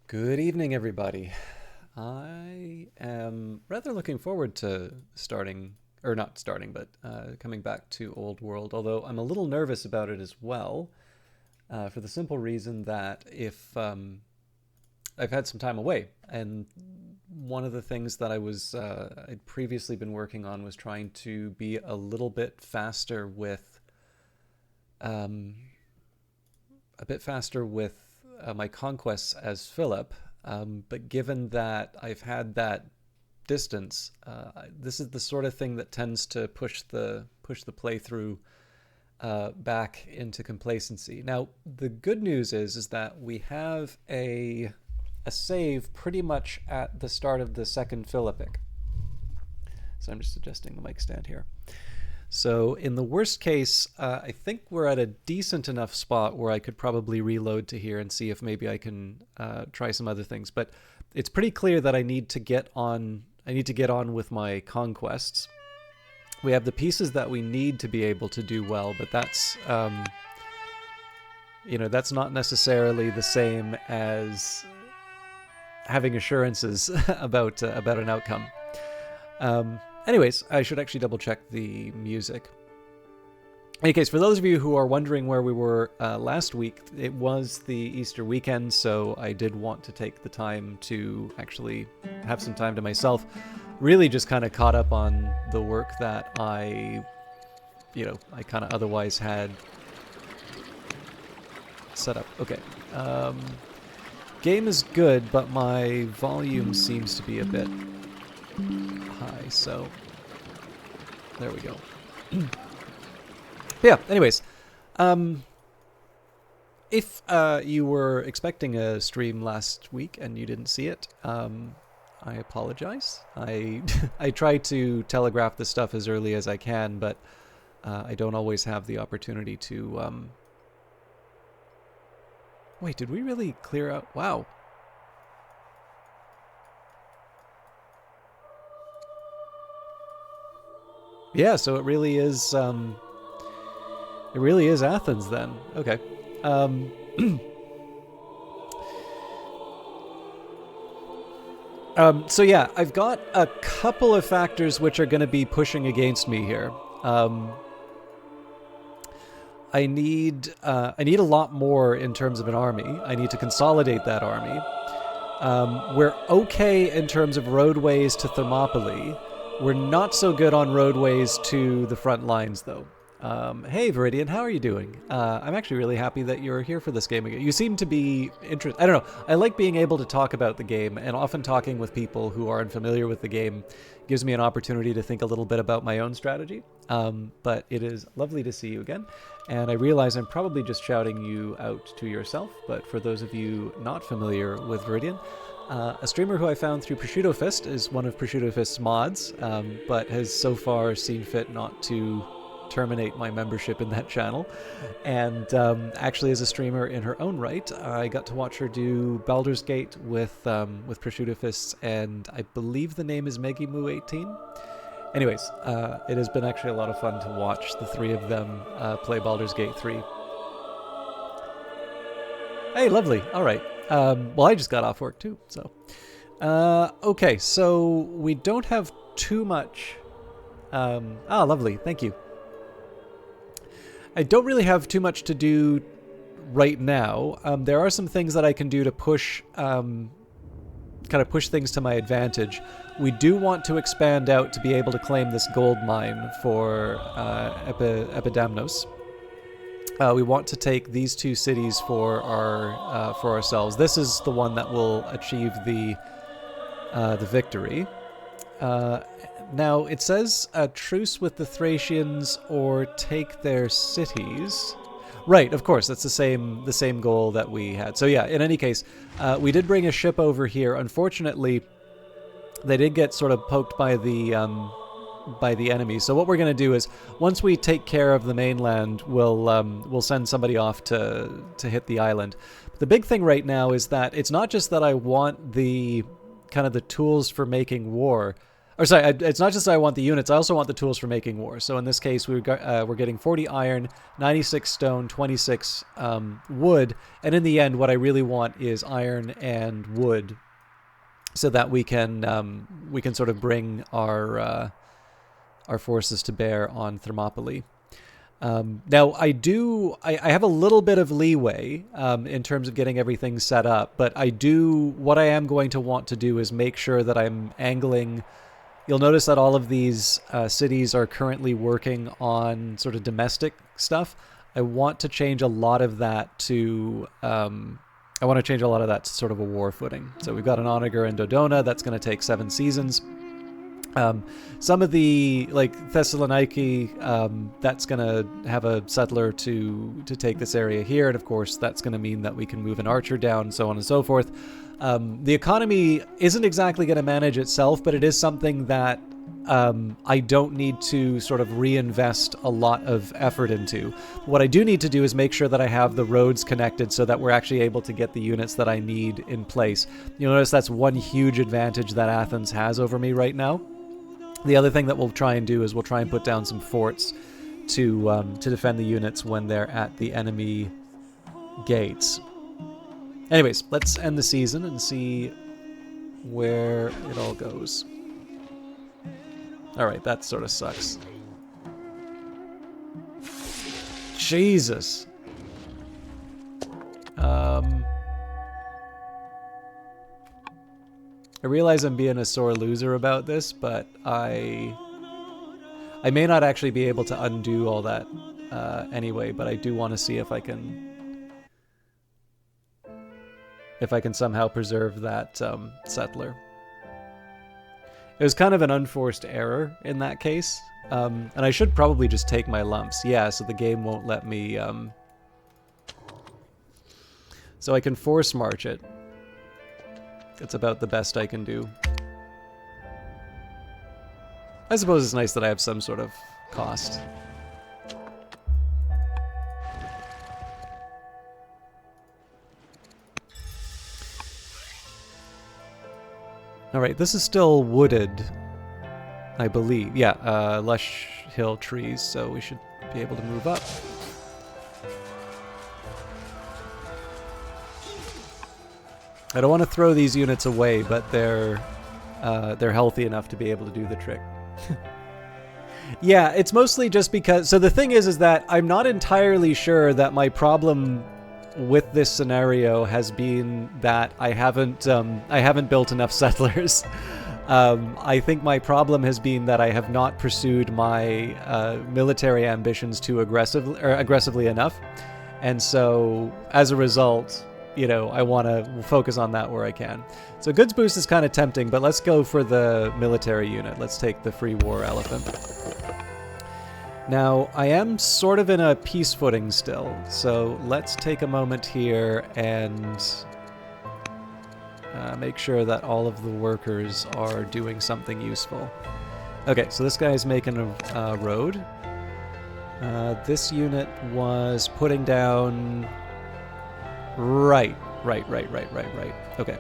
Good evening, everybody. I am rather looking forward to starting, or not starting, but coming back to Old World, although I'm a little nervous about it as well, for the simple reason that if I've had some time away, and one of the things that I'd previously been working on was trying to be a little bit faster with um, my conquests as Philip. But given that I've had that distance, this is the sort of thing that tends to push the playthrough back into complacency. Now, the good news is that we have a save pretty much at the start of the second Philippic. So I'm just adjusting the mic stand here. So in the worst case, I think we're at a decent enough spot where I could probably reload to here and see if maybe I can try some other things. But it's pretty clear that I need to get on. I need to get on with my conquests. We have the pieces that we need to be able to do well, but that's that's not necessarily the same as having assurances about an outcome. Anyways, I should actually double check the music. In any case, for those of you who are wondering where we were last week, it was the Easter weekend, so I did want to take the time to actually have some time to myself. Really just kind of caught up on the work that I kind of otherwise had set up. Okay. Game is good, but my volume seems to be a bit high, so there we go. Yeah, anyways, if you were expecting a stream last week and you didn't see it, I apologize. I I try to telegraph this stuff as early as I can, but I don't always have the opportunity to... Wait, did we really clear out? Wow. Yeah, so it really is Athens then. Okay. So yeah, I've got a couple of factors which are going to be pushing against me here. I need a lot more in terms of an army. I need to consolidate that army. We're okay in terms of roadways to Thermopylae. We're not so good on roadways to the front lines, though. Hey, Viridian, how are you doing? I'm actually really happy that you're here for this game again. You seem to be interested. I don't know. I like being able to talk about the game, and often talking with people who are unfamiliar with the game gives me an opportunity to think a little bit about my own strategy. But it is lovely to see you again. And I realize I'm probably just shouting you out to yourself, but for those of you not familiar with Viridian, a streamer who I found through Prosciutto Fist is one of Prosciutto Fist's mods, but has so far seen fit not to terminate my membership in that channel. And actually, as a streamer in her own right, I got to watch her do Baldur's Gate with Prosciutto Fists, and I believe the name is Megimu18. Anyways, it has been actually a lot of fun to watch the three of them play Baldur's Gate 3. Hey, lovely. All right. Well, I just got off work too, so. Okay, so we don't have too much... lovely. Thank you. I don't really have too much to do right now. There are some things that I can do to push... kind of push things to my advantage. We do want to expand out to be able to claim this gold mine for Epidamnos. We want to take these two cities for ourselves. This is the one that will achieve the victory. Now it says a truce with the Thracians or take their cities. Right, of course, that's the same goal that we had. So yeah, in any case, we did bring a ship over here. Unfortunately, they did get sort of poked by the enemy. So what we're going to do is, once we take care of the mainland, we'll send somebody off to hit the island. But the big thing right now is that it's not just that I want the kind of the tools for making war. Or sorry, it's not just that I want the units, I also want the tools for making war. So in this case, we're getting 40 iron, 96 stone, 26 wood, and in the end, what I really want is iron and wood, so that we can sort of bring our forces to bear on Thermopylae. Now, I have a little bit of leeway in terms of getting everything set up, but what I am going to want to do is make sure that I'm angling. You'll notice that all of these cities are currently working on sort of domestic stuff. I want to change a lot of that to sort of a war footing. So we've got an Onager and Dodona. That's going to take 7 seasons. Some of the, like Thessaloniki, that's going to have a settler to take this area here, and of course that's going to mean that we can move an archer down, so on and so forth. The economy isn't exactly going to manage itself, but it is something that I don't need to sort of reinvest a lot of effort into. What I do need to do is make sure that I have the roads connected so that we're actually able to get the units that I need in place. You'll notice that's one huge advantage that Athens has over me right now. The other thing that we'll try and do is we'll try and put down some forts to defend the units when they're at the enemy gates. Anyways, let's end the season and see where it all goes. Alright, that sort of sucks. Jesus. I realize I'm being a sore loser about this, but I may not actually be able to undo all that anyway, but I do want to see if I can somehow preserve that settler. It was kind of an unforced error in that case, and I should probably just take my lumps. Yeah, so the game won't let me... So I can force march it. That's about the best I can do. I suppose it's nice that I have some sort of cost. Alright, this is still wooded, I believe. Yeah, lush hill trees, so we should be able to move up. I don't want to throw these units away, but they're healthy enough to be able to do the trick. Yeah, it's mostly just because... So the thing is that I'm not entirely sure that my problem with this scenario has been that I haven't built enough settlers. I think my problem has been that I have not pursued my military ambitions too aggressively enough, and so as a result, you know, I want to focus on that where I can. So goods boost is kind of tempting, but let's go for the military unit. Let's take the free war elephant. Now, I am sort of in a peace footing still, so let's take a moment here and make sure that all of the workers are doing something useful. Okay, so this guy's making a road. This unit was putting down... Right. Okay.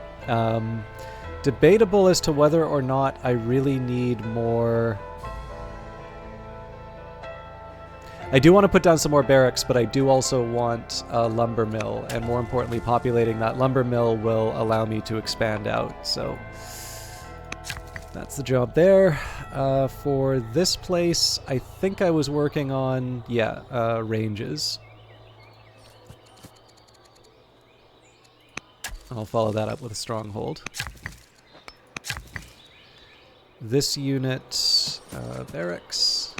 Debatable as to whether or not I really need more... I do want to put down some more barracks, but I do also want a lumber mill, and more importantly, populating that lumber mill will allow me to expand out, so that's the job there. For this place, I think I was working on, ranges. I'll follow that up with a stronghold. This unit, barracks.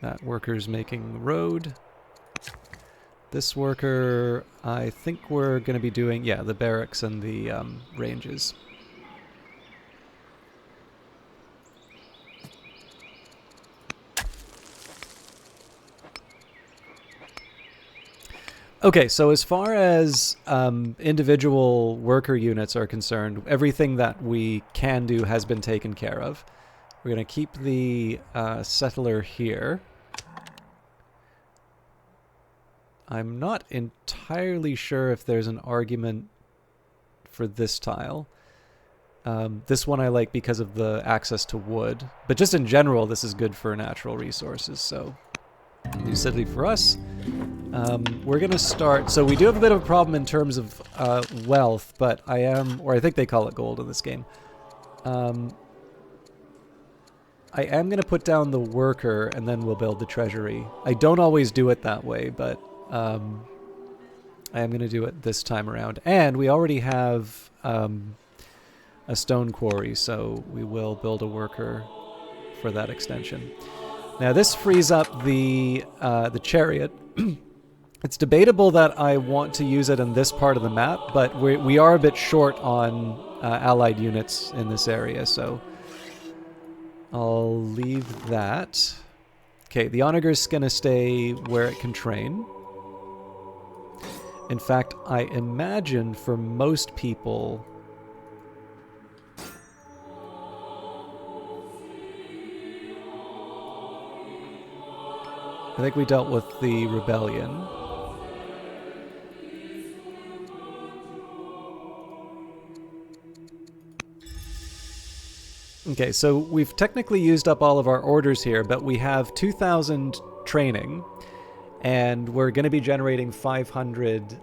That worker's making road. This worker, I think we're going to be doing, the barracks and the ranges. Okay, so as far as individual worker units are concerned, everything that we can do has been taken care of. We're going to keep the settler here. I'm not entirely sure if there's an argument for this tile. This one I like because of the access to wood. But just in general, this is good for natural resources. So, new city for us. We're going to start... So we do have a bit of a problem in terms of wealth, but I am... Or I think they call it gold in this game. I am going to put down the worker, and then we'll build the treasury. I don't always do it that way, but I am going to do it this time around. And we already have a stone quarry, so we will build a worker for that extension. Now this frees up the chariot. It's debatable that I want to use it in this part of the map, but we are a bit short on allied units in this area, so I'll leave that. Okay, the Onager's gonna stay where it can train. In fact, I imagine for most people... I think we dealt with the rebellion. Okay, so we've technically used up all of our orders here, but we have 2,000 training, and we're going to be generating 500...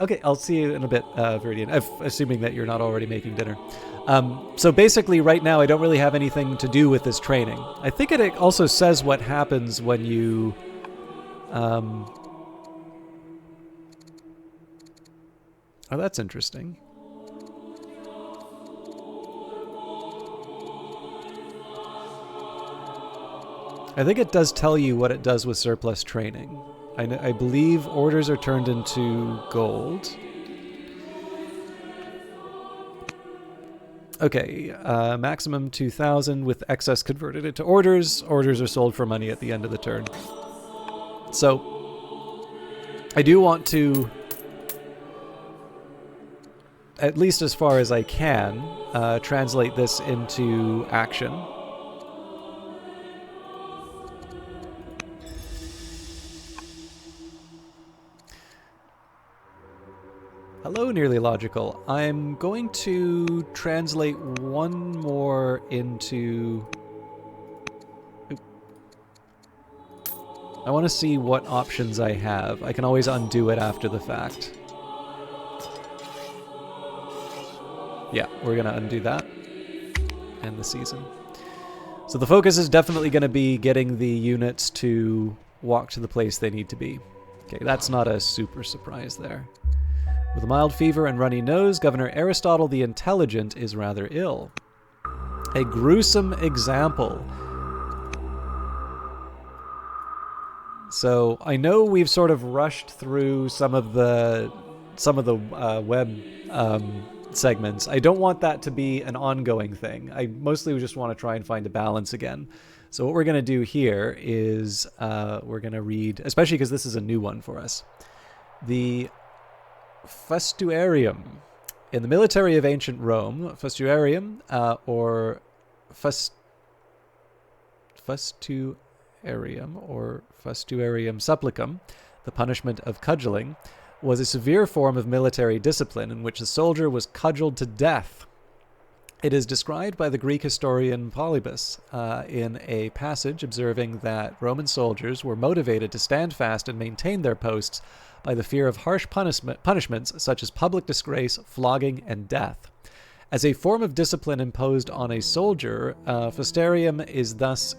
Okay, I'll see you in a bit, Viridian, assuming that you're not already making dinner. So basically, right now, I don't really have anything to do with this training. I think it also says what happens when you... Oh, that's interesting. I think it does tell you what it does with surplus training. I believe orders are turned into gold. Okay, maximum 2,000 with excess converted into orders. Orders are sold for money at the end of the turn. So, I do want to, at least as far as I can, translate this into action. Hello, Nearly Logical. I'm going to translate one more into... Oop. I want to see what options I have. I can always undo it after the fact. Yeah, we're going to undo that. End the season. So the focus is definitely going to be getting the units to walk to the place they need to be. Okay, that's not a super surprise there. With a mild fever and runny nose, Governor Aristotle the Intelligent is rather ill. A gruesome example. So I know we've sort of rushed through some of the web segments. I don't want that to be an ongoing thing. I mostly just want to try and find a balance again. So what we're going to do here is we're going to read, especially because this is a new one for us, the Fustuarium. In the military of ancient Rome, Fustuarium, or Fustuarium supplicum, the punishment of cudgeling, was a severe form of military discipline in which the soldier was cudgeled to death. It is described by the Greek historian Polybus in a passage observing that Roman soldiers were motivated to stand fast and maintain their posts by the fear of harsh punishments such as public disgrace, flogging, and death. As a form of discipline imposed on a soldier, Fustarium is thus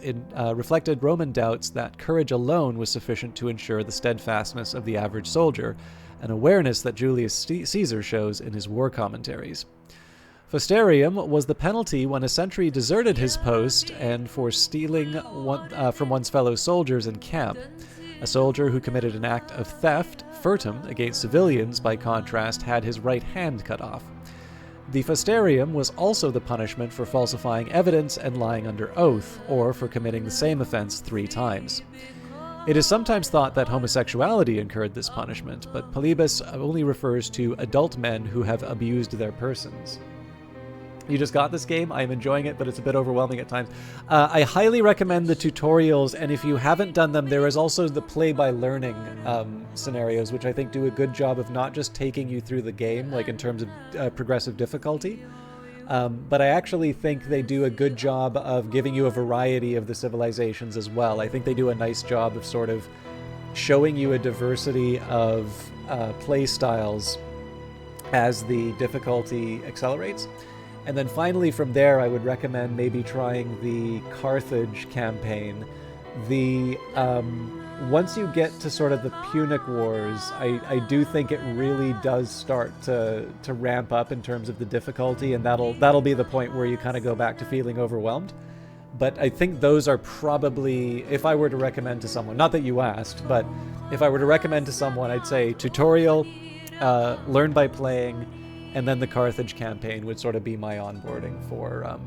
reflected Roman doubts that courage alone was sufficient to ensure the steadfastness of the average soldier, an awareness that Julius Caesar shows in his war commentaries. Fustarium was the penalty when a sentry deserted his post and for stealing from one's fellow soldiers in camp. A soldier who committed an act of theft, furtum, against civilians, by contrast, had his right hand cut off. The Fustarium was also the punishment for falsifying evidence and lying under oath, or for committing the same offense 3 times. It is sometimes thought that homosexuality incurred this punishment, but Polybus only refers to adult men who have abused their persons. You just got this game. I'm enjoying it, but it's a bit overwhelming at times. I highly recommend the tutorials, and if you haven't done them, there is also the play-by-learning scenarios, which I think do a good job of not just taking you through the game, like in terms of progressive difficulty, But I actually think they do a good job of giving you a variety of the civilizations as well. I think they do a nice job of sort of showing you a diversity of play styles as the difficulty accelerates. And then finally from there, I would recommend maybe trying the Carthage campaign. Once you get to sort of the Punic Wars, I do think it really does start to ramp up in terms of the difficulty, and that'll be the point where you kind of go back to feeling overwhelmed. But I think those are probably, if I were to recommend to someone, not that you asked, but if I were to recommend to someone, I'd say tutorial, learn by playing, and then the Carthage campaign would sort of be my onboarding for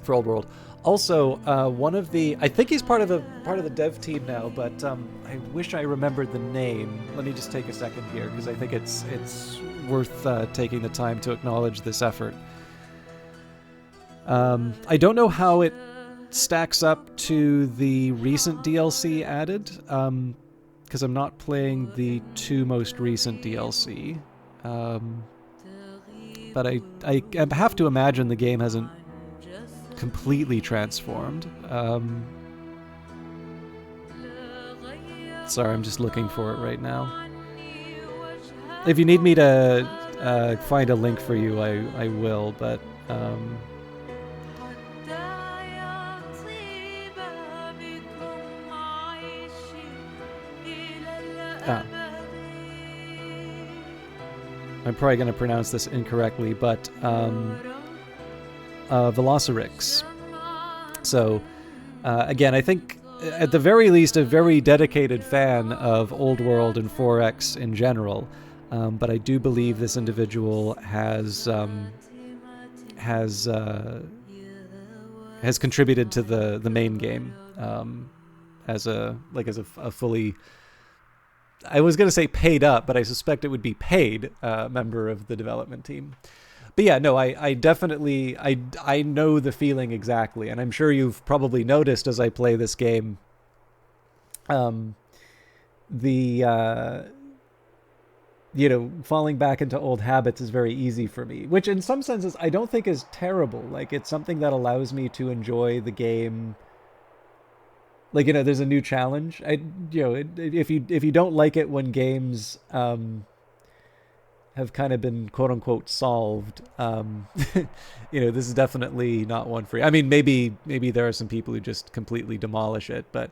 Old World. Also, one of the, I think he's part of the dev team now, but I wish I remembered the name. Let me just take a second here, because I think it's worth taking the time to acknowledge this effort. I don't know how it stacks up to the recent DLC added, because I'm not playing the 2 most recent DLC. But I have to imagine the game hasn't completely transformed. Sorry, I'm just looking for it right now. If you need me to find a link for you, I will, but I'm probably going to pronounce this incorrectly, but Velocirix. So, again, I think, at the very least, a very dedicated fan of Old World and 4X in general, but I do believe this individual has contributed to the main game as a fully, I was going to say paid up, but I suspect it would be paid member of the development team. But yeah, no, I definitely, I know the feeling exactly, and I'm sure you've probably noticed as I play this game, falling back into old habits is very easy for me, which in some senses I don't think is terrible. Like, it's something that allows me to enjoy the game. Like, there's a new challenge. If you don't like it when games have kind of been quote unquote solved, this is definitely not one for you. I mean, maybe there are some people who just completely demolish it, but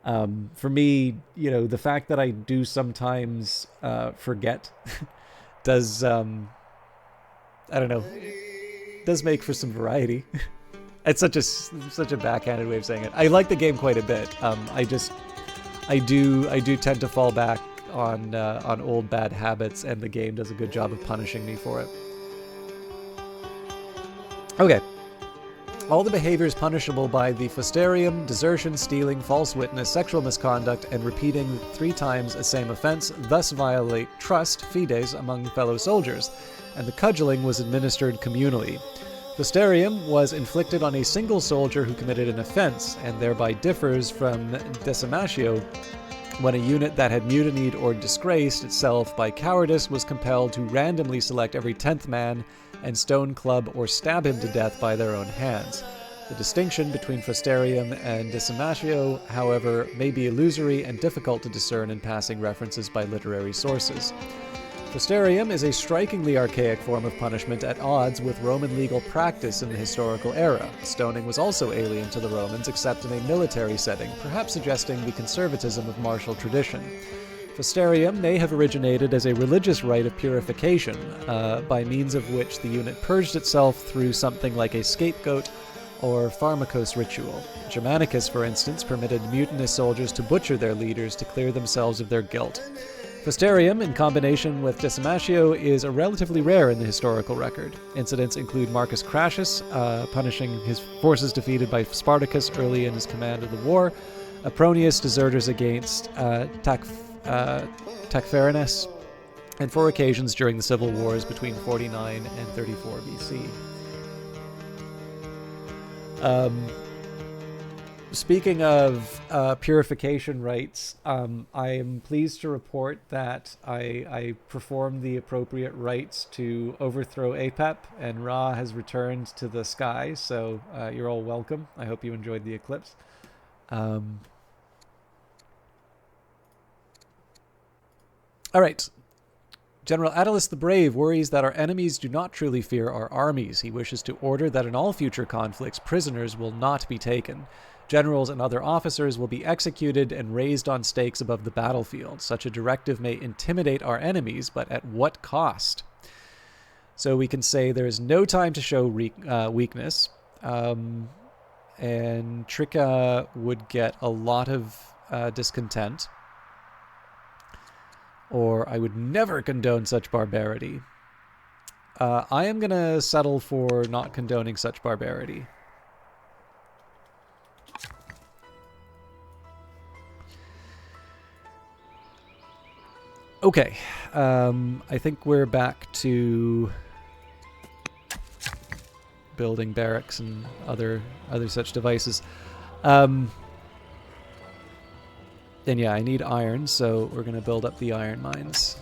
for me, the fact that I do sometimes forget does, I don't know, does make for some variety. It's such a backhanded way of saying it. I like the game quite a bit. I do tend to fall back on old bad habits, and the game does a good job of punishing me for it. Okay. All the behaviors punishable by the Fusterium: desertion, stealing, false witness, sexual misconduct, and repeating 3 times a same offense thus violate trust, fides, among fellow soldiers, and the cudgeling was administered communally. Fusterium was inflicted on a single soldier who committed an offense, and thereby differs from decimatio, when a unit that had mutinied or disgraced itself by cowardice was compelled to randomly select every 10th man and stone, club, or stab him to death by their own hands. The distinction between Fusterium and decimatio, however, may be illusory and difficult to discern in passing references by literary sources. Fusterium is a strikingly archaic form of punishment at odds with Roman legal practice in the historical era. Stoning was also alien to the Romans, except in a military setting, perhaps suggesting the conservatism of martial tradition. Fusterium may have originated as a religious rite of purification, by means of which the unit purged itself through something like a scapegoat or pharmakos ritual. Germanicus, for instance, permitted mutinous soldiers to butcher their leaders to clear themselves of their guilt. Fusterium, in combination with decimatio, is relatively rare in the historical record. Incidents include Marcus Crassus punishing his forces defeated by Spartacus early in his command of the war, Apronius deserters against Tacfarinas, and 4 occasions during the civil wars between 49 and 34 BC. speaking of purification rites, I am pleased to report that I performed the appropriate rites to overthrow Apep, and Ra has returned to the sky, so you're all welcome. I hope you enjoyed the eclipse. All right. General Attalus the Brave worries that our enemies do not truly fear our armies. He wishes to order that in all future conflicts, prisoners will not be taken. Generals and other officers will be executed and raised on stakes above the battlefield. Such a directive may intimidate our enemies, but at what cost? So we can say there is no time to show weakness. And Trika would get a lot of discontent. Or I would never condone such barbarity. I am going to settle for not condoning such barbarity. Okay, I think we're back to building barracks and other such devices. And yeah, I need iron, so we're going to build up the iron mines.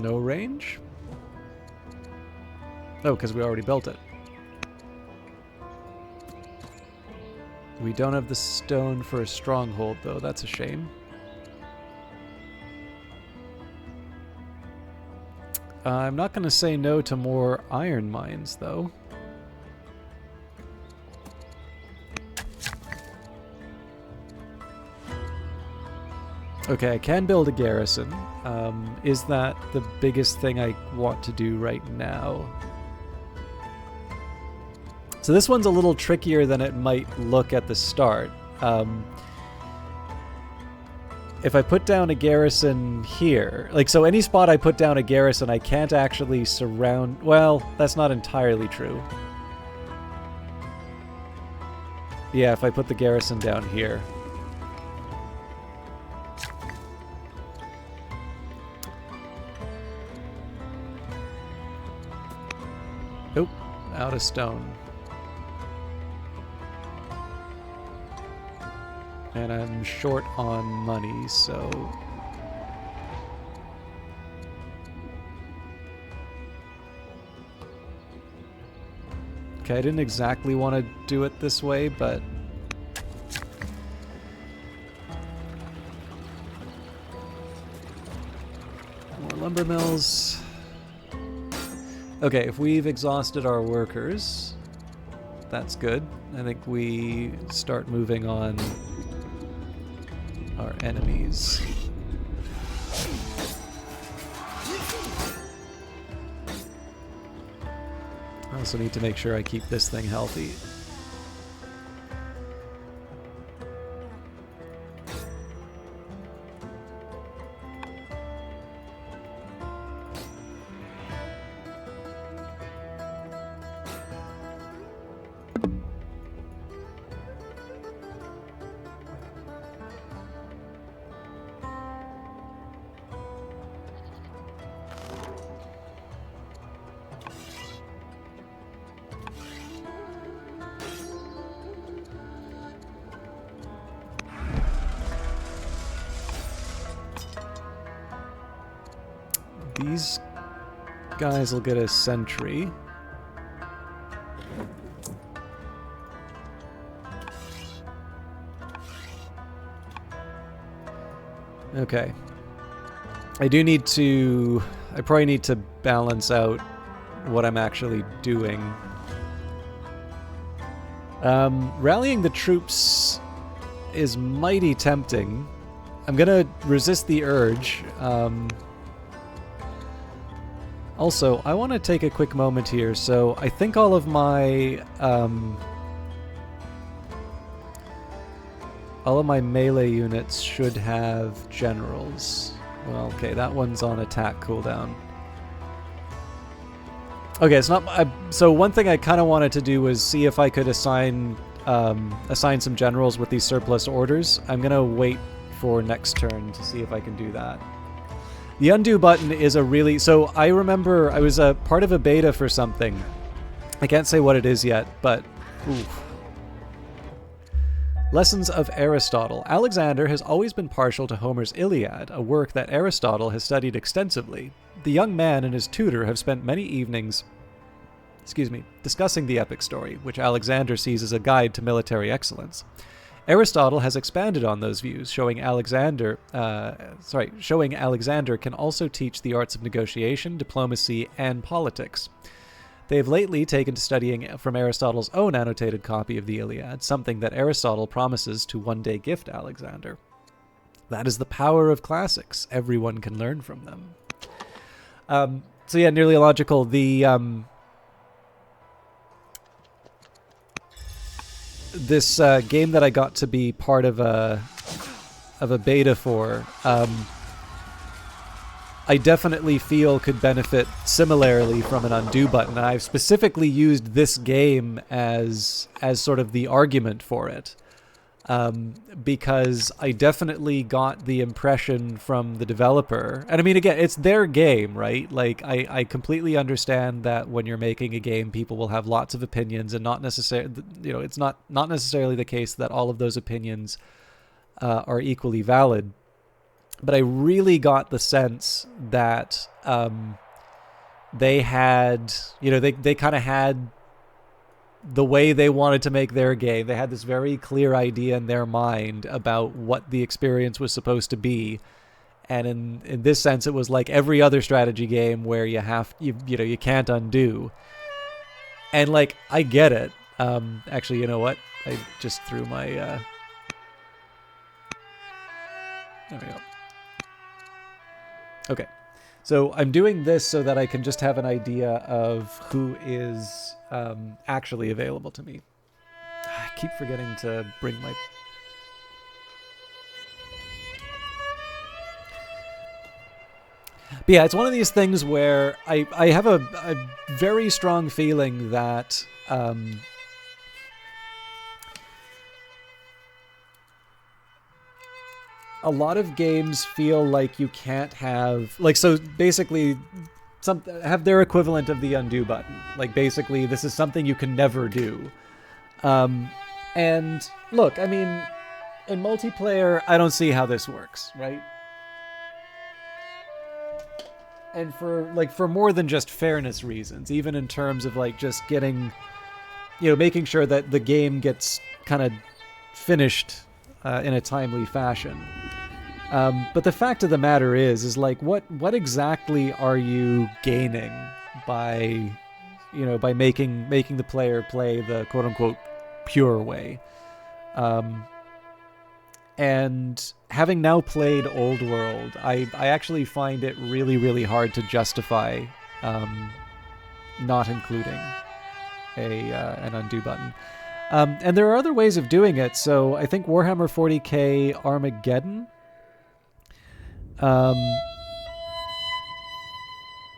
No range? Oh, because we already built it. We don't have the stone for a stronghold, though. That's a shame. I'm not going to say no to more iron mines, though. Okay, I can build a garrison. Is that the biggest thing I want to do right now? So this one's a little trickier than it might look at the start. If I put down a garrison here, like, so any spot I put down a garrison, I can't actually surround... Well, that's not entirely true. Yeah, if I put the garrison down here. Nope, out of stone. And I'm short on money, so... Okay, I didn't exactly want to do it this way, but... More lumber mills. Okay, if we've exhausted our workers, that's good. I think we start moving on our enemies. I also need to make sure I keep this thing healthy. These guys will get a sentry. Okay. I probably need to balance out what I'm actually doing. Rallying the troops is mighty tempting. I'm gonna resist the urge. Also, I want to take a quick moment here. So I think all of my melee units should have generals. Well, okay, that one's on attack cooldown. Okay, it's not... so one thing I kind of wanted to do was see if I could assign assign some generals with these surplus orders. I'm going to wait for next turn to see if I can do that. The undo button is a really... So I remember I was a part of a beta for something. I can't say what it is yet, but... Oof. Lessons of Aristotle. Alexander has always been partial to Homer's Iliad, a work that Aristotle has studied extensively. The young man and his tutor have spent many evenings discussing the epic story, which Alexander sees as a guide to military excellence. Aristotle has expanded on those views, showing Alexander can also teach the arts of negotiation, diplomacy, and politics. They have lately taken to studying from Aristotle's own annotated copy of the Iliad, something that Aristotle promises to one day gift Alexander. That is the power of classics. Everyone can learn from them. So yeah, nearly illogical. This game that I got to be part of a beta for, I definitely feel could benefit similarly from an undo button. And I've specifically used this game as sort of the argument for it, because I definitely got the impression from the developer. And I mean, again, it's their game, right? Like, I completely understand that when you're making a game, people will have lots of opinions, and not necessarily, it's not necessarily the case that all of those opinions are equally valid. But I really got the sense that they had, they kind of had the way they wanted to make their game. They had this very clear idea in their mind about what the experience was supposed to be. And in this sense, it was like every other strategy game where you can't undo. And like, I get it. Actually, you know what? I just threw my... There we go. Okay, so I'm doing this so that I can just have an idea of who is actually available to me. I keep forgetting to bring my... But yeah, it's one of these things where I have a very strong feeling that... a lot of games feel like you can't have... Like, so basically, have their equivalent of the undo button. Like, basically, this is something you can never do. And, look, I mean, in multiplayer, I don't see how this works, right? And for more than just fairness reasons, even in terms of, like, just getting... making sure that the game gets kind of finished... in a timely fashion. But the fact of the matter is like, what exactly are you gaining by, by making the player play the quote unquote pure way? And having now played Old World, I actually find it really, really hard to justify not including an undo button. And there are other ways of doing it. So I think Warhammer 40k Armageddon.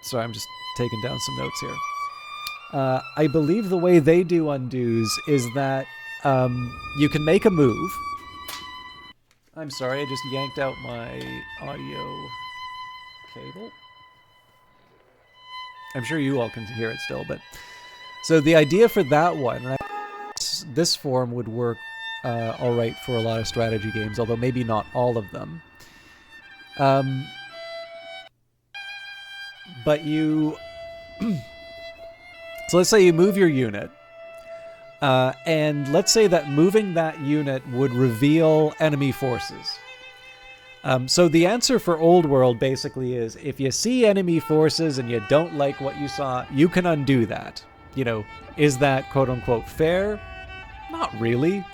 Sorry, I'm just taking down some notes here. I believe the way they do undos is that you can make a move. I'm sorry, I just yanked out my audio cable. I'm sure you all can hear it still, but... So the idea for that one... This form would work all right for a lot of strategy games, although maybe not all of them. But you... So let's say you move your unit, and let's say that moving that unit would reveal enemy forces. So the answer for Old World basically is, if you see enemy forces and you don't like what you saw, you can undo that. Is that quote-unquote fair? Not really.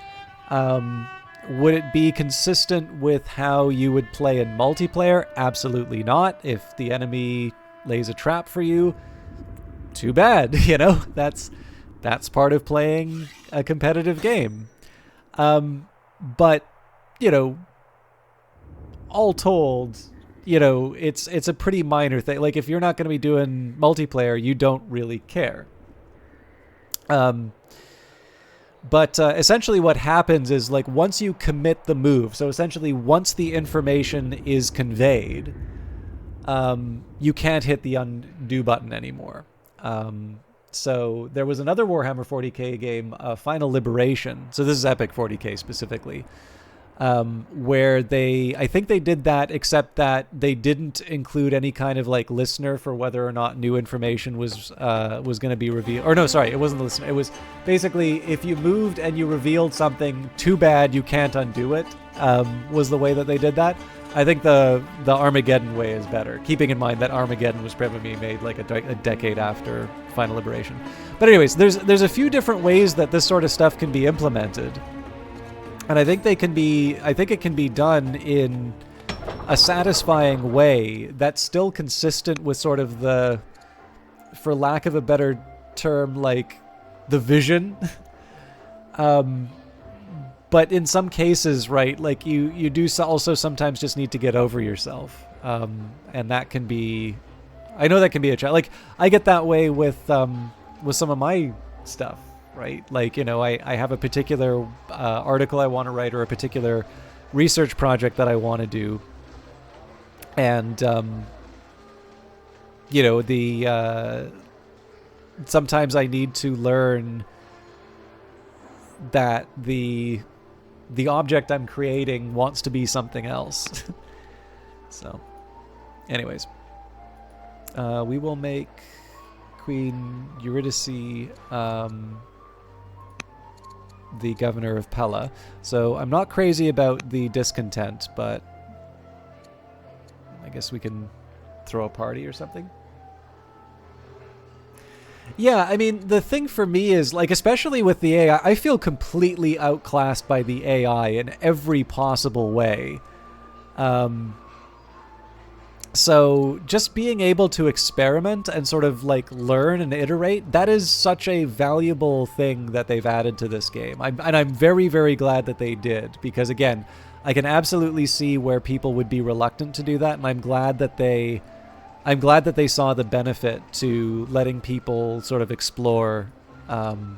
Would it be consistent with how you would play in multiplayer? Absolutely not. If the enemy lays a trap for you, too bad. That's part of playing a competitive game. But all told, it's a pretty minor thing. Like, if you're not going to be doing multiplayer, you don't really care. But essentially what happens is, like, once you commit the move, so essentially once the information is conveyed, you can't hit the undo button anymore. So there was another Warhammer 40k game, Final Liberation. So this is Epic 40k specifically, where I think they did that, except that they didn't include any kind of like listener for whether or not new information was going to be revealed. Or no, sorry, it wasn't the listener. It was basically if you moved and you revealed something, too bad you can't undo it. Was the way that they did that. I think the Armageddon way is better, keeping in mind that Armageddon was probably made like a decade after Final Liberation. But anyways, there's a few different ways that this sort of stuff can be implemented, and I think it can be done in a satisfying way that's still consistent with sort of the, for lack of a better term, like the vision. But in some cases, right, like you do also sometimes just need to get over yourself. And that can be, I know that can be a challenge. Like I get that way with some of my stuff, right? Like, you know, I have a particular article I want to write or a particular research project that I want to do. And, you know, sometimes I need to learn that the object I'm creating wants to be something else. So, anyways, we will make Queen Eurydice the governor of Pella. So I'm not crazy about the discontent, but I guess we can throw a party or something. Yeah, I mean, the thing for me is, like, especially with the AI, I feel completely outclassed by the AI in every possible way. So just being able to experiment and sort of, like, learn and iterate, that is such a valuable thing that they've added to this game. And I'm very, very glad that they did, because, again, I can absolutely see where people would be reluctant to do that, and I'm glad that they saw the benefit to letting people sort of explore. I'm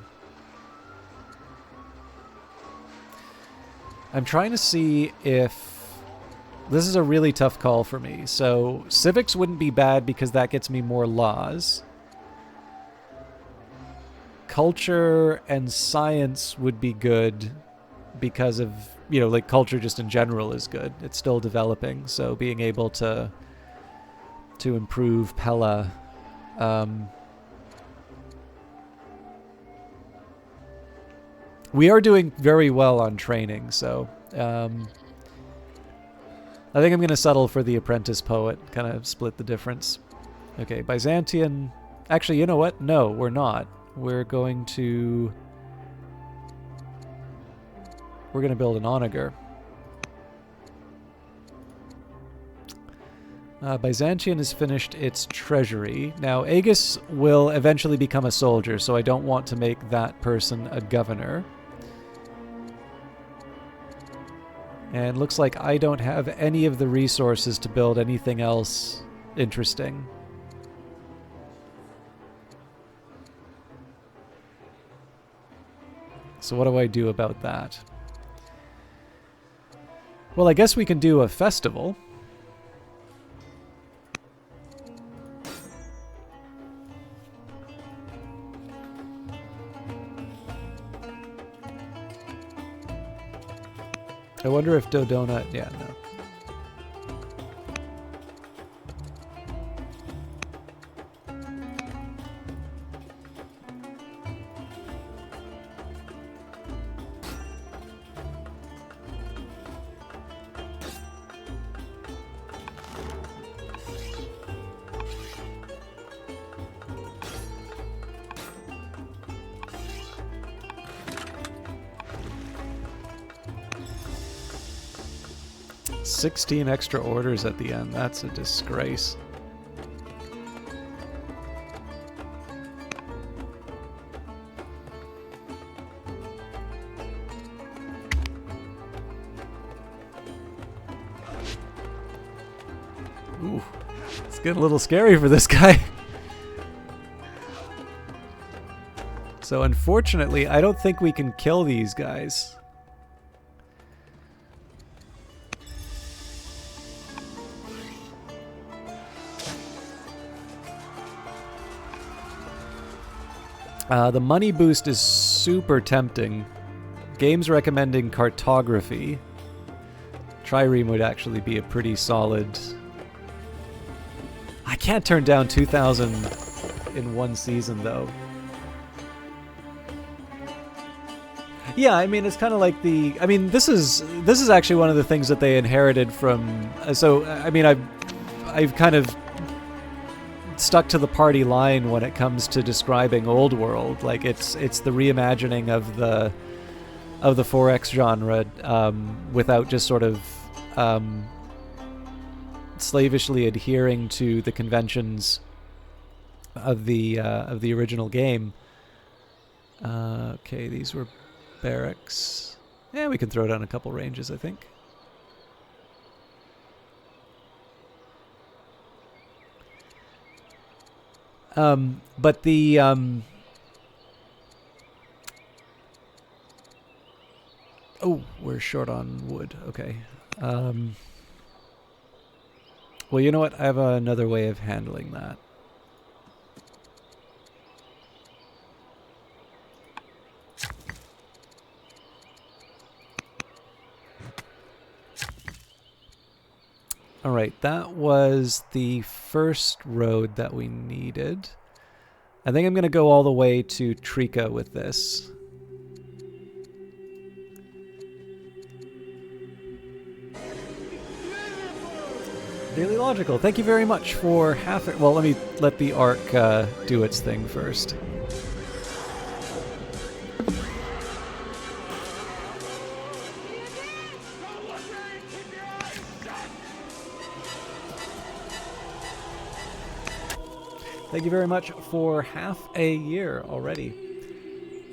trying to see if this is a really tough call for me. So civics wouldn't be bad because that gets me more laws. Culture and science would be good because of, you know, like culture just in general is good. It's still developing, so being able to improve Pella. We are doing very well on training, so I think I'm going to settle for the apprentice poet, kind of split the difference. Okay, Byzantian. Actually, you know what? No, we're not. We're going to build an onager. Byzantium has finished its treasury. Now, Aegis will eventually become a soldier, so I don't want to make that person a governor. And looks like I don't have any of the resources to build anything else interesting. So what do I do about that? Well, I guess we can do a festival. I wonder if Dodona... Yeah, no. $16 extra orders at the end. That's a disgrace. Ooh, it's getting a little scary for this guy. So unfortunately, I don't think we can kill these guys. The money boost is super tempting. Games recommending cartography. Trireme would actually be a pretty solid... I can't turn down 2,000 in one season, though. Yeah, I mean, it's kind of like the... I mean, this is actually one of the things that they inherited from... So, I mean, I've kind of stuck to the party line when it comes to describing Old World. Like, it's the reimagining of the 4X genre without just sort of slavishly adhering to the conventions of the original game. Okay, these were barracks. Yeah, we can throw down a couple ranges, I think. But the oh, we're short on wood. Okay. Well, you know what? I have another way of handling that. All right, that was the first road that we needed. I think I'm going to go all the way to Trika with this. Daily Logical, thank you very much for half it. Well, let the arc do its thing first. Thank you very much for half a year already.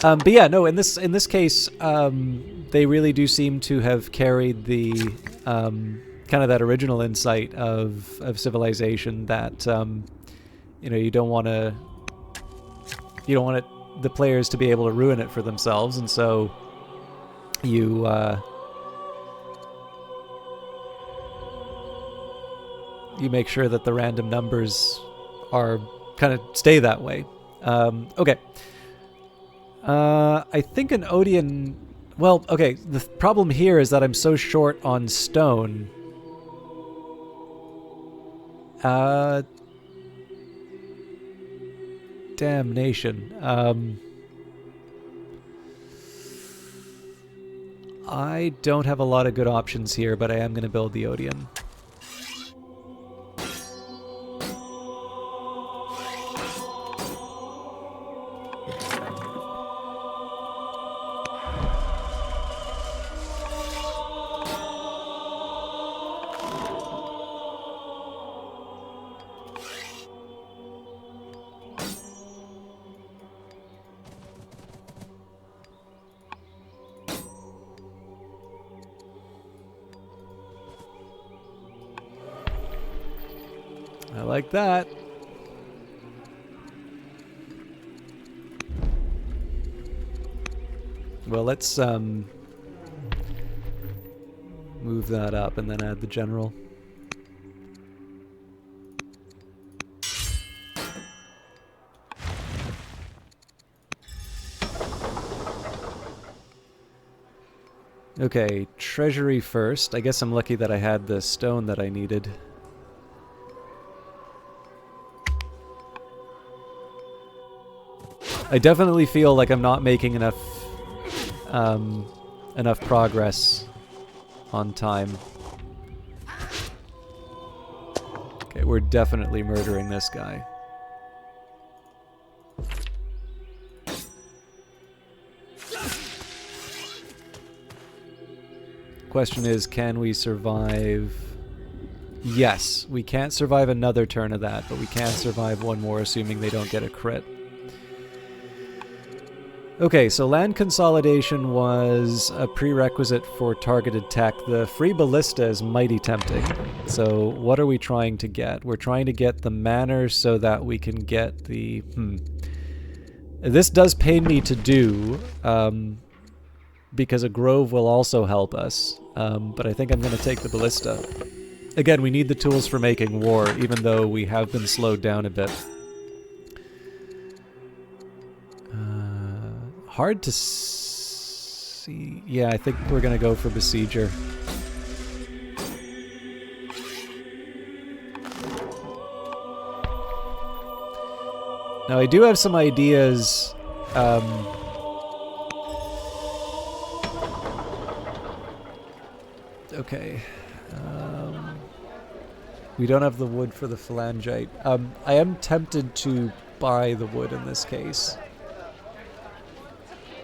But yeah, no, in this case, they really do seem to have carried the kind of that original insight of Civilization that you know, you don't want the players to be able to ruin it for themselves, and so you you make sure that the random numbers are kind of stay that way. Okay. I think an Odeon... Well, okay, the problem here is that I'm so short on stone. Damnation. I don't have a lot of good options here, but I am going to build the Odeon. I like that. Well, let's move that up and then add the general. Okay, treasury first. I guess I'm lucky that I had the stone that I needed. I definitely feel like I'm not making enough enough progress on time. Okay, we're definitely murdering this guy. Question is, can we survive? Yes, we can't survive another turn of that, but we can survive one more, assuming they don't get a crit. Okay, so land consolidation was a prerequisite for targeted tech. The free ballista is mighty tempting. So what are we trying to get? We're trying to get the manor so that we can get the... This does pain me to do, because a grove will also help us, but I think I'm going to take the ballista. Again, we need the tools for making war, even though we have been slowed down a bit. Hard to see. Yeah, I think we're going to go for Besieger. Now, I do have some ideas. Okay. We don't have the wood for the phalangite. I am tempted to buy the wood in this case.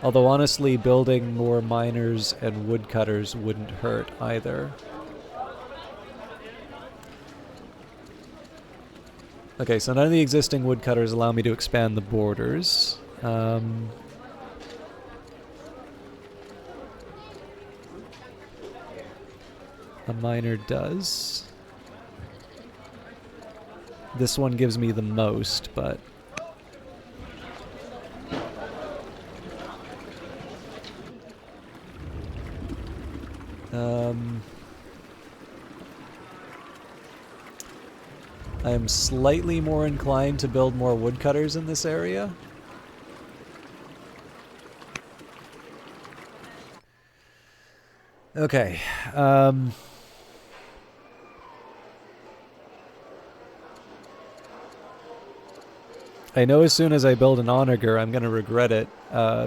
Although, honestly, building more miners and woodcutters wouldn't hurt either. Okay, so none of the existing woodcutters allow me to expand the borders. A miner does. This one gives me the most, but... I am slightly more inclined to build more woodcutters in this area. Okay. I know as soon as I build an onager, I'm going to regret it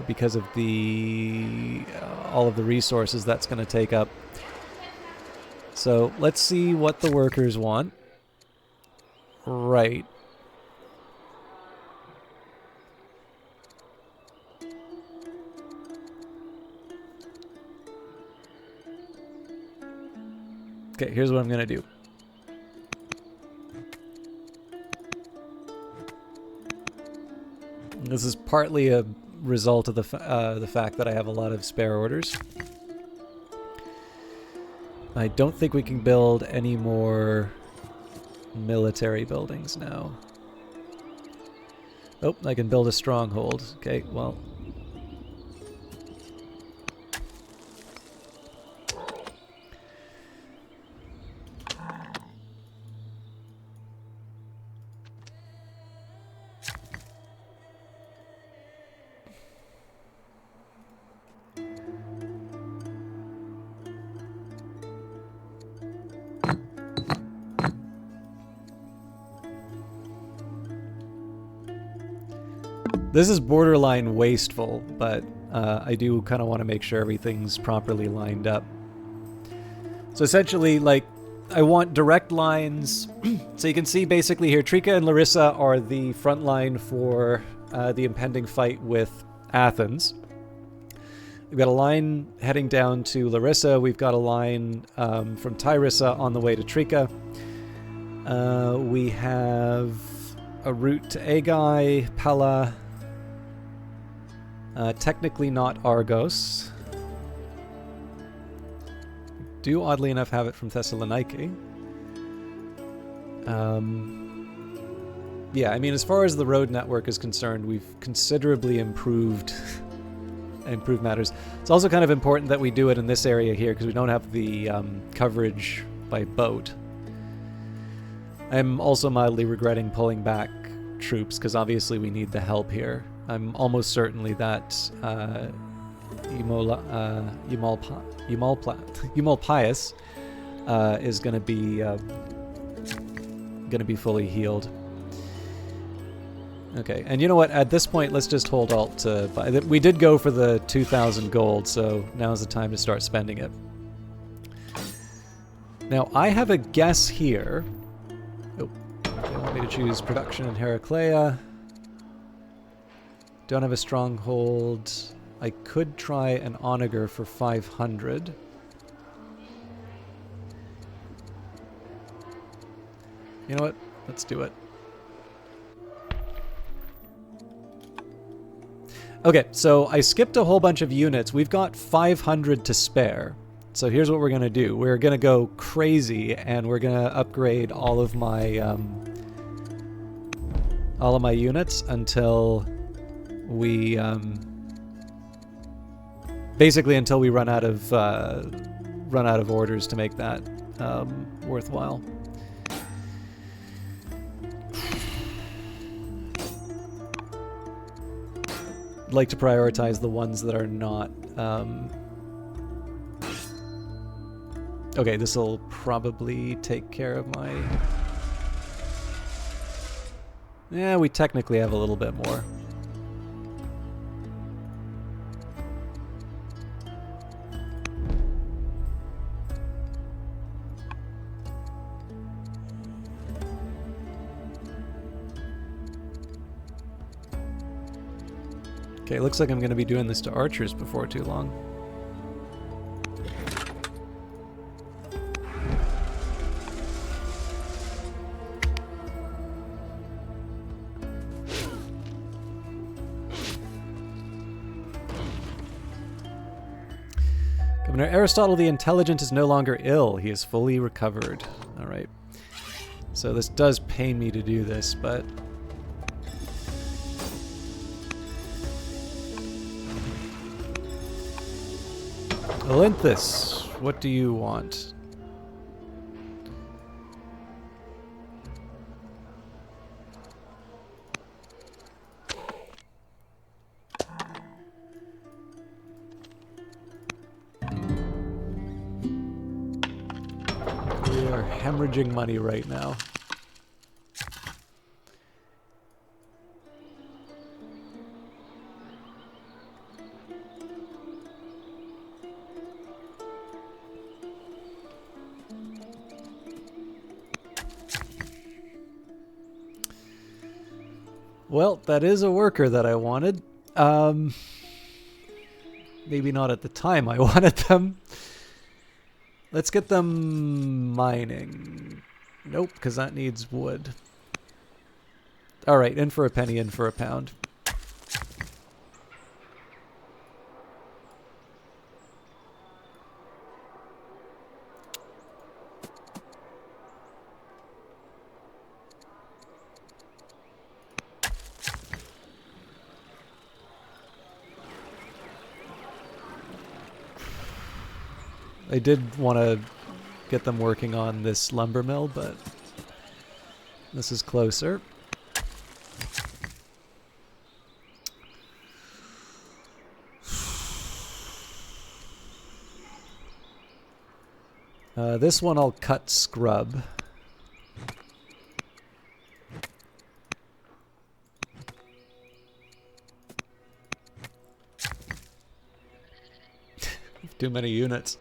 because of the all of the resources that's going to take up. So let's see what the workers want. Right. Okay, here's what I'm going to do. This is partly a result of the fact that I have a lot of spare orders. I don't think we can build any more military buildings now. Oh, I can build a stronghold. Okay, well... This is borderline wasteful, but I do kind of want to make sure everything's properly lined up. So essentially, like, I want direct lines. So you can see basically here, Trika and Larissa are the front line for the impending fight with Athens. We've got a line heading down to Larissa. We've got a line from Tyrissa on the way to Trika. We have a route to Aigai, Pella. Technically not Argos. Do oddly enough have it from Thessaloniki. Yeah, I mean, as far as the road network is concerned, we've considerably improved matters. It's also kind of important that we do it in this area here because we don't have the coverage by boat. I'm also mildly regretting pulling back troops because obviously we need the help here. I'm almost certainly that Eumolpius is going to be fully healed. Okay, and you know what? At this point, let's just hold alt to buy. We did go for the 2,000 gold, so now's the time to start spending it. Now, I have a guess here. Oh, they want me to choose production in Heraclea. Don't have a stronghold. I could try an onager for 500. You know what? Let's do it. Okay, so I skipped a whole bunch of units. We've got 500 to spare. So here's what we're going to do. We're going to go crazy, and we're going to upgrade all of my units until we basically until we run out of orders to make that worthwhile. I'd like to prioritize the ones that are not. Okay, this will probably take care of my. Yeah, we technically have a little bit more. Okay, looks like I'm going to be doing this to archers before too long. Governor Aristotle the Intelligent is no longer ill. He is fully recovered. All right. So this does pain me to do this, but... Olympus, what do you want? We are hemorrhaging money right now. Well, that is a worker that I wanted. Maybe not at the time I wanted them. Let's get them mining. Nope, because that needs wood. Alright, in for a penny, in for a pound. I did want to get them working on this lumber mill, but this is closer. This one I'll cut scrub. Too many units.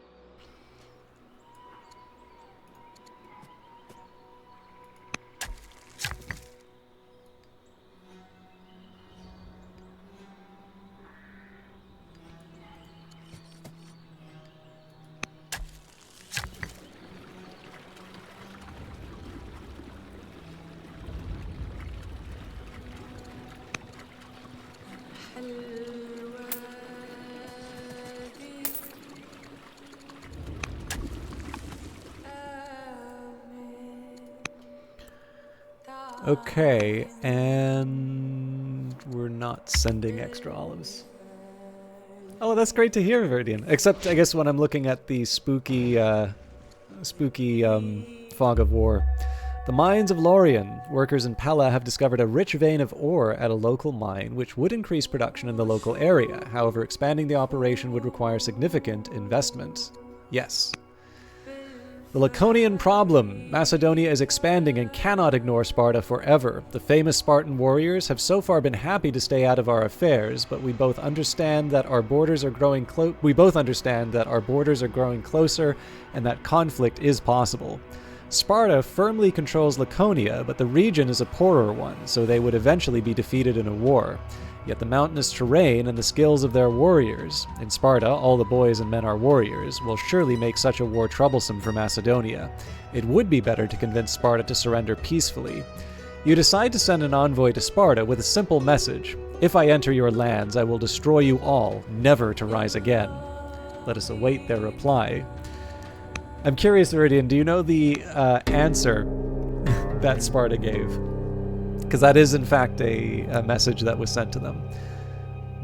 Okay, and we're not sending extra olives. Oh, that's great to hear, Viridian. Except, I guess, when I'm looking at the spooky fog of war. The mines of Lorien. Workers in Pella have discovered a rich vein of ore at a local mine, which would increase production in the local area. However, expanding the operation would require significant investment. Yes. The Laconian problem. Macedonia is expanding and cannot ignore Sparta forever. The famous Spartan warriors have so far been happy to stay out of our affairs, but we both understand that our borders are growing closer and that conflict is possible. Sparta firmly controls Laconia, but the region is a poorer one, so they would eventually be defeated in a war. Yet the mountainous terrain and the skills of their warriors, in Sparta all the boys and men are warriors, will surely make such a war troublesome for Macedonia. It would be better to convince Sparta to surrender peacefully. You decide to send an envoy to Sparta with a simple message: if I enter your lands, I will destroy you all, never to rise again. Let us await their reply. I'm curious, Viridian, do you know the answer that Sparta gave? Because that is, in fact, a message that was sent to them.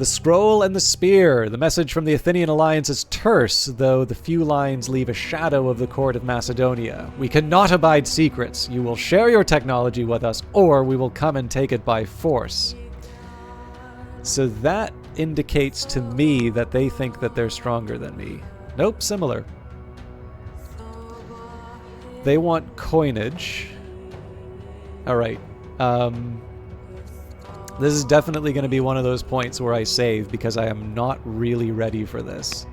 The scroll and the spear. The message from the Athenian alliance is terse, though the few lines leave a shadow of the court of Macedonia. We cannot abide secrets. You will share your technology with us, or we will come and take it by force. So that indicates to me that they think that they're stronger than me. Nope, similar. They want coinage. Alright. This is definitely going to be one of those points where I save because I am not really ready for this.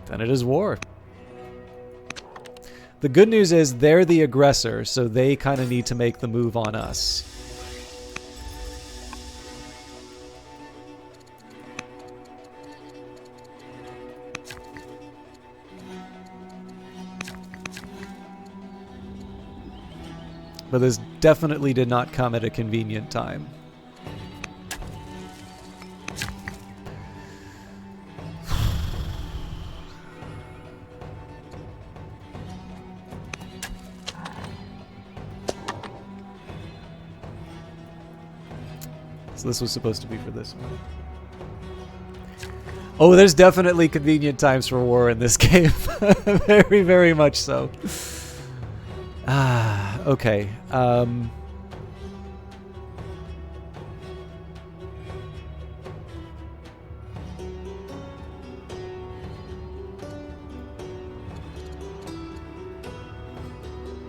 Then it is war. The good news is they're the aggressor, so they kind of need to make the move on us. But this definitely did not come at a convenient time. So this was supposed to be for this one. Oh, there's definitely convenient times for war in this game. Very, very much so. Ah, okay. I'm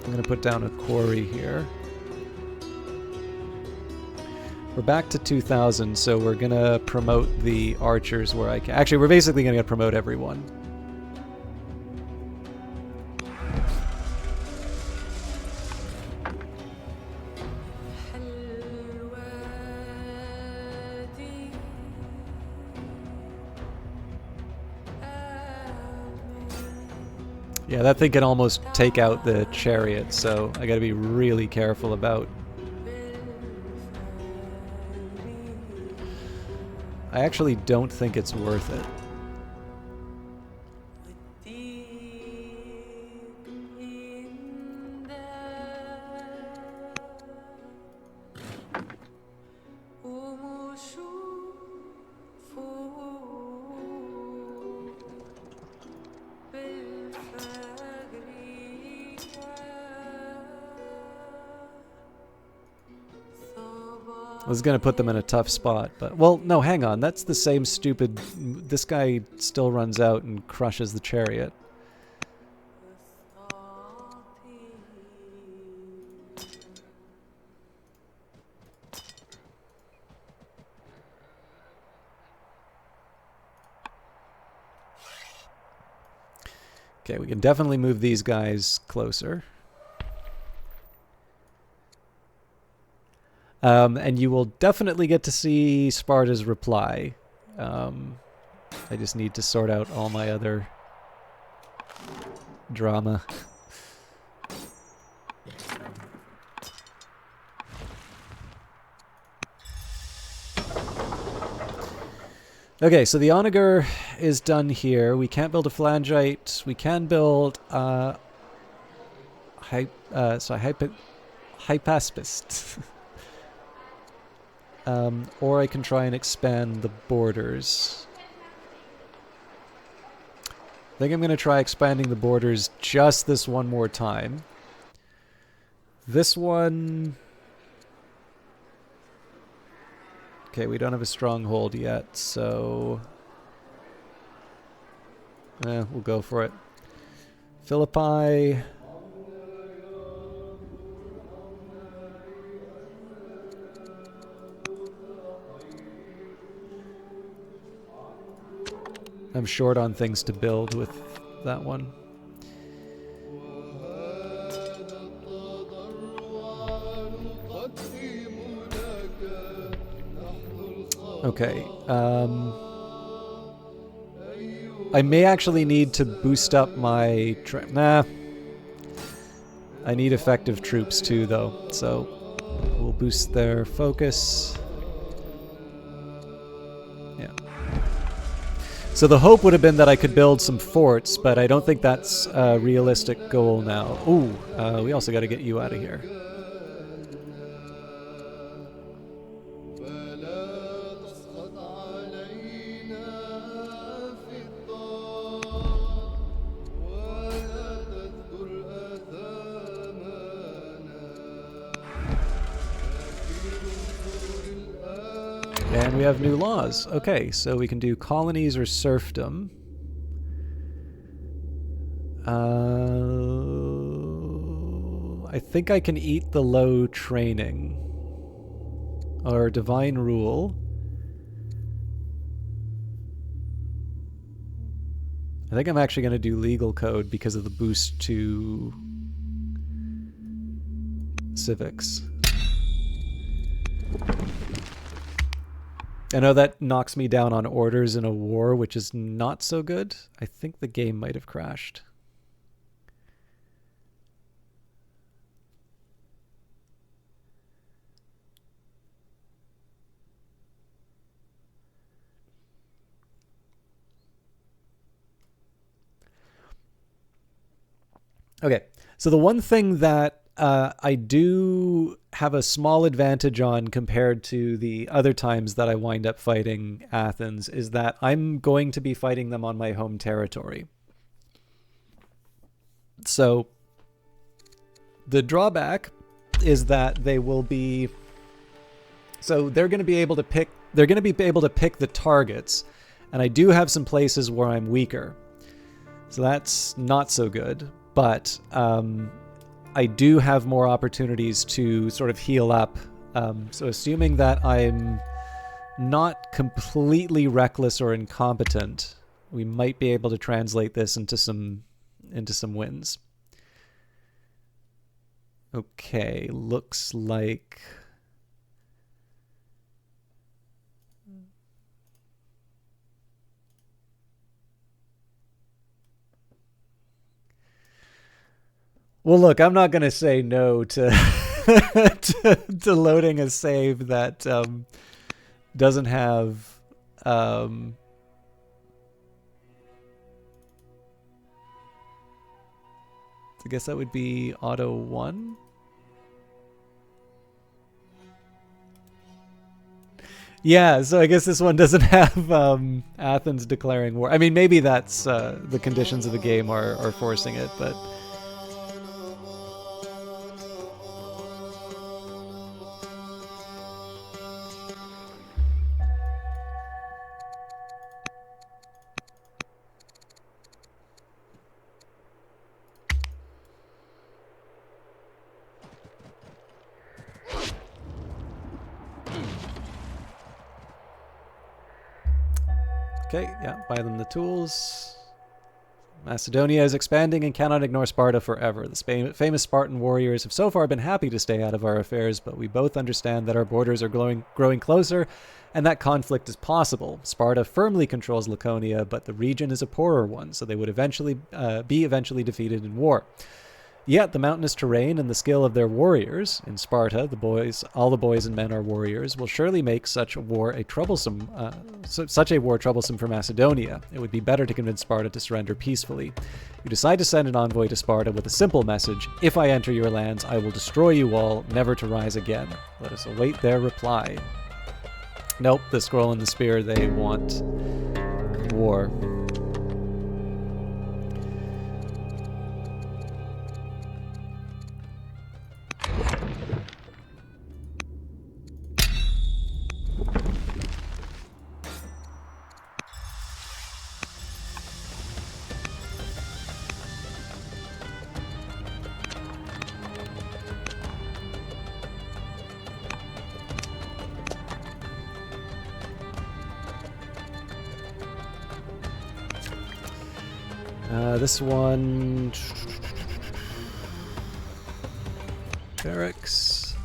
going to put down a quarry here. We're back to 2,000, so we're going to promote the archers where I can. Actually, we're basically going to promote everyone. Yeah, that thing can almost take out the chariot, so I gotta be really careful about. I actually don't think it's worth it. I was going to put them in a tough spot, but... Well, no, hang on. That's the same stupid... This guy still runs out and crushes the chariot. Okay, we can definitely move these guys closer. And you will definitely get to see Sparta's reply. I just need to sort out all my other drama. Okay, so the onager is done here. We can't build a phalangite. We can build hypaspist. Or I can try and expand the borders. I think I'm going to try expanding the borders just this one more time. This one... Okay, we don't have a stronghold yet, so... we'll go for it. Philippi... I'm short on things to build with that one. Okay. I may actually need to boost up my... Nah. I need effective troops too, though. So we'll boost their focus. Yeah. So the hope would have been that I could build some forts, but I don't think that's a realistic goal now. Ooh, we also got to get you out of here. And we have new laws. Okay, so we can do colonies or serfdom. I think I can eat the low training. Or divine rule. I think I'm actually going to do legal code because of the boost to civics. I know that knocks me down on orders in a war, which is not so good. I think the game might have crashed. Okay, so the one thing that I do have a small advantage on compared to the other times that I wind up fighting Athens is that I'm going to be fighting them on my home territory. So the drawback is that they will be... So they're going to be able to pick... They're going to be able to pick the targets, and I do have some places where I'm weaker. So that's not so good. But I do have more opportunities to sort of heal up. So assuming that I'm not completely reckless or incompetent, we might be able to translate this into some wins. Okay, looks like... Well, look, I'm not going to say no to, to loading a save that doesn't have... I guess that would be auto 1. Yeah, so I guess this one doesn't have Athens declaring war. I mean, maybe that's the conditions of the game are forcing it, but... Okay, yeah, buy them the tools. Macedonia is expanding and cannot ignore Sparta forever. The famous Spartan warriors have so far been happy to stay out of our affairs, but we both understand that our borders are growing closer and that conflict is possible. Sparta firmly controls Laconia, but the region is a poorer one, so they would eventually be defeated in war. Yet the mountainous terrain and the skill of their warriors in Sparta, all the boys and men are warriors, will surely make such a war troublesome for Macedonia. It would be better to convince Sparta to surrender peacefully. You decide to send an envoy to Sparta with a simple message: if I enter your lands, I will destroy you all, never to rise again. Let us await their reply. Nope, the scroll and the spear, they want war. This one... Barracks.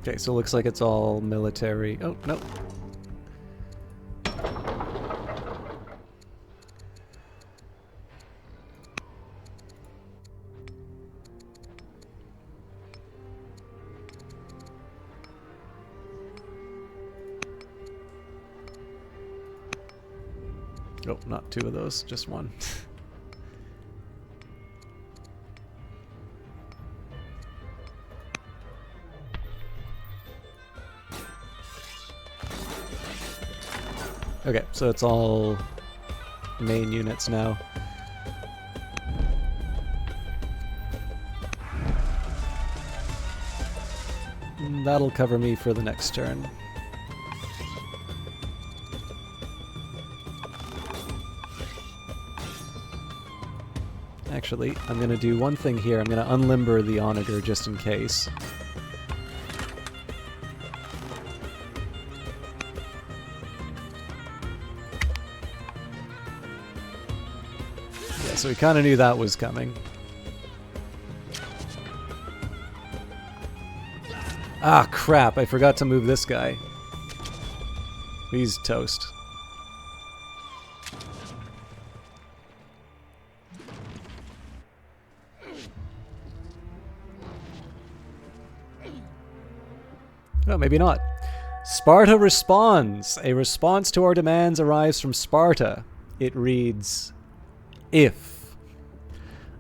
Okay, so it looks like it's all military. Oh, no. Oh, not two of those, just one. Okay, so it's all main units now. That'll cover me for the next turn. Actually, I'm going to do one thing here. I'm going to unlimber the Onager just in case. Yeah, so we kind of knew that was coming. Ah, crap. I forgot to move this guy. He's toast. No, maybe not. Sparta responds. A response to our demands arrives from Sparta. It reads, if.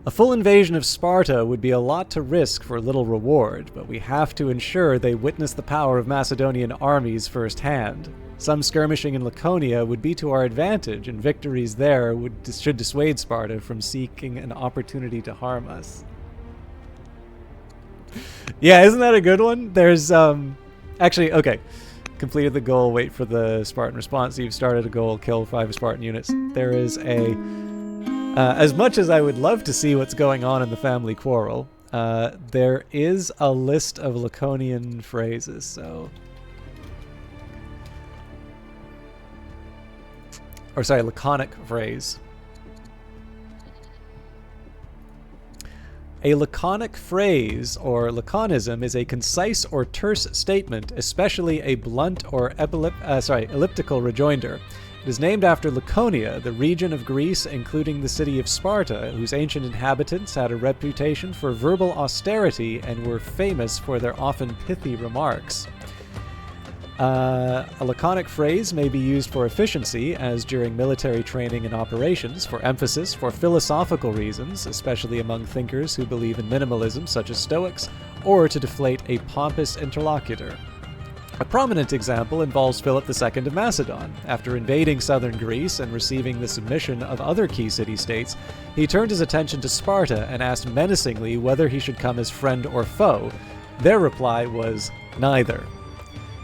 A full invasion of Sparta would be a lot to risk for little reward, but we have to ensure they witness the power of Macedonian armies firsthand. Some skirmishing in Laconia would be to our advantage, and victories there should dissuade Sparta from seeking an opportunity to harm us. Yeah, isn't that a good one? There's, actually, okay. Completed the goal, wait for the Spartan response. You've started a goal, kill 5 Spartan units. There is a... as much as I would love to see what's going on in the family quarrel, there is a list of Laconian phrases, so... Or sorry, laconic phrase. A laconic phrase, or laconism, is a concise or terse statement, especially a blunt or elliptical rejoinder. It is named after Laconia, the region of Greece including the city of Sparta, whose ancient inhabitants had a reputation for verbal austerity and were famous for their often pithy remarks. A laconic phrase may be used for efficiency, as during military training and operations, for emphasis, for philosophical reasons, especially among thinkers who believe in minimalism, such as Stoics, or to deflate a pompous interlocutor. A prominent example involves Philip II of Macedon. After invading southern Greece and receiving the submission of other key city-states, he turned his attention to Sparta and asked menacingly whether he should come as friend or foe. Their reply was, neither.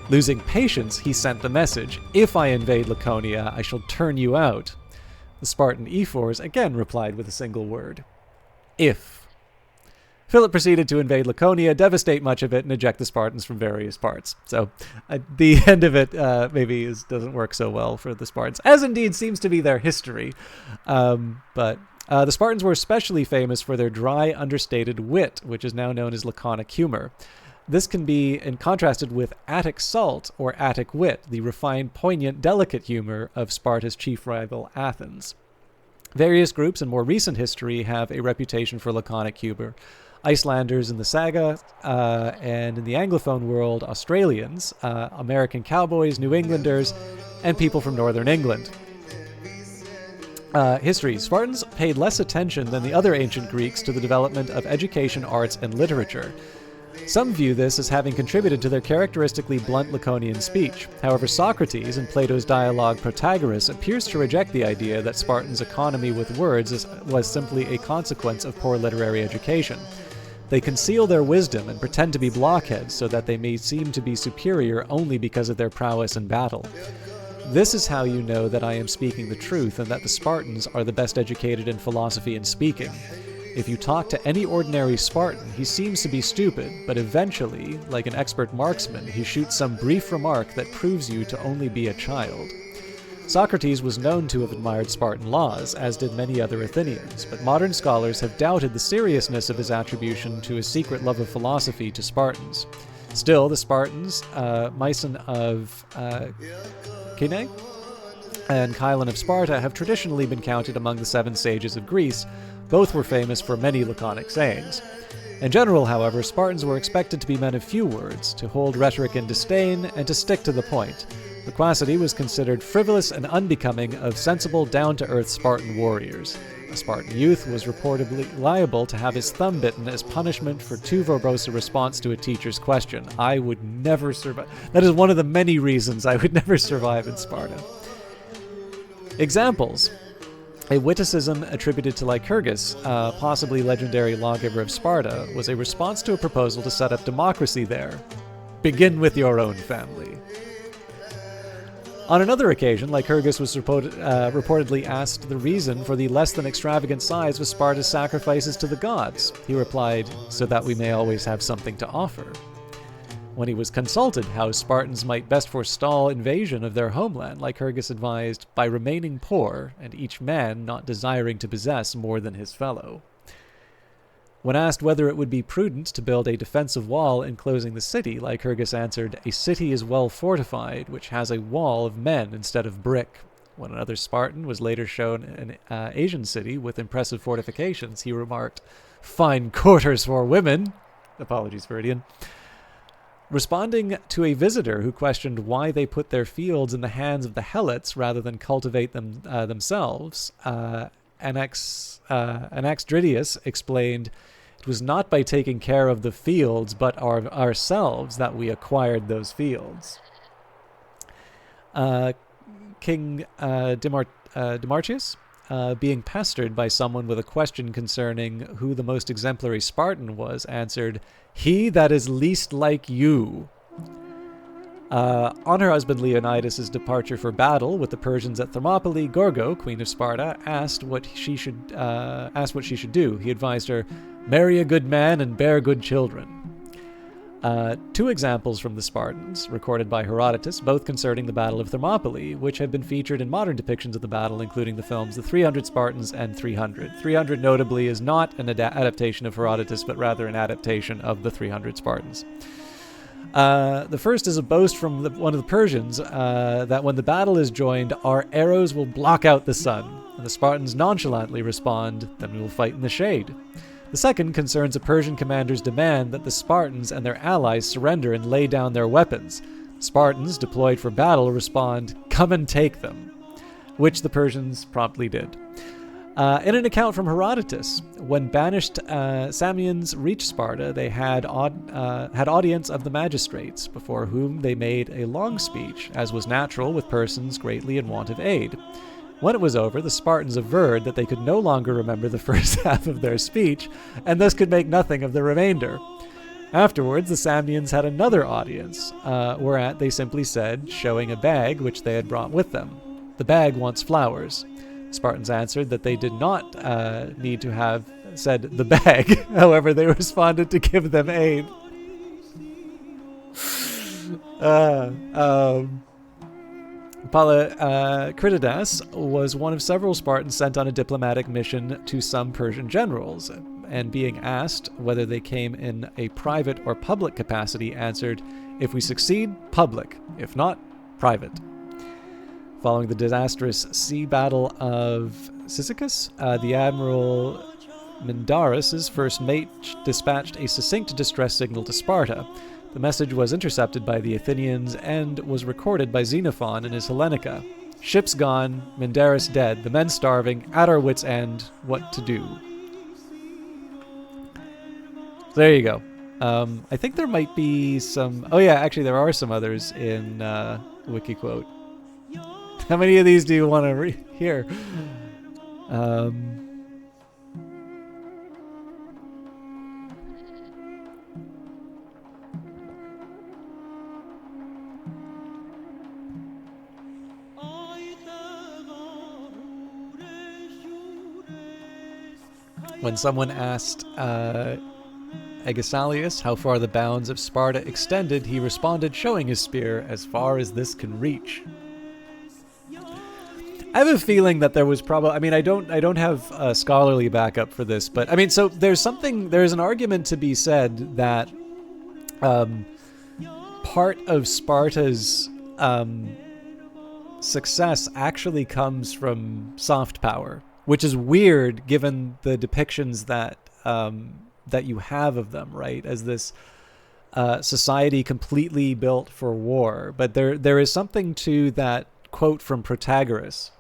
Losing patience, he sent the message, if I invade Laconia, I shall turn you out. The Spartan ephors again replied with a single word, if. Philip proceeded to invade Laconia, devastate much of it, and eject the Spartans from various parts. So, the end of it maybe doesn't work so well for the Spartans, as indeed seems to be their history. But the Spartans were especially famous for their dry, understated wit, which is now known as laconic humor. This can be contrasted with Attic salt, or Attic wit, the refined, poignant, delicate humor of Sparta's chief rival, Athens. Various groups in more recent history have a reputation for laconic humor. Icelanders in the saga, and in the Anglophone world, Australians, American cowboys, New Englanders, and people from northern England. History. Spartans paid less attention than the other ancient Greeks to the development of education, arts, and literature. Some view this as having contributed to their characteristically blunt Laconian speech. However, Socrates, in Plato's dialogue Protagoras, appears to reject the idea that Spartans' economy with words was simply a consequence of poor literary education. They conceal their wisdom and pretend to be blockheads so that they may seem to be superior only because of their prowess in battle. This is how you know that I am speaking the truth and that the Spartans are the best educated in philosophy and speaking. If you talk to any ordinary Spartan, he seems to be stupid, but eventually, like an expert marksman, he shoots some brief remark that proves you to only be a child. Socrates was known to have admired Spartan laws, as did many other Athenians, but modern scholars have doubted the seriousness of his attribution to his secret love of philosophy to Spartans. Still, the Spartans, Myson of Kyne and Chilon of Sparta, have traditionally been counted among the 7 sages of Greece. Both were famous for many laconic sayings. In general, however, Spartans were expected to be men of few words, to hold rhetoric in disdain, and to stick to the point. Loquacity was considered frivolous and unbecoming of sensible, down-to-earth Spartan warriors. A Spartan youth was reportedly liable to have his thumb bitten as punishment for too verbose a response to a teacher's question. I would never survive. That is one of the many reasons I would never survive in Sparta. Examples. A witticism attributed to Lycurgus, possibly legendary lawgiver of Sparta, was a response to a proposal to set up democracy there. Begin with your own family. On another occasion, Lycurgus was reportedly asked the reason for the less than extravagant size of Sparta's sacrifices to the gods. He replied, "So that we may always have something to offer." When he was consulted how Spartans might best forestall invasion of their homeland, Lycurgus advised, by remaining poor, and each man not desiring to possess more than his fellow. When asked whether it would be prudent to build a defensive wall enclosing the city, Lycurgus answered, "A city is well fortified, which has a wall of men instead of brick." When another Spartan was later shown an Asian city with impressive fortifications, he remarked, "Fine quarters for women." Apologies, Viridian. Responding to a visitor who questioned why they put their fields in the hands of the Helots rather than cultivate them themselves, Anaxagoras explained, "It was not by taking care of the fields, but ourselves that we acquired those fields." King Demarchius, being pestered by someone with a question concerning who the most exemplary Spartan was, answered, "He that is least like you." On her husband Leonidas' departure for battle with the Persians at Thermopylae, Gorgo, queen of Sparta, asked what she should do. He advised her, "Marry a good man and bear good children." Two examples from the Spartans, recorded by Herodotus, both concerning the Battle of Thermopylae, which have been featured in modern depictions of the battle, including the films The 300 Spartans and 300. 300, notably, is not an adaptation of Herodotus, but rather an adaptation of the 300 Spartans. The first is a boast from one of the Persians that when the battle is joined, our arrows will block out the sun. And the Spartans nonchalantly respond, "Then we will fight in the shade." The second concerns a Persian commander's demand that the Spartans and their allies surrender and lay down their weapons. Spartans, deployed for battle, respond, "Come and take them," which the Persians promptly did. In an account from Herodotus, when banished Samians reached Sparta, they had audience of the magistrates, before whom they made a long speech, as was natural with persons greatly in want of aid. When it was over, the Spartans averred that they could no longer remember the first half of their speech, and thus could make nothing of the remainder. Afterwards, the Samians had another audience, whereat they simply said, showing a bag which they had brought with them, "The bag wants flowers." The Spartans answered that they did not need to have said "the bag." However, they responded to give them aid. Polycritidas was one of several Spartans sent on a diplomatic mission to some Persian generals, and being asked whether they came in a private or public capacity, answered, "If we succeed, public; if not, private." Following the disastrous sea battle of Cyzicus, the admiral Mindarus' first mate dispatched a succinct distress signal to Sparta. The message was intercepted by the Athenians and was recorded by Xenophon in his Hellenica. "Ships gone, Mindarus dead, the men starving, at our wits' end, what to do?" So there you go. I think there might be some... Oh yeah, actually there are some others in Wikiquote. How many of these do you want to hear? When someone asked Agasalius how far the bounds of Sparta extended, he responded, showing his spear, "As far as this can reach." I have a feeling that there was probably... I mean, I don't have a scholarly backup for this, but I mean, so there's an argument to be said that part of Sparta's success actually comes from soft power, which is weird given the depictions that that you have of them, right? As this society completely built for war. But there is something to that quote from Protagoras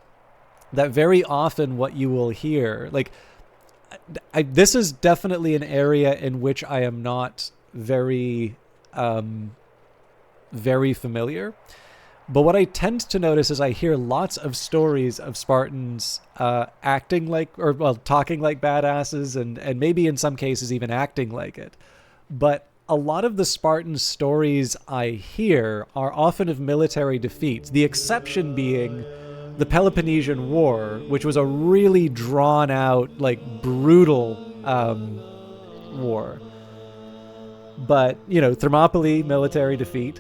that very often what you will hear, like, this is definitely an area in which I am not very, very familiar. But what I tend to notice is I hear lots of stories of Spartans acting like, or well, talking like badasses, and maybe in some cases even acting like it. But a lot of the Spartan stories I hear are often of military defeats, the exception being the Peloponnesian War, which was a really drawn out, like, brutal war. But, you know, Thermopylae, military defeat.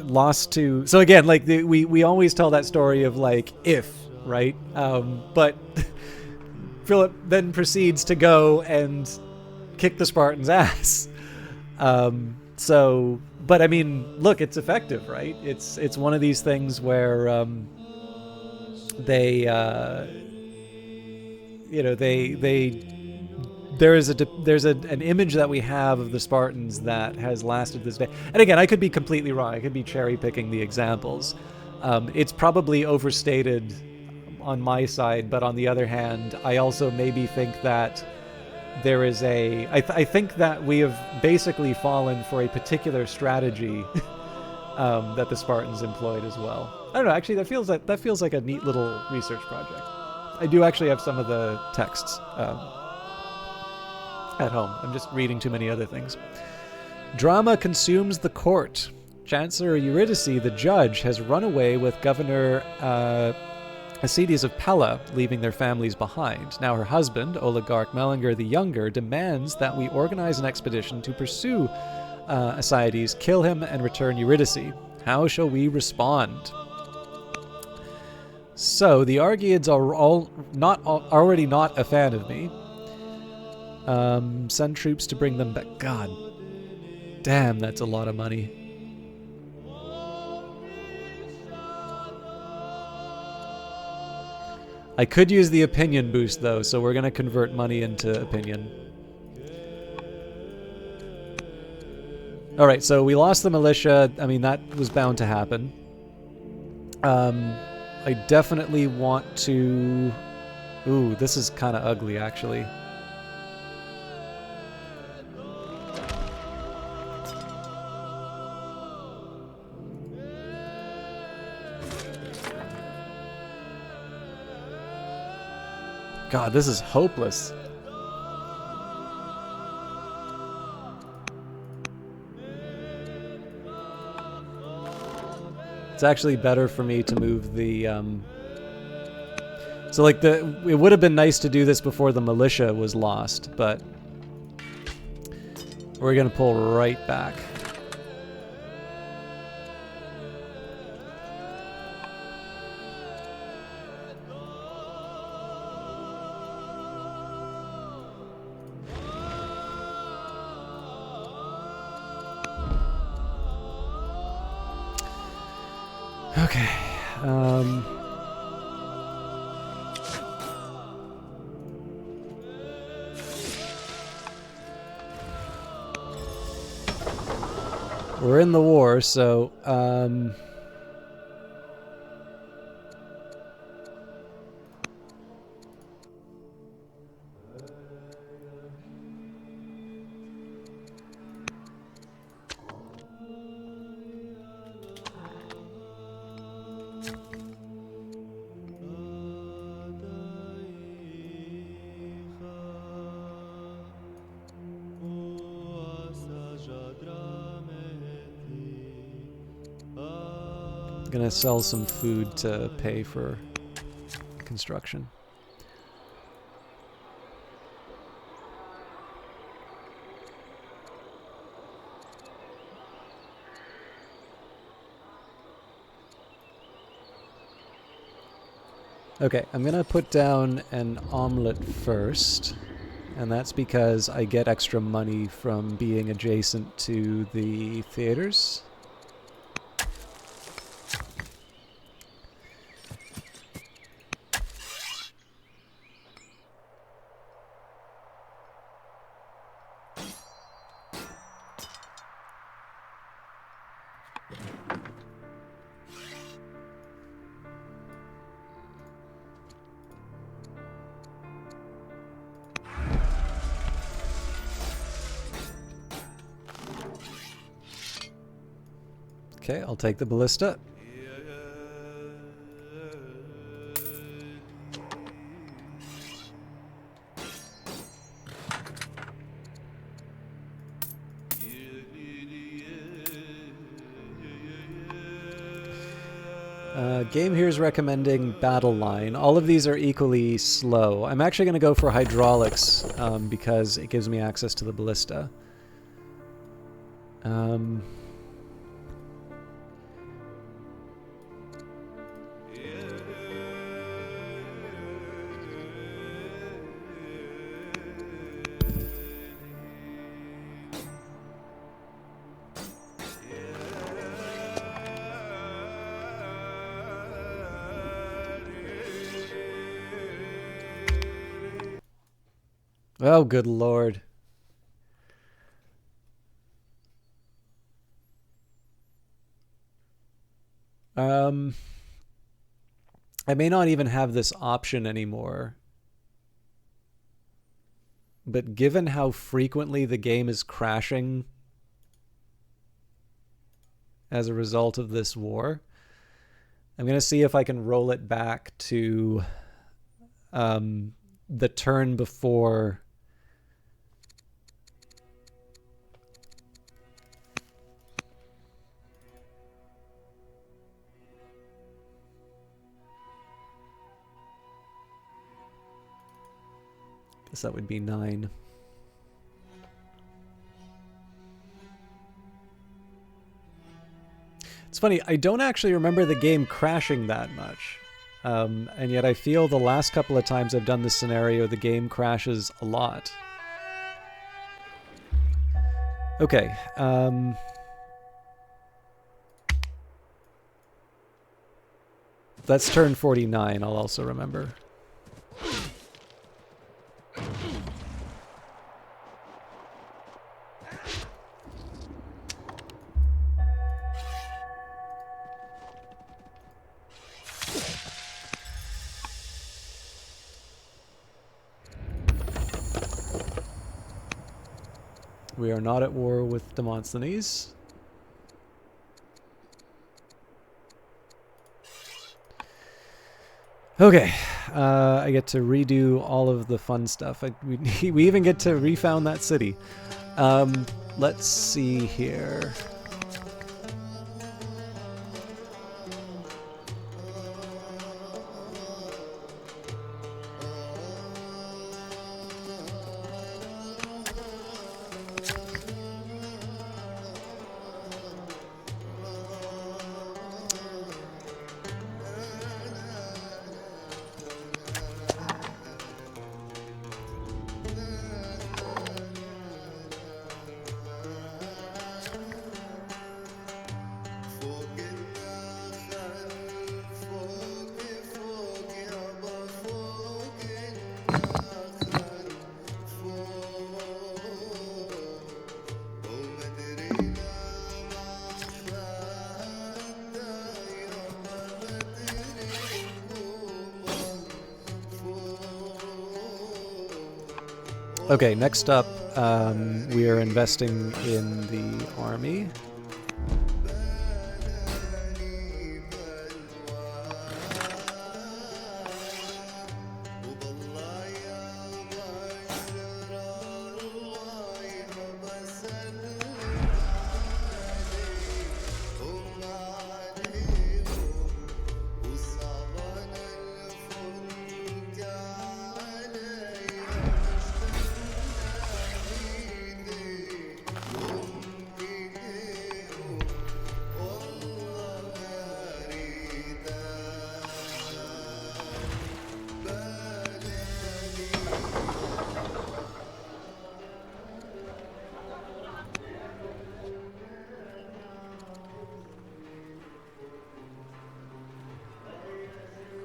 Lost to... So again, like, we always tell that story of, like, if, right? But Philip then proceeds to go and kick the Spartans' ass. But I mean, look, it's effective, right? It's one of these things where there's an image that we have of the Spartans that has lasted this day. And again, I could be completely wrong. I could be cherry picking the examples. It's probably overstated on my side, but on the other hand, I also maybe think that there is I think that we have basically fallen for a particular strategy that the Spartans employed as well. I don't know. Actually, that feels like a neat little research project. I do actually have some of the texts at home. I'm just reading too many other things. Drama consumes the court. Chancellor Eurydice, the judge, has run away with Governor Acides of Pella, leaving their families behind. Now her husband, oligarch Melenger the Younger, demands that we organize an expedition to pursue Acides, kill him, and return Eurydice. How shall we respond? So the Argiads are already not a fan of me. Send troops to bring them back. God damn, that's a lot of money. I could use the opinion boost, though, so we're going to convert money into opinion. Alright, so we lost the militia. I mean, that was bound to happen. I definitely want to... Ooh, this is kind of ugly, actually. God, this is hopeless. It's actually better for me to move the, So, like, it would have been nice to do this before the militia was lost, but... We're gonna pull right back. Okay, we're in the war, so, gonna sell some food to pay for construction. Okay, I'm gonna put down an omelet first, and that's because I get extra money from being adjacent to the theaters. Okay, I'll take the ballista. Game here is recommending battle line. All of these are equally slow. I'm actually going to go for hydraulics because it gives me access to the ballista. Oh, good lord. I may not even have this option anymore. But given how frequently the game is crashing as a result of this war, I'm going to see if I can roll it back to the turn before. Guess that would be 9. It's funny, I don't actually remember the game crashing that much. And yet I feel the last couple of times I've done this scenario, the game crashes a lot. Okay. That's turn 49, I'll also remember. We are not at war with Demosthenes. Okay, I get to redo all of the fun stuff. We even get to refound that city. Let's see here. Okay, next up, we are investing in the army.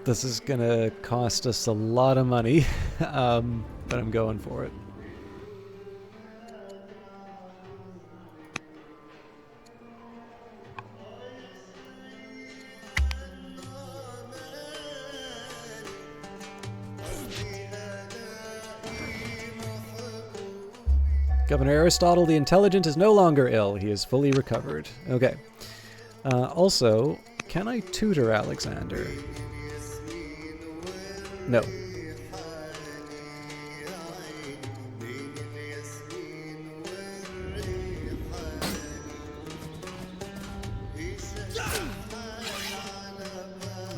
This is gonna cost us a lot of money, but I'm going for it. Governor Aristotle the Intelligent is no longer ill. He is fully recovered. Okay. Also, can I tutor Alexander? No.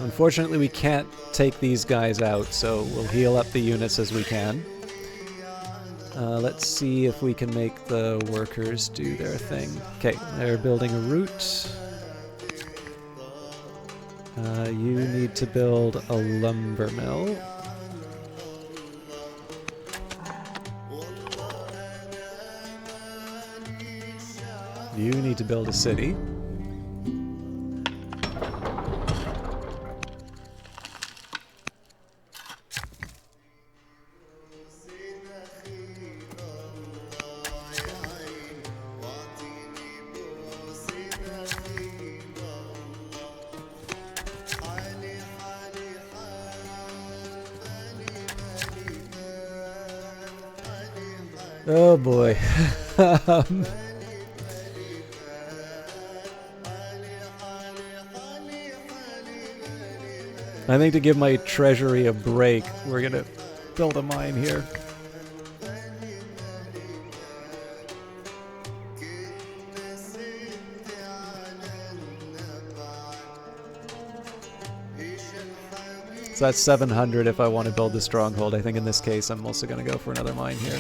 Unfortunately, we can't take these guys out, so we'll heal up the units as we can. Let's see if we can make the workers do their thing. Okay, they're building a route. You need to build a lumber mill. You need to build a city. Oh boy. I think to give my treasury a break, we're gonna build a mine here. So that's 700 if I want to build the stronghold. I think in this case I'm also going to go for another mine here.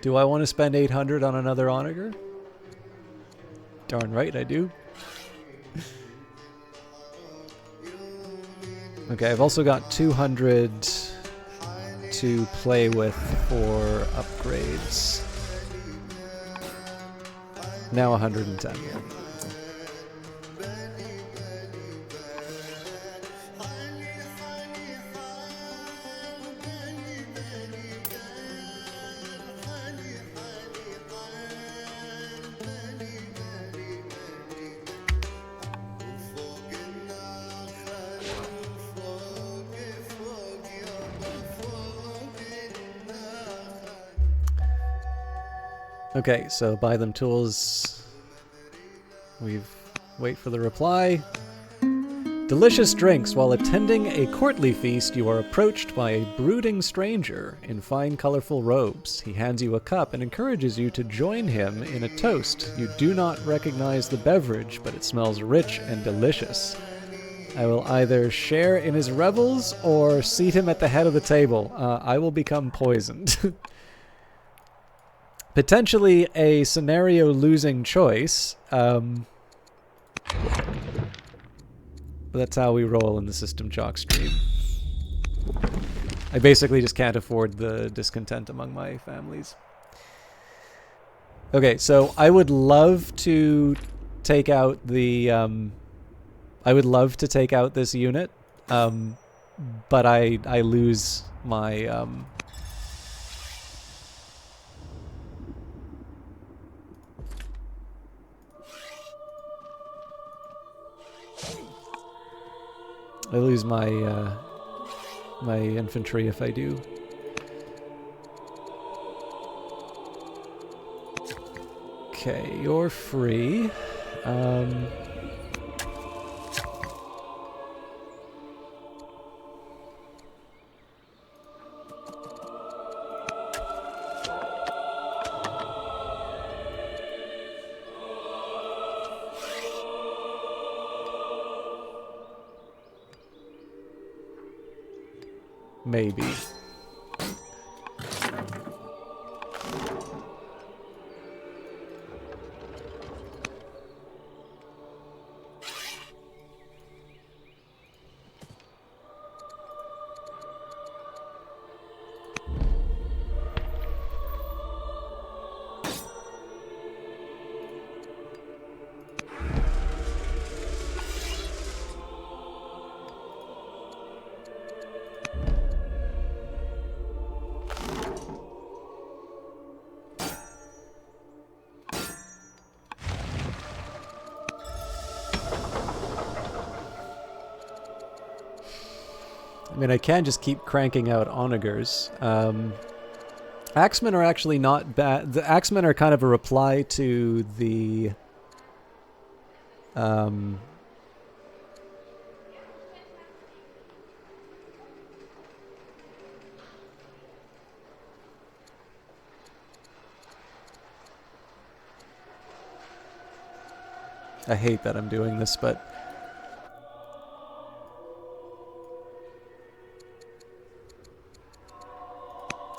Do I want to spend 800 on another onager? Darn right I do. Okay, I've also got 200 to play with for upgrades. Now 110. Okay, so buy them tools. Wait for the reply. Delicious drinks. While attending a courtly feast, you are approached by a brooding stranger in fine, colorful robes. He hands you a cup and encourages you to join him in a toast. You do not recognize the beverage, but it smells rich and delicious. I will either share in his revels or seat him at the head of the table. I will become poisoned. Potentially a scenario losing choice. But that's how we roll in the System Jock stream. I basically just can't afford the discontent among my families. Okay, so I would love to take out the I would love to take out this unit, but I lose my I lose my my infantry if I do. Okay, you're free. Maybe. I mean, I can just keep cranking out onagers. Axemen are actually not bad. The Axemen are kind of a reply to the... I hate that I'm doing this, but...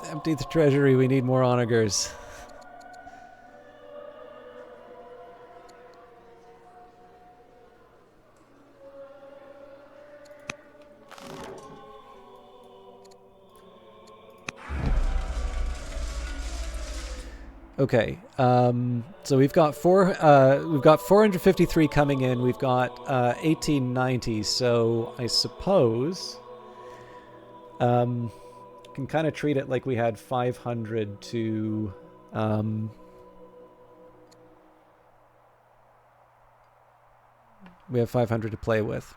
Empty the treasury, we need more onagers. Okay, so we've got 453 coming in. We've got 1890. So I suppose can kind of treat it like we had 500 to we have 500 to play with.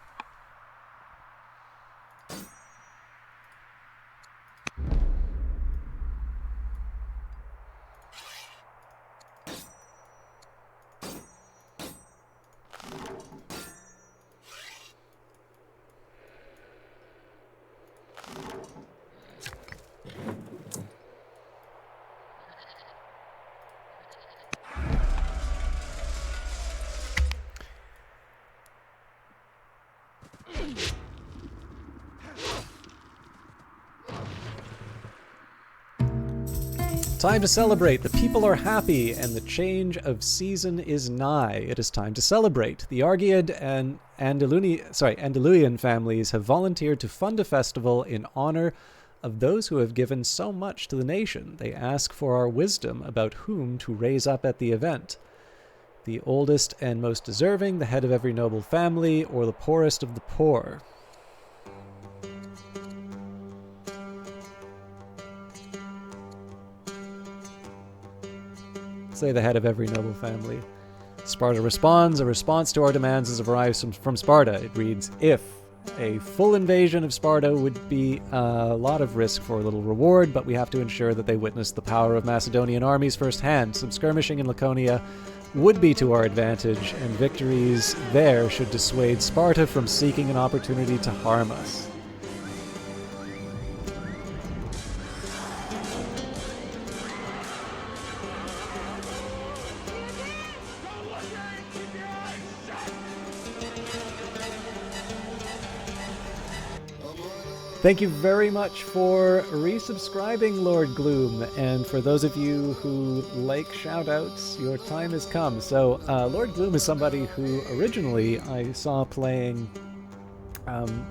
Time to celebrate. The people are happy, and the change of season is nigh. It is time to celebrate. The Argead and Andalusian families have volunteered to fund a festival in honor of those who have given so much to the nation. They ask for our wisdom about whom to raise up at the event. The oldest and most deserving, the head of every noble family, or the poorest of the poor. Say the head of every noble family. Sparta responds. A response to our demands has arrived from Sparta. It reads, if a full invasion of Sparta would be a lot of risk for a little reward, but we have to ensure that they witness the power of Macedonian armies firsthand. Some skirmishing in Laconia would be to our advantage, and victories there should dissuade Sparta from seeking an opportunity to harm us. Thank you very much for resubscribing, Lord Gloom, and for those of you who like shoutouts, your time has come. So, Lord Gloom is somebody who originally I saw playing,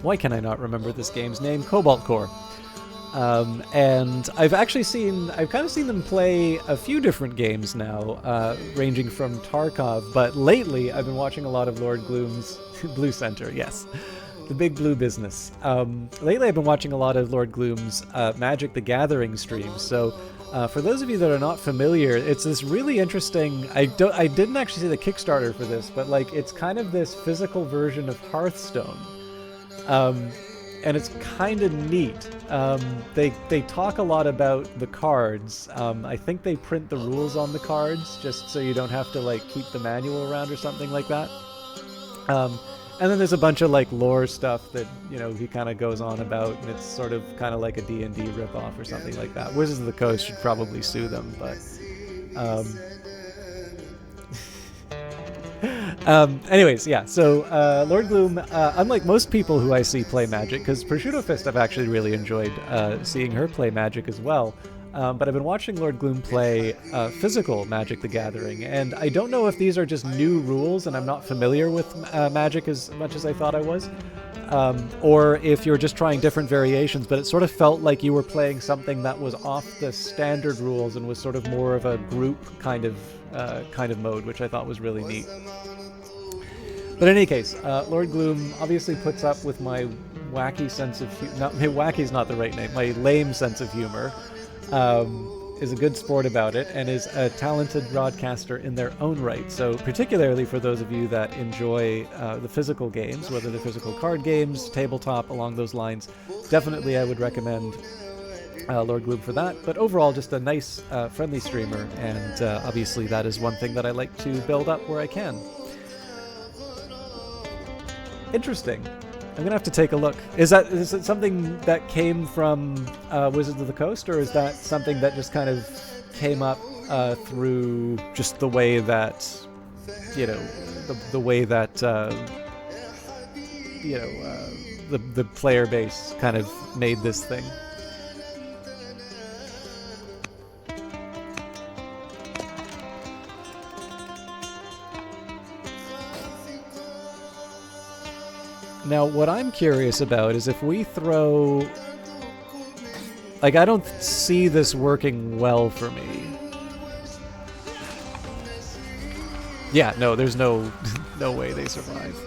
why can I not remember this game's name? Cobalt Core. And I've kind of seen them play a few different games now, ranging from Tarkov, but lately I've been watching a lot of Lord Gloom's Blue Center, yes. The big blue business. Lately I've been watching a lot of Lord Gloom's Magic the Gathering streams, so for those of you that are not familiar, it's this really interesting... I didn't actually see the Kickstarter for this, but like it's kind of this physical version of Hearthstone. And it's kind of neat. They talk a lot about the cards. I think they print the rules on the cards just so you don't have to like keep the manual around or something like that. And then there's a bunch of like lore stuff that, you know, he kind of goes on about, and it's sort of kind of like a D&D ripoff or something like that. Wizards of the Coast should probably sue them, but anyways, yeah, so Lord Gloom, unlike most people who I see play Magic, because Prosciutto Fist I've actually really enjoyed seeing her play Magic as well, but I've been watching Lord Gloom play physical Magic the Gathering, and I don't know if these are just new rules and I'm not familiar with Magic as much as I thought I was, or if you're just trying different variations, but it sort of felt like you were playing something that was off the standard rules and was sort of more of a group kind of mode, which I thought was really neat. But in any case, Lord Gloom obviously puts up with my wacky sense of humor. Wacky's not the right name. My lame sense of humor. is a good sport about it and is a talented broadcaster in their own right. So particularly for those of you that enjoy the physical games, whether they're physical card games, tabletop, along those lines, definitely I would recommend Lord Gloom for that. But overall, just a nice, friendly streamer, and obviously that is one thing that I like to build up where I can. Interesting. I'm gonna have to take a look. Is it something that came from Wizards of the Coast, or is that something that just kind of came up through just the way that, you know, the way that the player base kind of made this thing? Now, what I'm curious about is if we throw... Like, I don't see this working well for me. Yeah, no, there's no way they survive.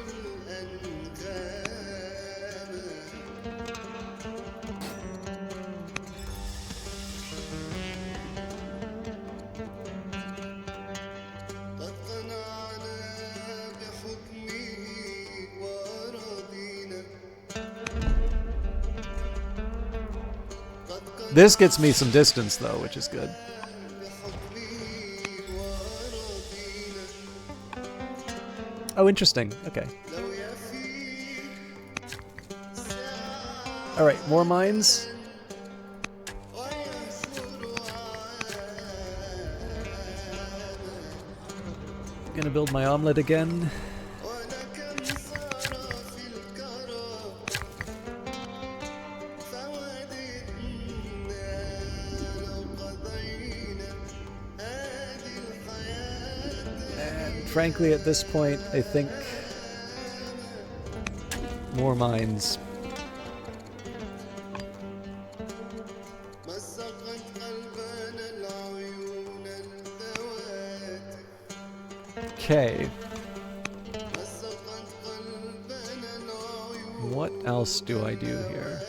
This gets me some distance, though, which is good. Oh, interesting. Okay. Alright, more mines. Gonna build my omelet again. Frankly, at this point, I think more mines. Okay. What else do I do here?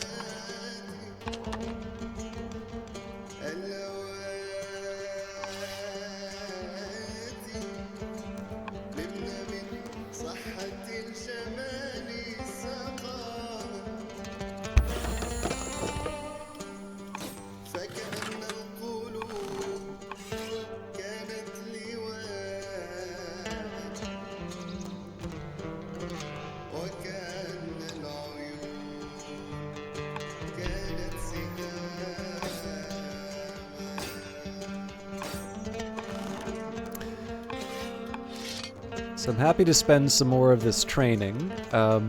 So I'm happy to spend some more of this training. I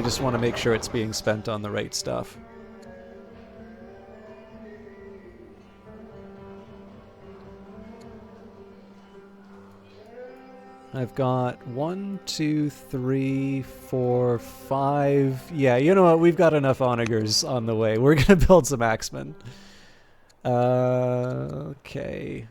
just want to make sure it's being spent on the right stuff. I've got 1, 2, 3, 4, 5. Yeah, you know what? We've got enough onagers on the way. We're going to build some axemen. Okay.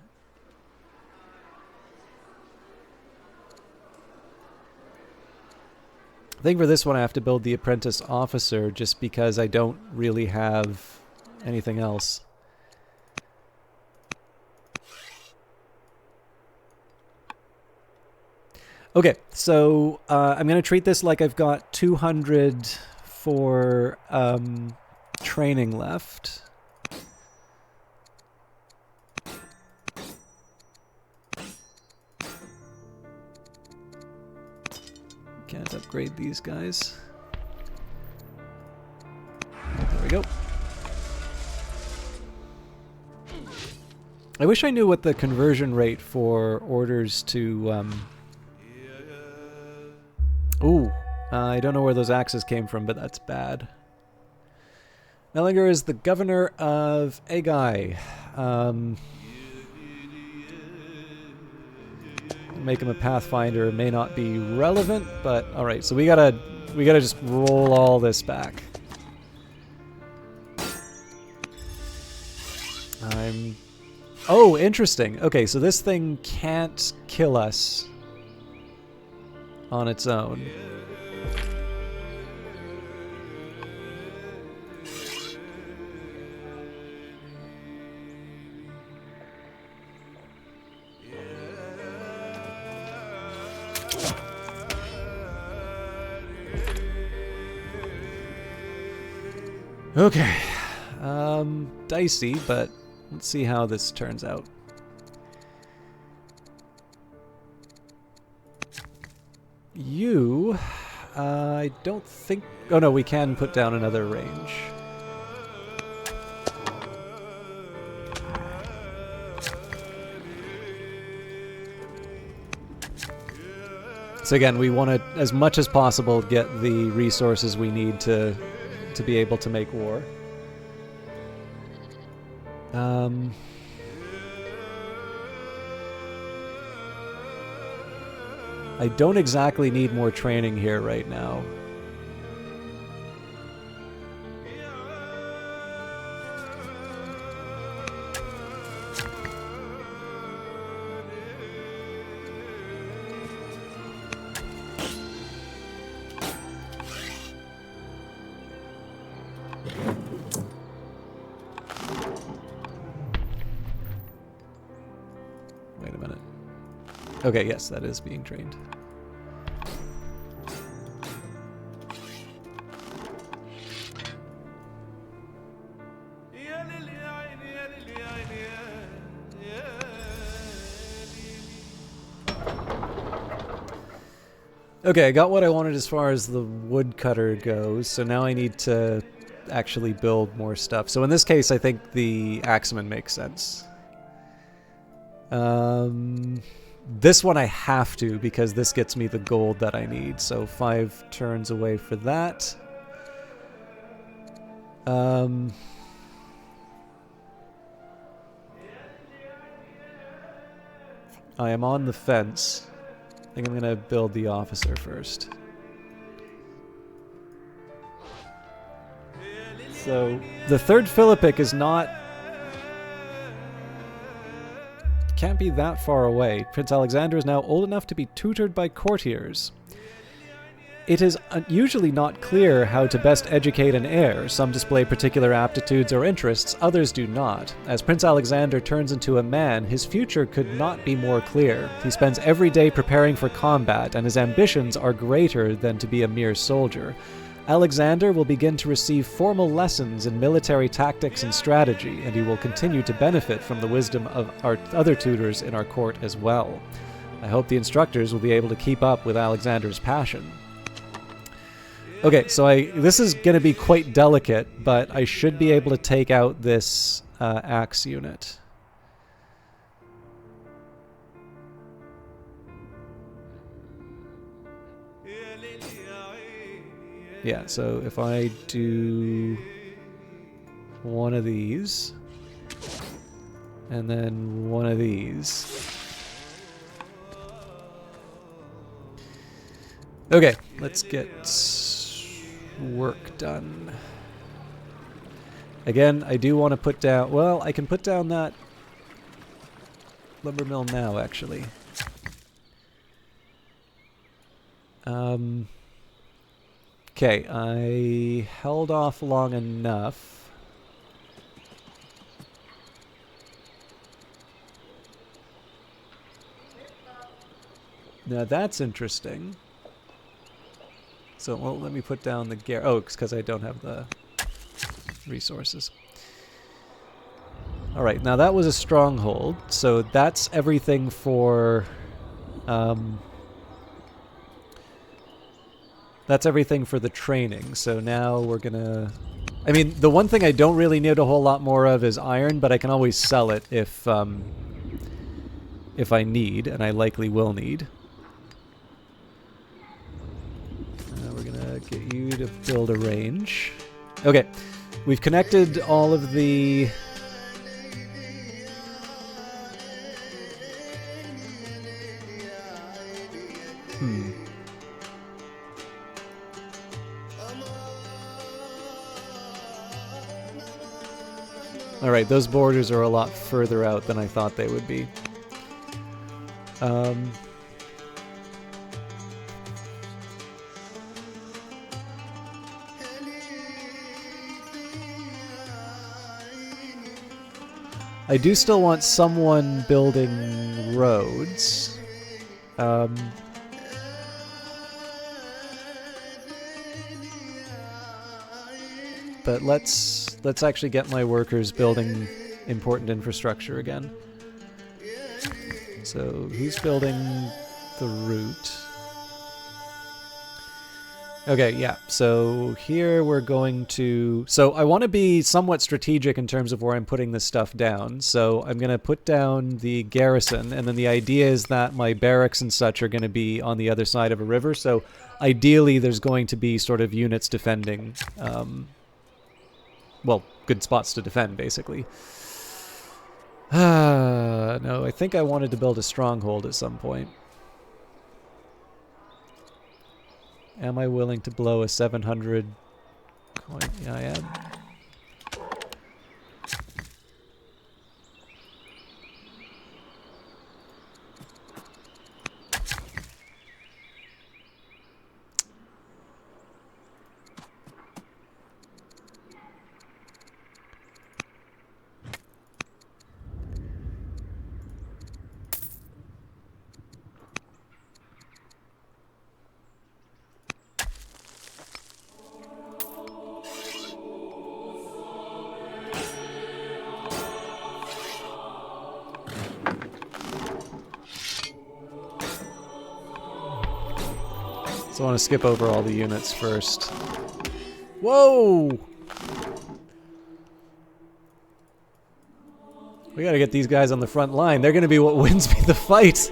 I think for this one I have to build the apprentice officer just because I don't really have anything else. Okay, so I'm going to treat this like I've got 200 for training left. Can't upgrade these guys. There we go. I wish I knew what the conversion rate for orders to... Ooh, I don't know where those axes came from, but that's bad. Mellinger is the governor of Agai. Make him a pathfinder may not be relevant, but all right. So we gotta just roll all this back. Oh, interesting. Okay, so this thing can't kill us on its own. Okay. Dicey, but let's see how this turns out. You... I don't think... Oh no, we can put down another range. So again, we want to, as much as possible, get the resources we need to be able to make war. I don't exactly need more training here right now. Wait a minute. Okay, yes, that is being trained. Okay, I got what I wanted as far as the woodcutter goes, so now I need to actually build more stuff. So in this case, I think the axeman makes sense. This one I have to, because this gets me the gold that I need, so 5 turns away for that. I am on the fence. I think I'm going to build the officer first. So, the third Philippic is not... can't be that far away. Prince Alexander is now old enough to be tutored by courtiers. It is usually not clear how to best educate an heir. Some display particular aptitudes or interests, others do not. As Prince Alexander turns into a man, his future could not be more clear. He spends every day preparing for combat, and his ambitions are greater than to be a mere soldier. Alexander will begin to receive formal lessons in military tactics and strategy, and he will continue to benefit from the wisdom of our other tutors in our court as well. I hope the instructors will be able to keep up with Alexander's passion. Okay, so this is going to be quite delicate, but I should be able to take out this axe unit. Yeah, so if I do one of these, and then one of these. Okay, let's get work done. Again, I do want to put down... well, I can put down that lumber mill now, actually. Okay, I held off long enough. Now that's interesting. So, well, let me put down the oh, because I don't have the resources. Alright, now that was a stronghold, so that's everything for... that's everything for the training, so now we're gonna... I mean, the one thing I don't really need a whole lot more of is iron, but I can always sell it if I need, and I likely will need. Get you to build a range. Okay, we've connected all of the... Alright, those borders are a lot further out than I thought they would be. I do still want someone building roads. but let's actually get my workers building important infrastructure again. So who's building the route? Okay, yeah, so here we're going to... So I want to be somewhat strategic in terms of where I'm putting this stuff down. So I'm going to put down the garrison, and then the idea is that my barracks and such are going to be on the other side of a river. So ideally there's going to be sort of units defending, well, good spots to defend, basically. No, I think I wanted to build a stronghold at some point. Am I willing to blow a 700 coin? Yeah, I am. So I want to skip over all the units first. Whoa! We gotta get these guys on the front line. They're gonna be what wins me the fight.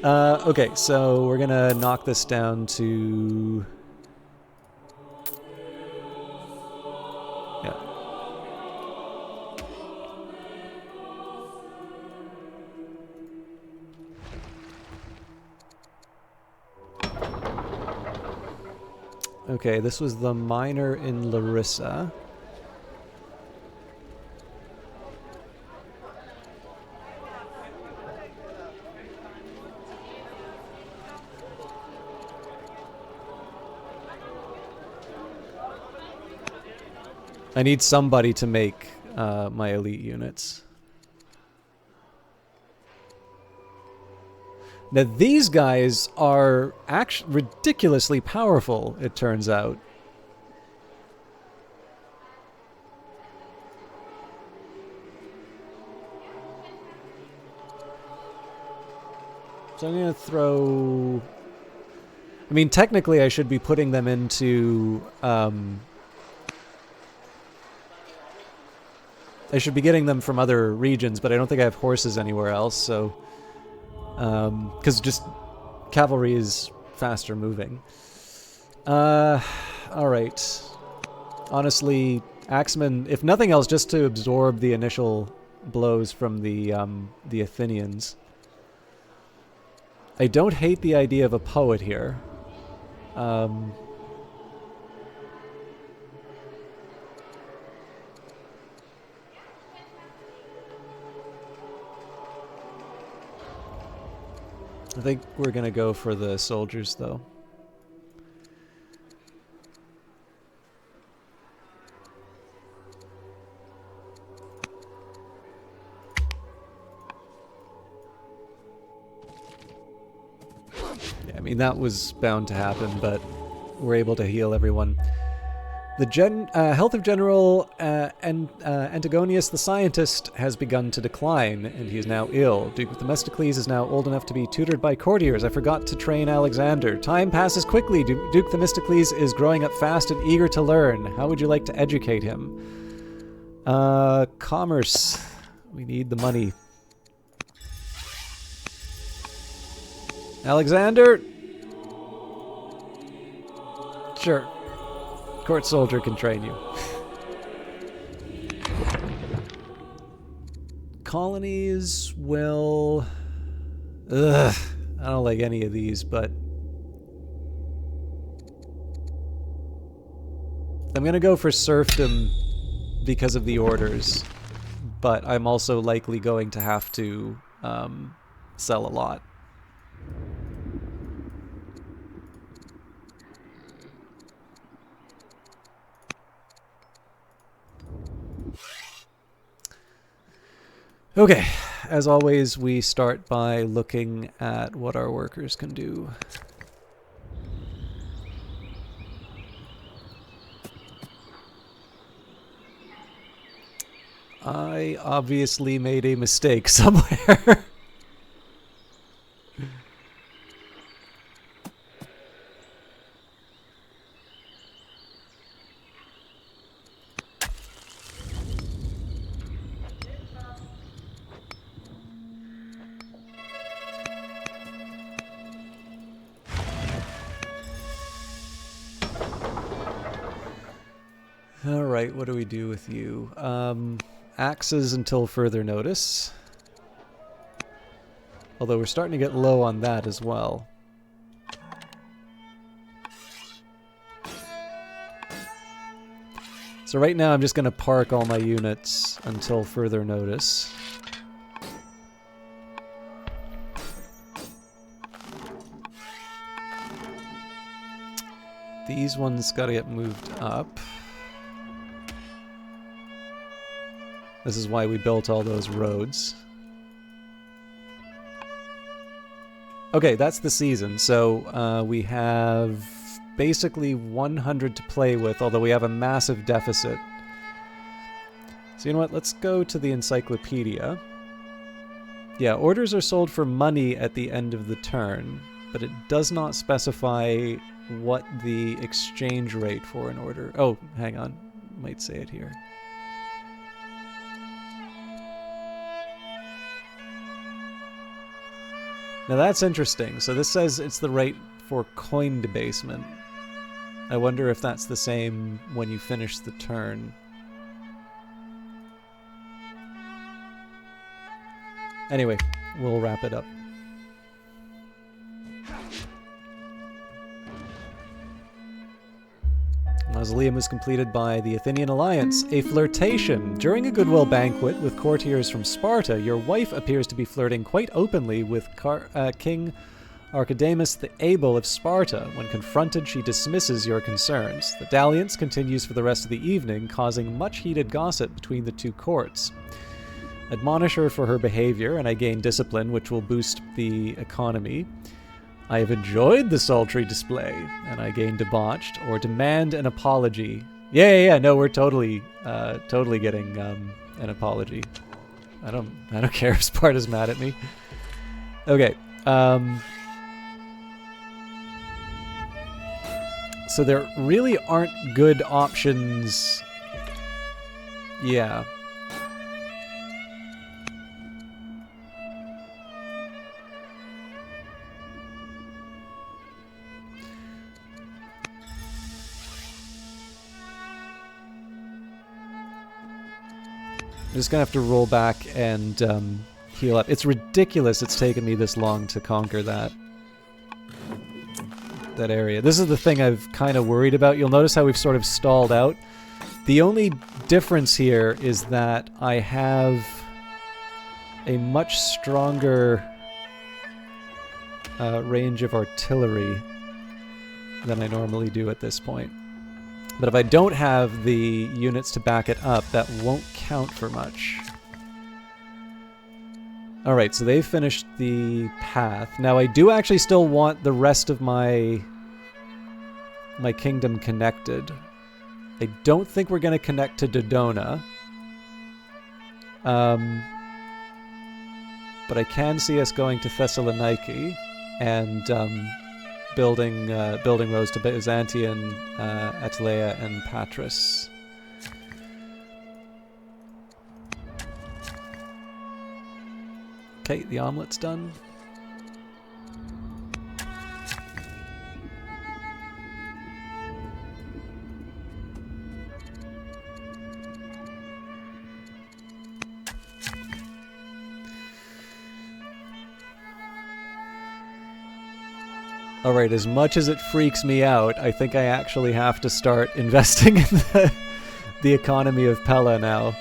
Okay, so we're gonna knock this down to... Yeah. Okay, this was the miner in Larissa. I need somebody to make my elite units. Now these guys are actually ridiculously powerful, it turns out. So I'm going to throw... I mean, technically I should be putting them into... I should be getting them from other regions, but I don't think I have horses anywhere else, so... because just cavalry is faster moving. Alright. Honestly, Axeman, if nothing else, just to absorb the initial blows from the Athenians. I don't hate the idea of a poet here. I think we're gonna go for the soldiers, though. Yeah, I mean, that was bound to happen, but we're able to heal everyone. The health of General Antigonius the scientist has begun to decline, and he is now ill. Duke Themistocles is now old enough to be tutored by courtiers. I forgot to train Alexander. Time passes quickly. Duke Themistocles is growing up fast and eager to learn. How would you like to educate him? Commerce. We need the money. Alexander? Sure. Court soldier can train you. Colonies, well... Ugh, I don't like any of these, but... I'm gonna go for serfdom because of the orders, but I'm also likely going to have to sell a lot. Okay, as always, we start by looking at what our workers can do. I obviously made a mistake somewhere. Alright, what do we do with you? Axes until further notice. Although we're starting to get low on that as well. So right now I'm just going to park all my units until further notice. These ones got to get moved up. This is why we built all those roads. Okay, that's the season. So we have basically 100 to play with, although we have a massive deficit. So you know what? Let's go to the encyclopedia. Yeah, orders are sold for money at the end of the turn, but it does not specify what the exchange rate for an order... Oh, hang on. Might say it here. Now that's interesting. So this says it's the rate for coin debasement. I wonder if that's the same when you finish the turn. Anyway, we'll wrap it up. Mausoleum was completed by the Athenian alliance. A flirtation. During a goodwill banquet with courtiers from Sparta, your wife appears to be flirting quite openly with King Archidamus the Able of Sparta. When confronted, she dismisses your concerns. The dalliance continues for the rest of the evening, causing much heated gossip between the two courts. Admonish her for her behavior, and I gain discipline, which will boost the economy. I have enjoyed the sultry display, and I gain debauched, or demand an apology. Yeah, no, we're totally getting an apology. I don't care if Sparta's mad at me. Okay, so there really aren't good options. Yeah. I'm just gonna have to roll back and heal up. It's ridiculous it's taken me this long to conquer that area. This is the thing I've kind of worried about. You'll notice how we've sort of stalled out. The only difference here is that I have a much stronger range of artillery than I normally do at this point. But if I don't have the units to back it up, that won't count for much. Alright, so they've finished the path. Now I do actually still want the rest of my kingdom connected. I don't think we're going to connect to Dodona. But I can see us going to Thessaloniki and building roads to Byzantium, Atalaya, and Patras. Okay, the omelet's done. Alright, as much as it freaks me out, I think I actually have to start investing in the economy of Pella now.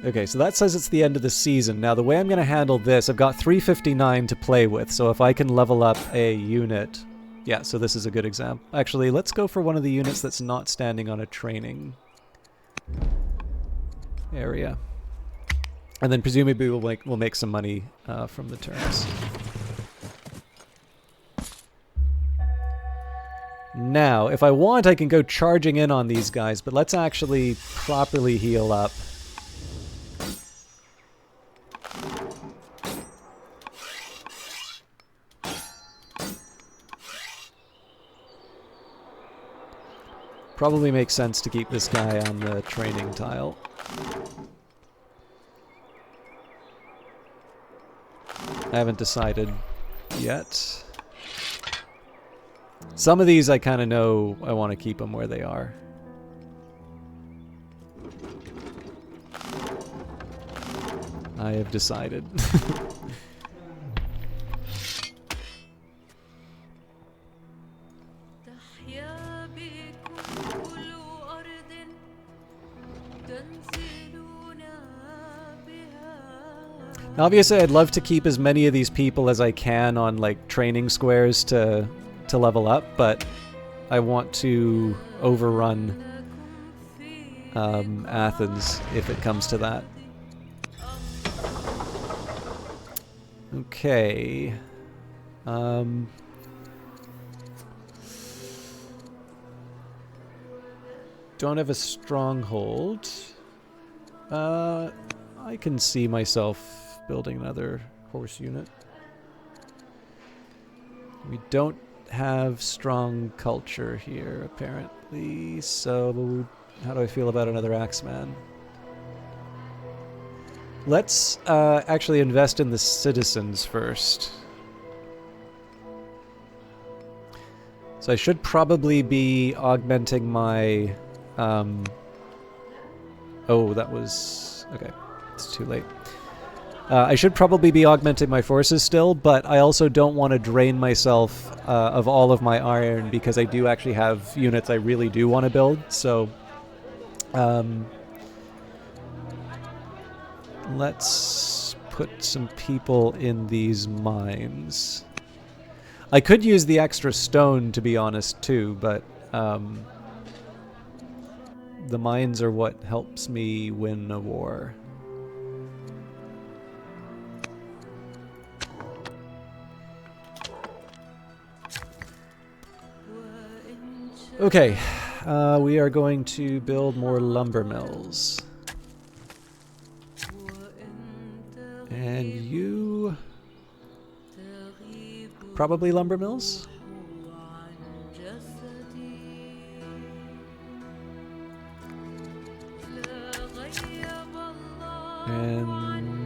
Okay, so that says it's the end of the season. Now, the way I'm going to handle this, I've got 359 to play with, so if I can level up a unit... Yeah, so this is a good example. Actually, let's go for one of the units that's not standing on a training area. And then presumably we'll make some money from the turns. Now, if I want, I can go charging in on these guys, but let's actually properly heal up. Probably makes sense to keep this guy on the training tile. I haven't decided yet. Some of these I kind of know I want to keep them where they are. I have decided. Obviously, I'd love to keep as many of these people as I can on like training squares to level up, but I want to overrun Athens if it comes to that. Okay. Don't have a stronghold. I can see myself building another horse unit. We don't have strong culture here, apparently, so how do I feel about another Axeman? Let's actually invest in the citizens first. So I should probably be augmenting my... oh, that was... okay, it's too late. I should probably be augmenting my forces still, but I also don't want to drain myself of all of my iron because I do actually have units I really do want to build, so... let's put some people in these mines. I could use the extra stone, to be honest, too, but the mines are what helps me win a war. Okay, we are going to build more lumber mills. And you... probably lumber mills? And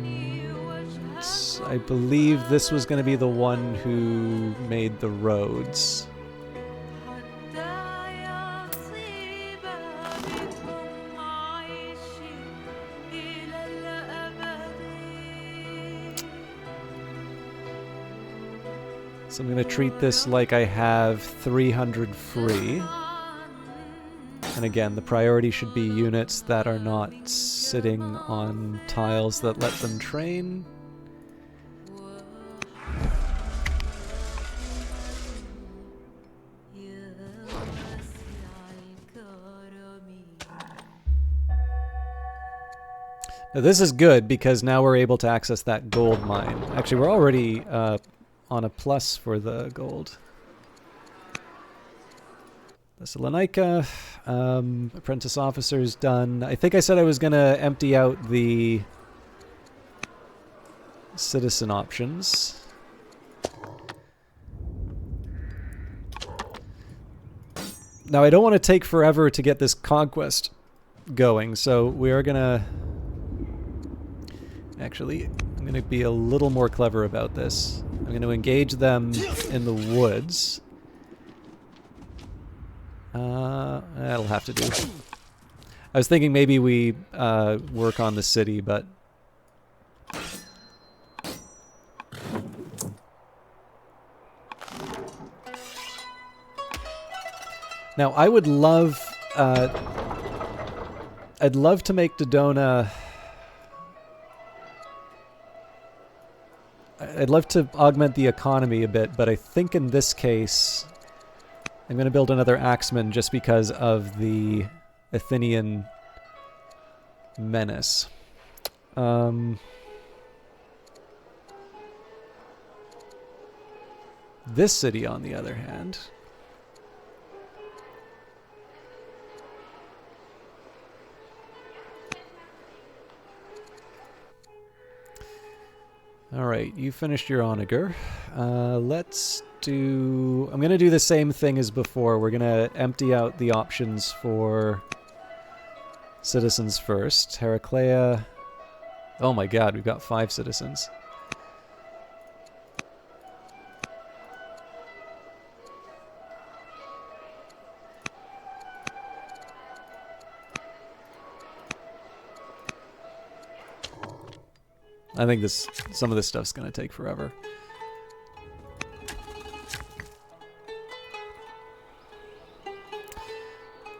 I believe this was going to be the one who made the roads. So I'm going to treat this like I have 300 free. And again, the priority should be units that are not sitting on tiles that let them train. Now this is good because now we're able to access that gold mine. Actually, we're already on a plus for the gold. Thessalonica, apprentice officers done. I think I said I was going to empty out the citizen options. Now I don't want to take forever to get this conquest going, so we are going to... Actually, I'm going to be a little more clever about this. I'm going to engage them in the woods. That'll have to do. I was thinking maybe we work on the city, but... Now, I would love... I'd love to make Dodona... I'd love to augment the economy a bit, but I think in this case... I'm going to build another Axeman just because of the Athenian menace. This city, on the other hand... Alright, you finished your onager. Let's do... I'm going to do the same thing as before. We're going to empty out the options for citizens first. Heraclea... Oh my god, we've got 5 citizens. I think some of this stuff's going to take forever.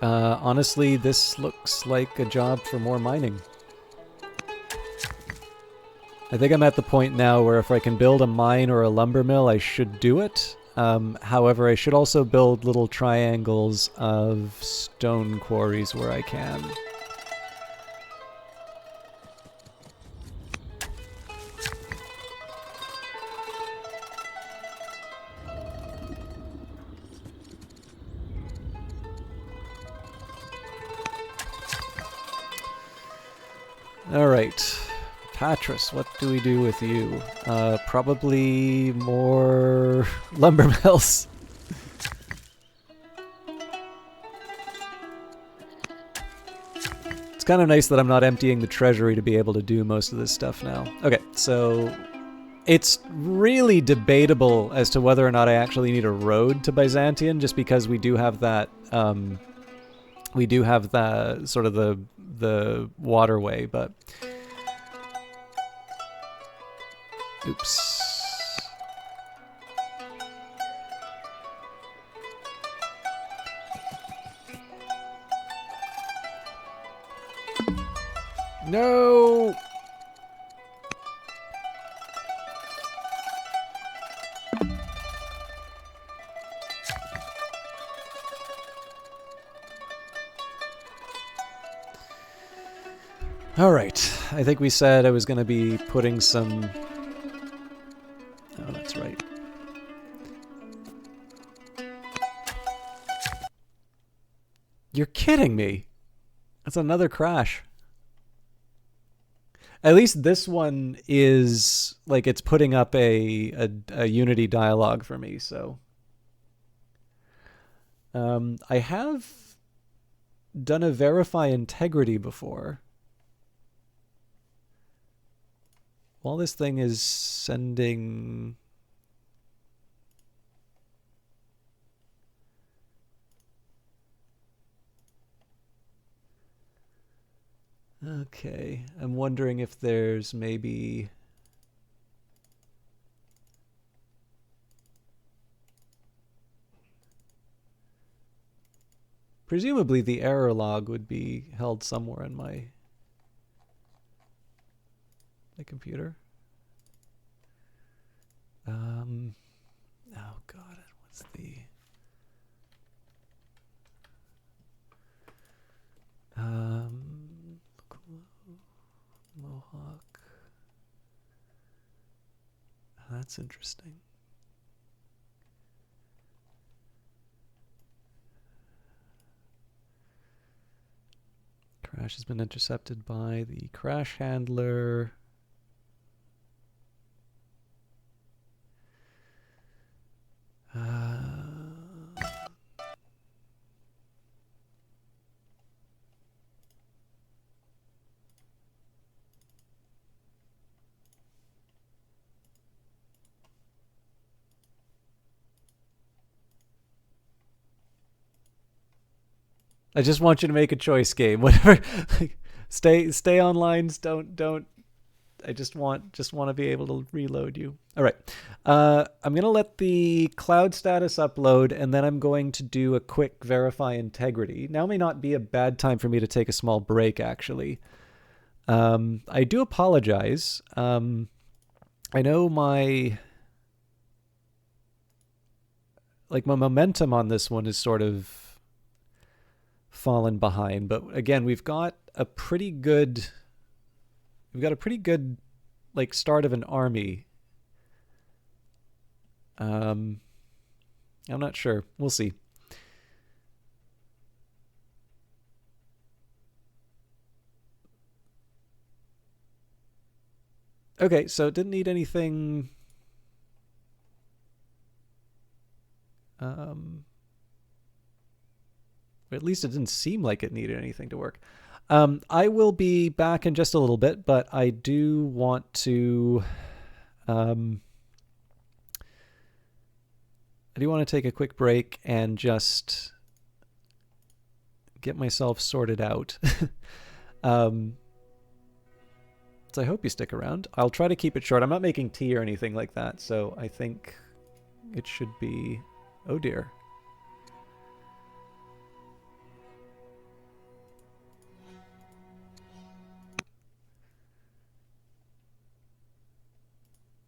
Honestly, this looks like a job for more mining. I think I'm at the point now where if I can build a mine or a lumber mill, I should do it. However, I should also build little triangles of stone quarries where I can. Alright, Patras, what do we do with you? Probably more lumber mills. It's kind of nice that I'm not emptying the treasury to be able to do most of this stuff now. Okay, so it's really debatable as to whether or not I actually need a road to Byzantium, just because we do have that sort of the waterway, but oops. No. All right, I think we said I was going to be putting some... Oh, that's right. You're kidding me. That's another crash. At least this one is, like, it's putting up a Unity dialogue for me, so... I have done a verify integrity before. While this thing is sending... Okay, I'm wondering if there's maybe... Presumably the error log would be held somewhere in my computer. Oh god, what's the... Mohawk. That's interesting. Crash has been intercepted by the crash handler. I just want you to make a choice, game. Whatever. stay online. Don't. I just want to be able to reload you. All right. I'm gonna let the cloud status upload, and then I'm going to do a quick verify integrity. Now may not be a bad time for me to take a small break. Actually, I do apologize. I know my like my momentum on this one is sort of fallen behind. But again, we've got a pretty good like start of an army. I'm not sure. We'll see. Okay, so it didn't need anything. Or at least it didn't seem like it needed anything to work. I will be back in just a little bit, but I do want to. I do want to take a quick break and just get myself sorted out. So I hope you stick around. I'll try to keep it short. I'm not making tea or anything like that, so I think it should be... Oh dear.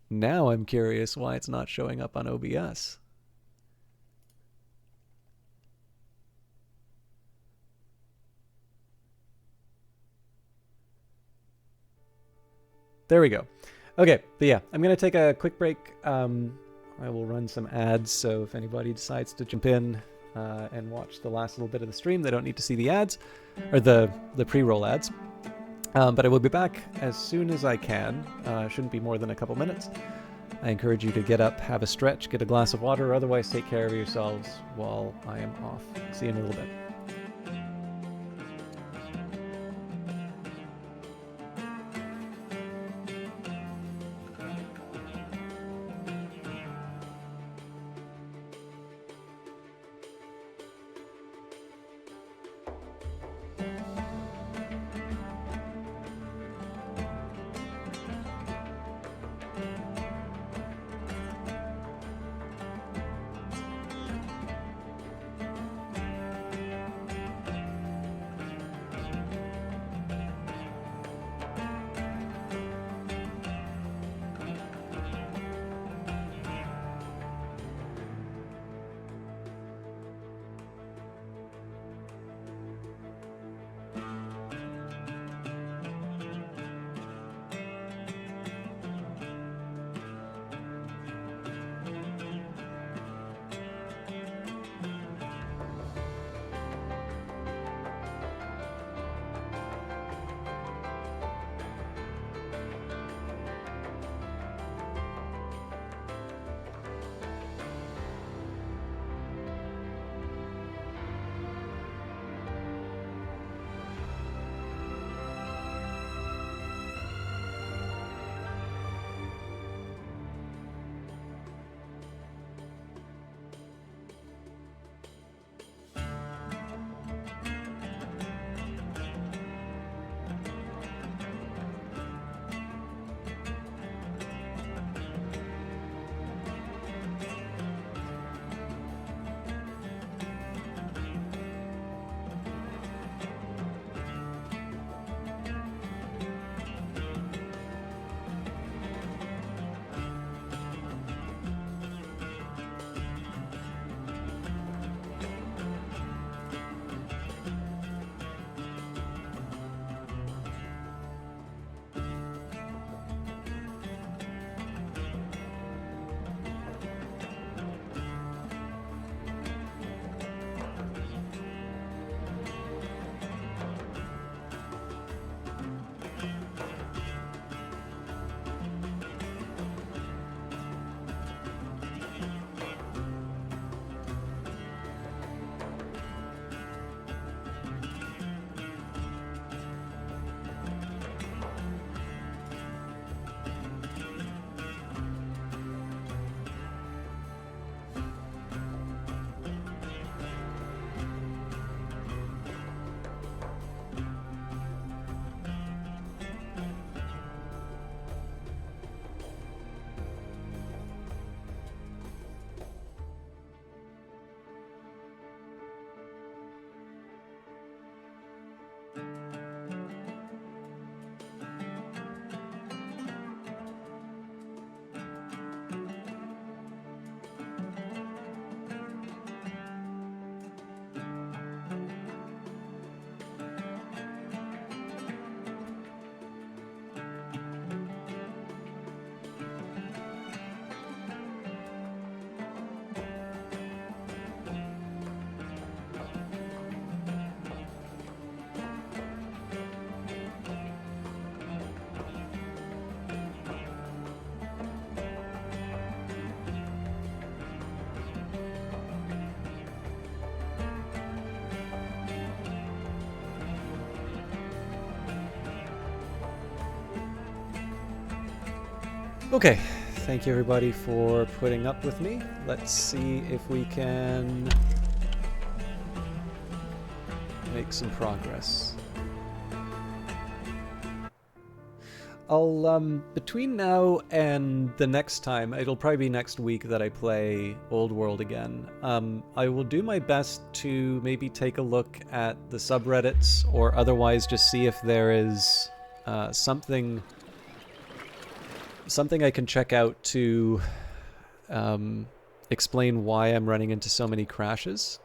Now I'm curious why it's not showing up on OBS. There we go. Okay, but yeah, I'm going to take a quick break. I will run some ads, so if anybody decides to jump in and watch the last little bit of the stream, they don't need to see the ads, or the pre-roll ads. But I will be back as soon as I can. Shouldn't be more than a couple minutes. I encourage you to get up, have a stretch, get a glass of water, or otherwise take care of yourselves while I am off. See you in a little bit. Okay, thank you everybody for putting up with me. Let's see if we can make some progress. I'll, between now and the next time, it'll probably be next week that I play Old World again, I will do my best to maybe take a look at the subreddits, or otherwise just see if there is something I can check out to explain why I'm running into so many crashes.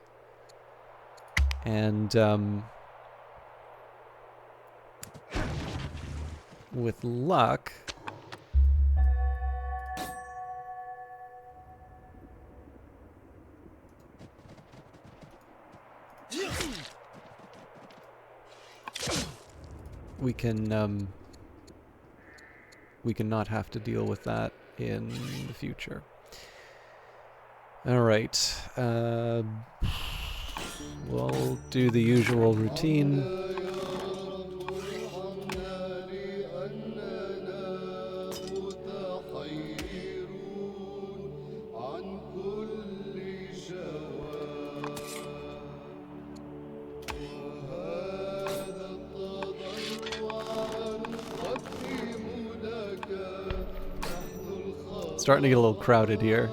And with luck, we can not have to deal with that in the future. All right, we'll do the usual routine. Starting to get a little crowded here.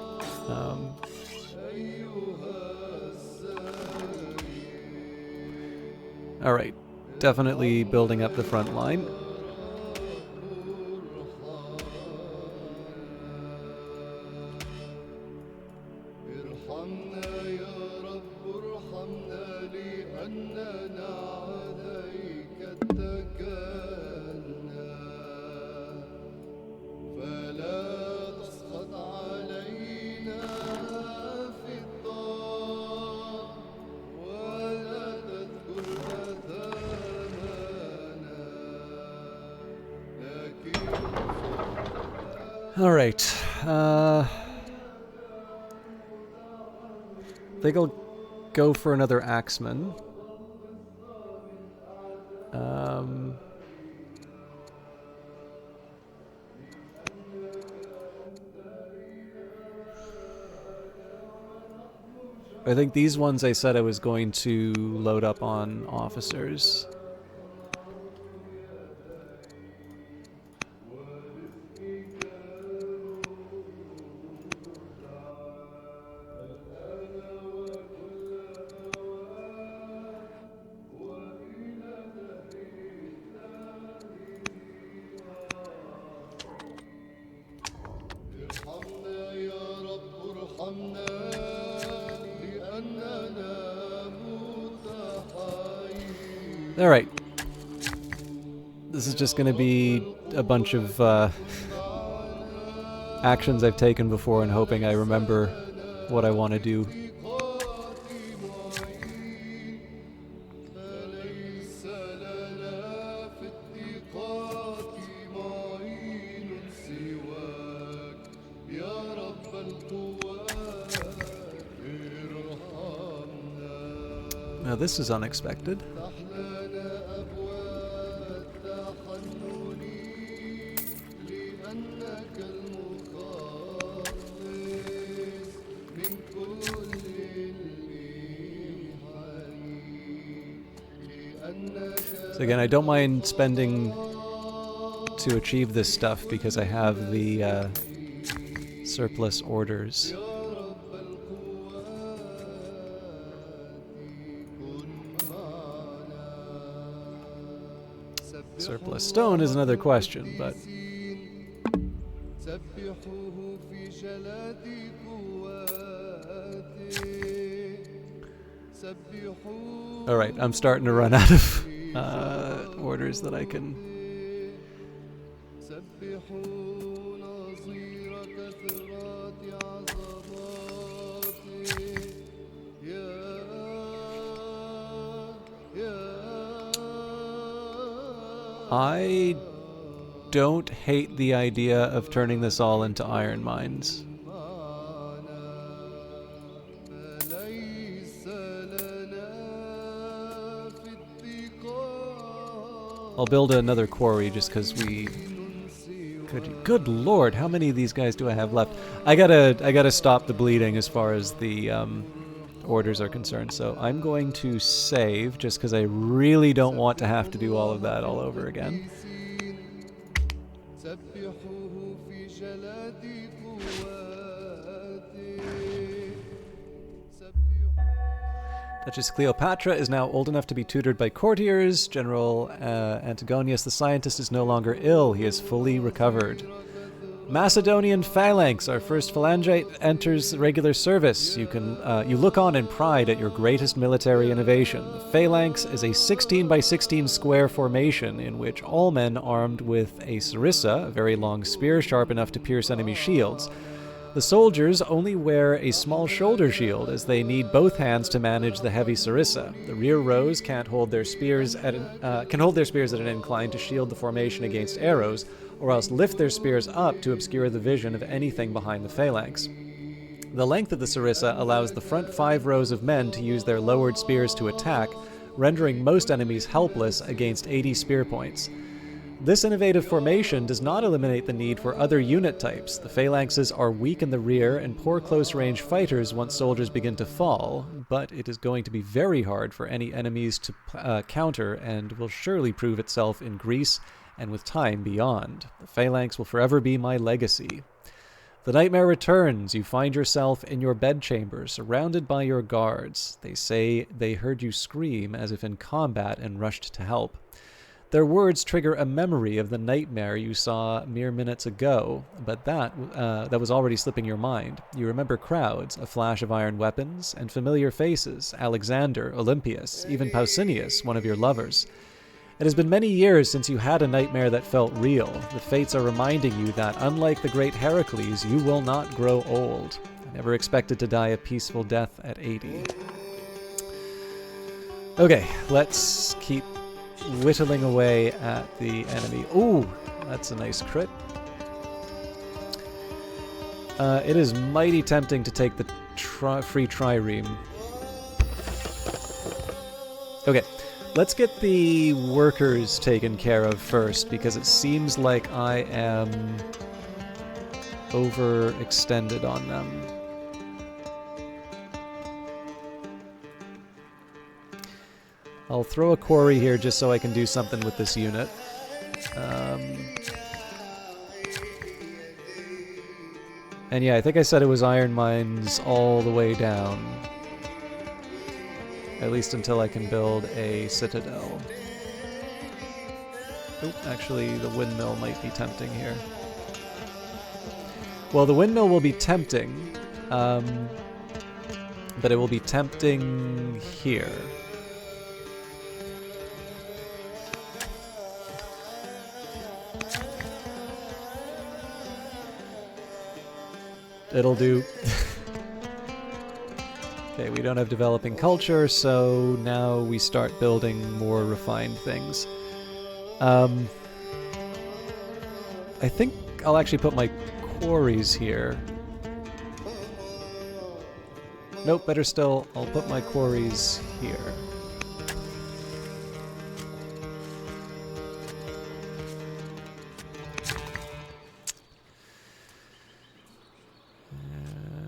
All right, definitely building up the front line. All right. I think I'll go for another Axeman. I think these ones I said I was going to load up on officers. Alright. This is just going to be a bunch of actions I've taken before and hoping I remember what I want to do. Now this is unexpected. So again, I don't mind spending to achieve this stuff because I have the surplus orders. Surplus stone is another question, but... Alright, I'm starting to run out of orders that I can... I don't hate the idea of turning this all into iron mines. I'll build another quarry just because we Good lord, how many of these guys do I have left? I gotta stop the bleeding as far as the orders are concerned. So I'm going to save just because I really don't want to have to do all of that all over again. Duchess Cleopatra is now old enough to be tutored by courtiers. General Antagonius the scientist is no longer ill. He is fully recovered. Macedonian phalanx, our first phalangite, enters regular service. You look on in pride at your greatest military innovation. The phalanx is a 16 by 16 square formation in which all men armed with a sarissa, a very long spear sharp enough to pierce enemy shields. The soldiers only wear a small shoulder shield as they need both hands to manage the heavy sarissa. The rear rows can hold their spears at an incline to shield the formation against arrows, or else lift their spears up to obscure the vision of anything behind the phalanx. The length of the sarissa allows the front 5 rows of men to use their lowered spears to attack, rendering most enemies helpless against 80 spear points. This innovative formation does not eliminate the need for other unit types. The phalanxes are weak in the rear and poor close-range fighters once soldiers begin to fall, but it is going to be very hard for any enemies to counter and will surely prove itself in Greece and with time beyond. The phalanx will forever be my legacy. The nightmare returns. You find yourself in your bedchamber, surrounded by your guards. They say they heard you scream as if in combat and rushed to help. Their words trigger a memory of the nightmare you saw mere minutes ago, but that was already slipping your mind. You remember crowds, a flash of iron weapons, and familiar faces, Alexander, Olympias, even Pausanias, one of your lovers. It has been many years since you had a nightmare that felt real. The fates are reminding you that, unlike the great Heracles, you will not grow old. I never expected to die a peaceful death at 80. Okay, let's keep whittling away at the enemy. Ooh, that's a nice crit. It is mighty tempting to take the free trireme. Okay, let's get the workers taken care of first, because it seems like I am overextended on them. I'll throw a quarry here just so I can do something with this unit. And yeah, I think I said it was iron mines all the way down. At least until I can build a citadel. Oop, actually the windmill might be tempting here. Well, the windmill will be tempting, but it will be tempting here. It'll do. Okay, we don't have developing culture, so now we start building more refined things. I think I'll actually put my quarries here. Nope, better still, I'll put my quarries here.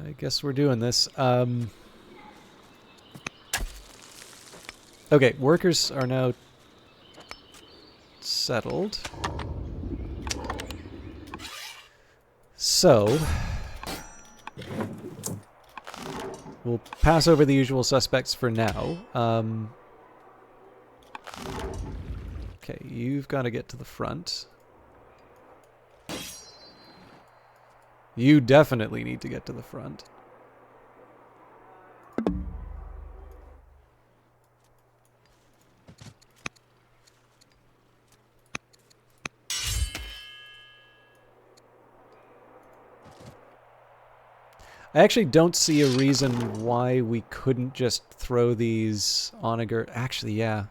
I guess we're doing this. Okay, workers are now settled. So, we'll pass over the usual suspects for now. Okay, you've got to get to the front. You definitely need to get to the front. I actually don't see a reason why we couldn't just throw these on a girt. Actually, yeah.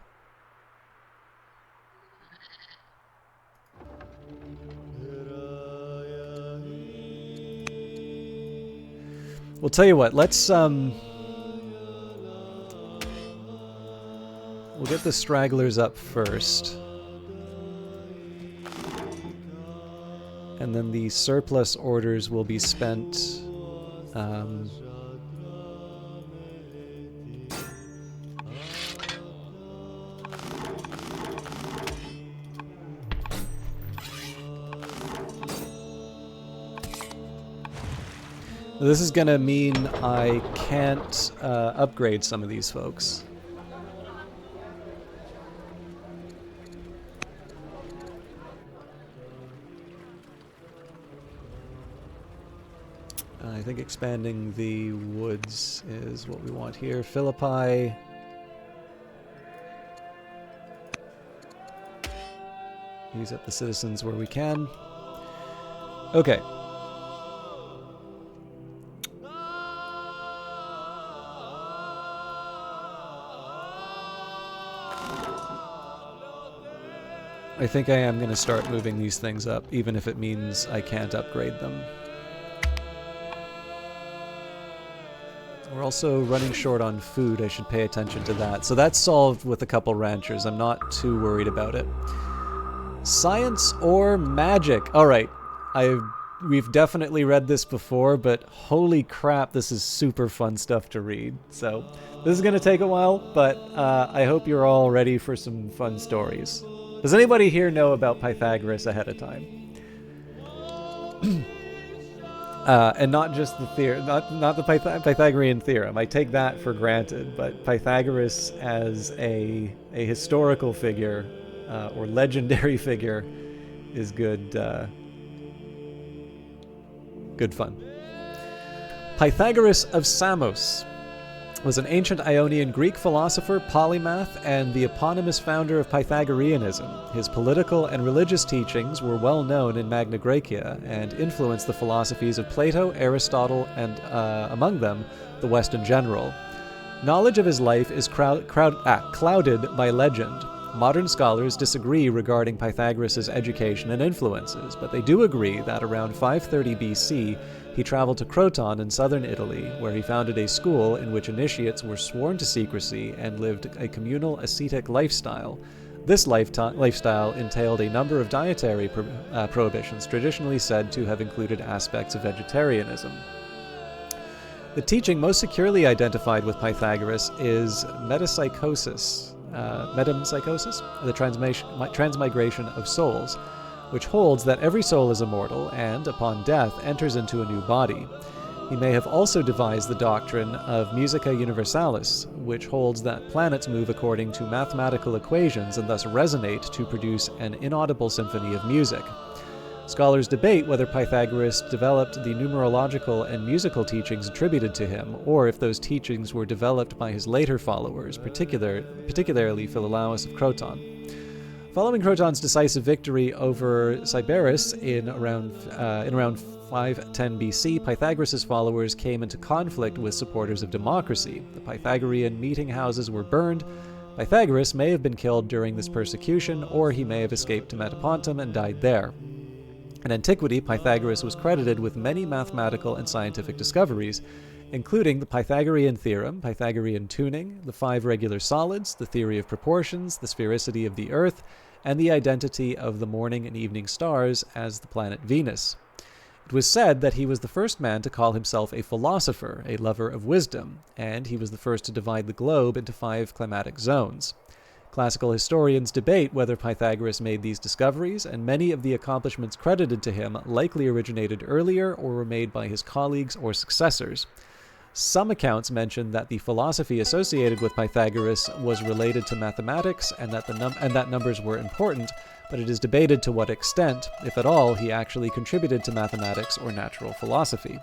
We'll tell you what, let's, we'll get the stragglers up first. And then the surplus orders will be spent... this is going to mean I can't upgrade some of these folks. I think expanding the woods is what we want here. Philippi. Use up the citizens where we can. Okay. I think I am going to start moving these things up, even if it means I can't upgrade them. We're also running short on food. I should pay attention to that. So that's solved with a couple ranchers. I'm not too worried about it. Science or magic? All right. We've definitely read this before, but holy crap, this is super fun stuff to read. So this is going to take a while, but I hope you're all ready for some fun stories. Does anybody here know about Pythagoras ahead of time? And not just the theorem, not the Pythagorean theorem. I take that for granted, but Pythagoras as a historical figure or legendary figure is good fun. Pythagoras of Samos was an ancient Ionian Greek philosopher, polymath, and the eponymous founder of Pythagoreanism. His political and religious teachings were well known in Magna Graecia and influenced the philosophies of Plato, Aristotle, and among them, the West in general. Knowledge of his life is clouded by legend. Modern scholars disagree regarding Pythagoras' education and influences, but they do agree that around 530 BC, he traveled to Croton in southern Italy, where he founded a school in which initiates were sworn to secrecy and lived a communal ascetic lifestyle. This lifestyle entailed a number of dietary prohibitions, traditionally said to have included aspects of vegetarianism. The teaching most securely identified with Pythagoras is metempsychosis, the transmigration of souls, which holds that every soul is immortal and, upon death, enters into a new body. He may have also devised the doctrine of musica universalis, which holds that planets move according to mathematical equations and thus resonate to produce an inaudible symphony of music. Scholars debate whether Pythagoras developed the numerological and musical teachings attributed to him, or if those teachings were developed by his later followers, particularly Philolaus of Croton. Following Croton's decisive victory over Sybaris in around 510 BC, Pythagoras' followers came into conflict with supporters of democracy. The Pythagorean meeting houses were burned. Pythagoras may have been killed during this persecution, or he may have escaped to Metapontum and died there. In antiquity, Pythagoras was credited with many mathematical and scientific discoveries, including the Pythagorean theorem, Pythagorean tuning, the 5 regular solids, the theory of proportions, the sphericity of the Earth, and the identity of the morning and evening stars as the planet Venus. It was said that he was the first man to call himself a philosopher, a lover of wisdom, and he was the first to divide the globe into 5 climatic zones. Classical historians debate whether Pythagoras made these discoveries, and many of the accomplishments credited to him likely originated earlier or were made by his colleagues or successors. Some accounts mention that the philosophy associated with Pythagoras was related to mathematics and that numbers were important, but it is debated to what extent, if at all, he actually contributed to mathematics or natural philosophy.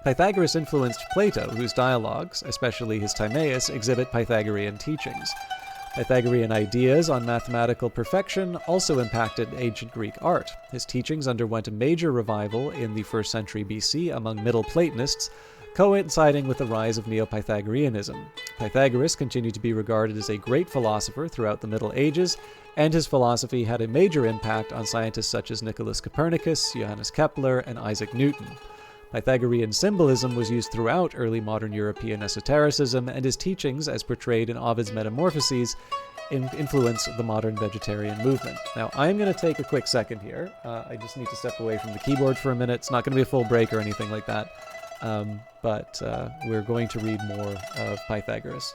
Pythagoras influenced Plato, whose dialogues, especially his Timaeus, exhibit Pythagorean teachings. Pythagorean ideas on mathematical perfection also impacted ancient Greek art. His teachings underwent a major revival in the 1st century BC among Middle Platonists, coinciding with the rise of Neo-Pythagoreanism. Pythagoras continued to be regarded as a great philosopher throughout the Middle Ages, and his philosophy had a major impact on scientists such as Nicholas Copernicus, Johannes Kepler, and Isaac Newton. Pythagorean symbolism was used throughout early modern European esotericism, and his teachings, as portrayed in Ovid's Metamorphoses, influence the modern vegetarian movement. Now, I'm going to take a quick second here. I just need to step away from the keyboard for a minute. It's not going to be a full break or anything like that, but we're going to read more of Pythagoras.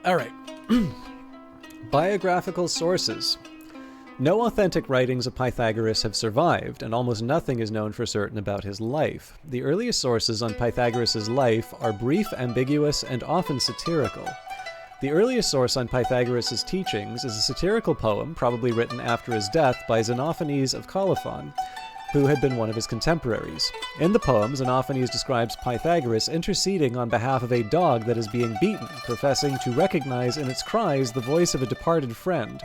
All right. Biographical sources. No authentic writings of Pythagoras have survived, and almost nothing is known for certain about his life. The earliest sources on Pythagoras' life are brief, ambiguous, and often satirical. The earliest source on Pythagoras' teachings is a satirical poem, probably written after his death, by Xenophanes of Colophon, who had been one of his contemporaries. In the poem, Xenophanes describes Pythagoras interceding on behalf of a dog that is being beaten, professing to recognize in its cries the voice of a departed friend.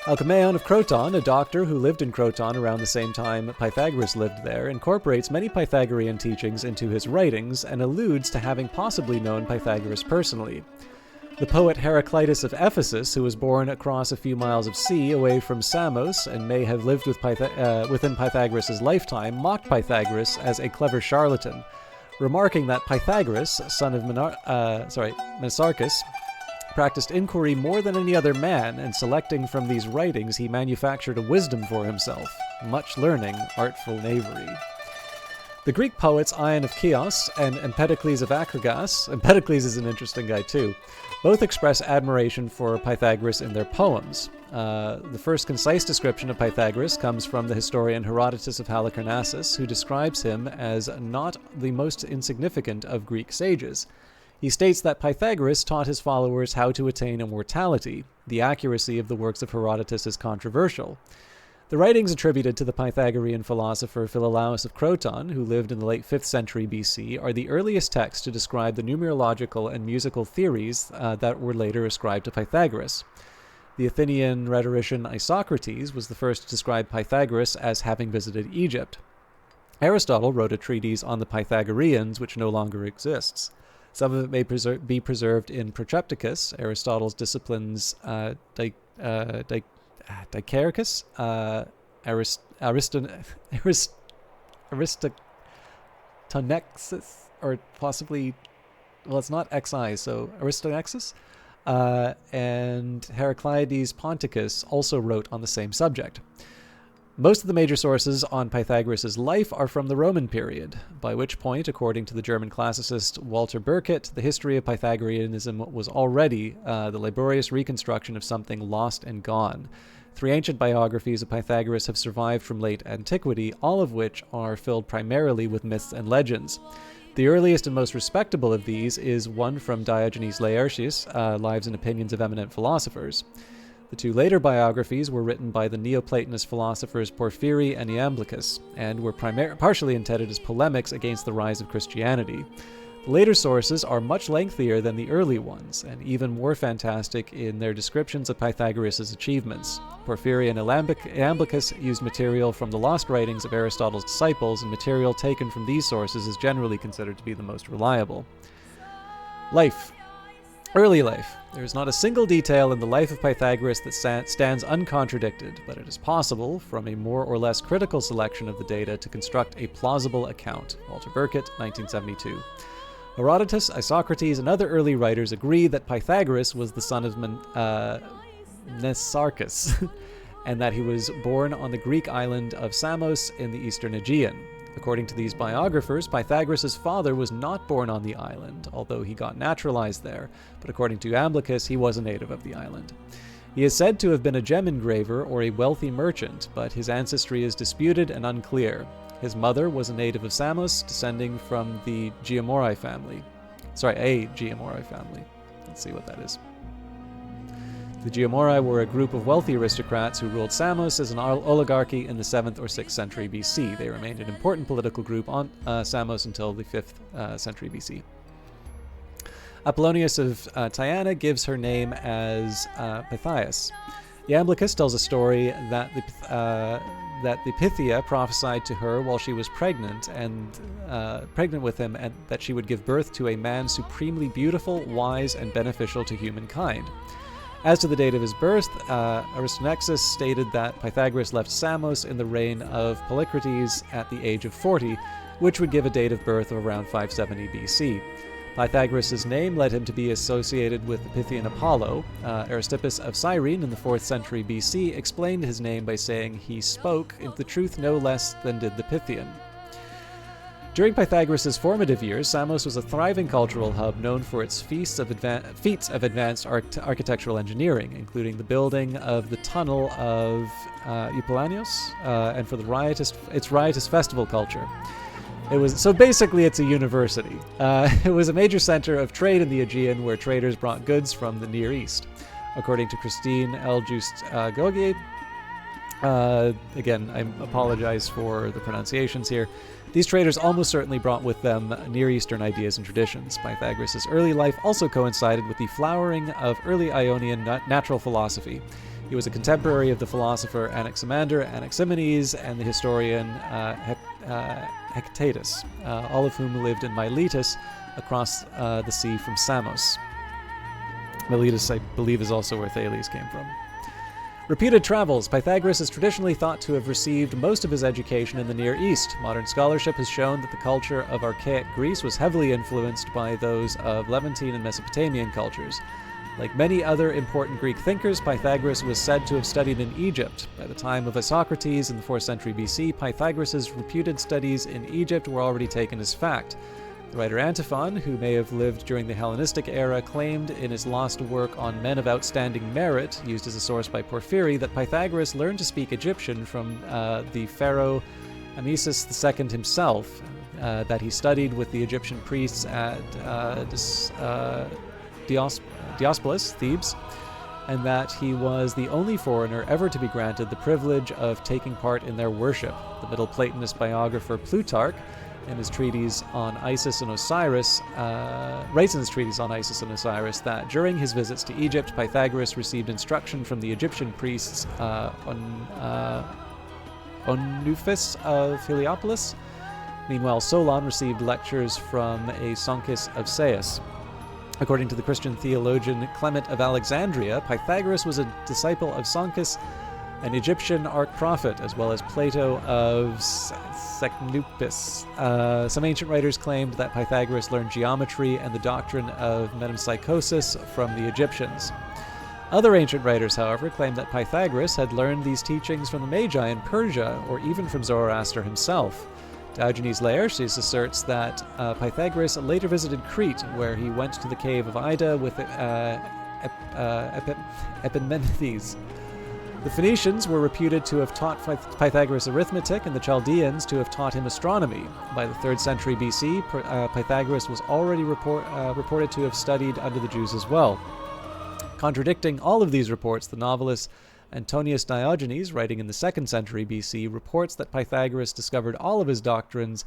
Alcmaeon of Croton, a doctor who lived in Croton around the same time Pythagoras lived there, incorporates many Pythagorean teachings into his writings and alludes to having possibly known Pythagoras personally. The poet Heraclitus of Ephesus, who was born across a few miles of sea away from Samos and may have lived within Pythagoras' lifetime, mocked Pythagoras as a clever charlatan, remarking that Pythagoras, son of Mnesarchus, practiced inquiry more than any other man, and selecting from these writings he manufactured a wisdom for himself. Much learning, artful knavery. The Greek poets Ion of Chios and Empedocles of Acragas, Empedocles is an interesting guy too, both express admiration for Pythagoras in their poems. The first concise description of Pythagoras comes from the historian Herodotus of Halicarnassus, who describes him as not the most insignificant of Greek sages. He states that Pythagoras taught his followers how to attain immortality. The accuracy of the works of Herodotus is controversial. The writings attributed to the Pythagorean philosopher Philolaus of Croton, who lived in the late 5th century BC, are the earliest texts to describe the numerological and musical theories that were later ascribed to Pythagoras. The Athenian rhetorician Isocrates was the first to describe Pythagoras as having visited Egypt. Aristotle wrote a treatise on the Pythagoreans, which no longer exists. Some of it may be preserved in Protrepticus, Aristotle's Disciplines Dicaerchus, Aristonexus, or possibly, well, it's not XI, so Aristonexus, and Heraclides Ponticus also wrote on the same subject. Most of the major sources on Pythagoras' life are from the Roman period, by which point, according to the German classicist Walter Burkert, the history of Pythagoreanism was already the laborious reconstruction of something lost and gone. 3 ancient biographies of Pythagoras have survived from late antiquity, all of which are filled primarily with myths and legends. The earliest and most respectable of these is one from Diogenes Laertius, Lives and Opinions of Eminent Philosophers. The 2 later biographies were written by the Neoplatonist philosophers Porphyry and Iamblichus, and were partially intended as polemics against the rise of Christianity. The later sources are much lengthier than the early ones, and even more fantastic in their descriptions of Pythagoras' achievements. Porphyry and Iamblichus used material from the lost writings of Aristotle's disciples, and material taken from these sources is generally considered to be the most reliable. Life. Early life. There is not a single detail in the life of Pythagoras that stands uncontradicted, but it is possible, from a more or less critical selection of the data, to construct a plausible account. Walter Burkert, 1972. Herodotus, Isocrates, and other early writers agree that Pythagoras was the son of Mnesarchus, and that he was born on the Greek island of Samos in the eastern Aegean. According to these biographers, Pythagoras' father was not born on the island, although he got naturalized there, but according to Iamblichus, he was a native of the island. He is said to have been a gem engraver or a wealthy merchant, but his ancestry is disputed and unclear. His mother was a native of Samos, descending from the Giamorai family. A Giamorai family. Let's see what that is. The Giamorai were a group of wealthy aristocrats who ruled Samos as an oligarchy in the 7th or 6th century BC. They remained an important political group on Samos until the 5th century BC. Apollonius of Tyana gives her name as Pythias. Iamblichus tells a story that the Pythia prophesied to her while she was pregnant with him, and that she would give birth to a man supremely beautiful, wise, and beneficial to humankind. As to the date of his birth, Aristonexus stated that Pythagoras left Samos in the reign of Polycrates at the age of 40, which would give a date of birth of around 570 BC. Pythagoras' name led him to be associated with the Pythian Apollo. Aristippus of Cyrene in the 4th century BC explained his name by saying he spoke the truth no less than did the Pythian. During Pythagoras' formative years, Samos was a thriving cultural hub known for its feats of advanced architectural engineering, including the building of the tunnel of Eupolanios, and for its riotous festival culture. Basically it's a university. It was a major center of trade in the Aegean, where traders brought goods from the Near East. According to Christine L-Just-Gogier, again, I apologize for the pronunciations here, these traders almost certainly brought with them Near Eastern ideas and traditions. Pythagoras' early life also coincided with the flowering of early Ionian natural philosophy. He was a contemporary of the philosopher Anaximander, Anaximenes, and the historian Hectatus, all of whom lived in Miletus across the sea from Samos. Miletus, I believe, is also where Thales came from. Reputed travels. Pythagoras is traditionally thought to have received most of his education in the Near East. Modern scholarship has shown that the culture of archaic Greece was heavily influenced by those of Levantine and Mesopotamian cultures. Like many other important Greek thinkers, Pythagoras was said to have studied in Egypt. By the time of Isocrates in the 4th century BC, Pythagoras' reputed studies in Egypt were already taken as fact. The writer Antiphon, who may have lived during the Hellenistic era, claimed in his lost work on men of outstanding merit, used as a source by Porphyry, that Pythagoras learned to speak Egyptian from the pharaoh Amesis II himself, that he studied with the Egyptian priests at Diospolis, Thebes, and that he was the only foreigner ever to be granted the privilege of taking part in their worship. The Middle Platonist biographer Plutarch, in his treatise on Isis and Osiris, writes in his treatise on Isis and Osiris that during his visits to Egypt, Pythagoras received instruction from the Egyptian priests Onuphis of Heliopolis. Meanwhile, Solon received lectures from a Sonkis of Sais. According to the Christian theologian Clement of Alexandria, Pythagoras was a disciple of Sonkis, an Egyptian arch-prophet, as well as Plato of Secnupis. Some ancient writers claimed that Pythagoras learned geometry and the doctrine of metempsychosis from the Egyptians. Other ancient writers, however, claimed that Pythagoras had learned these teachings from the Magi in Persia, or even from Zoroaster himself. Diogenes Laertius asserts that Pythagoras later visited Crete, where he went to the cave of Ida with Epimenides. The Phoenicians were reputed to have taught Pythagoras arithmetic, and the Chaldeans to have taught him astronomy. By the 3rd century BC, Pythagoras was already reported to have studied under the Jews as well. Contradicting all of these reports, the novelist Antonius Diogenes, writing in the 2nd century BC, reports that Pythagoras discovered all of his doctrines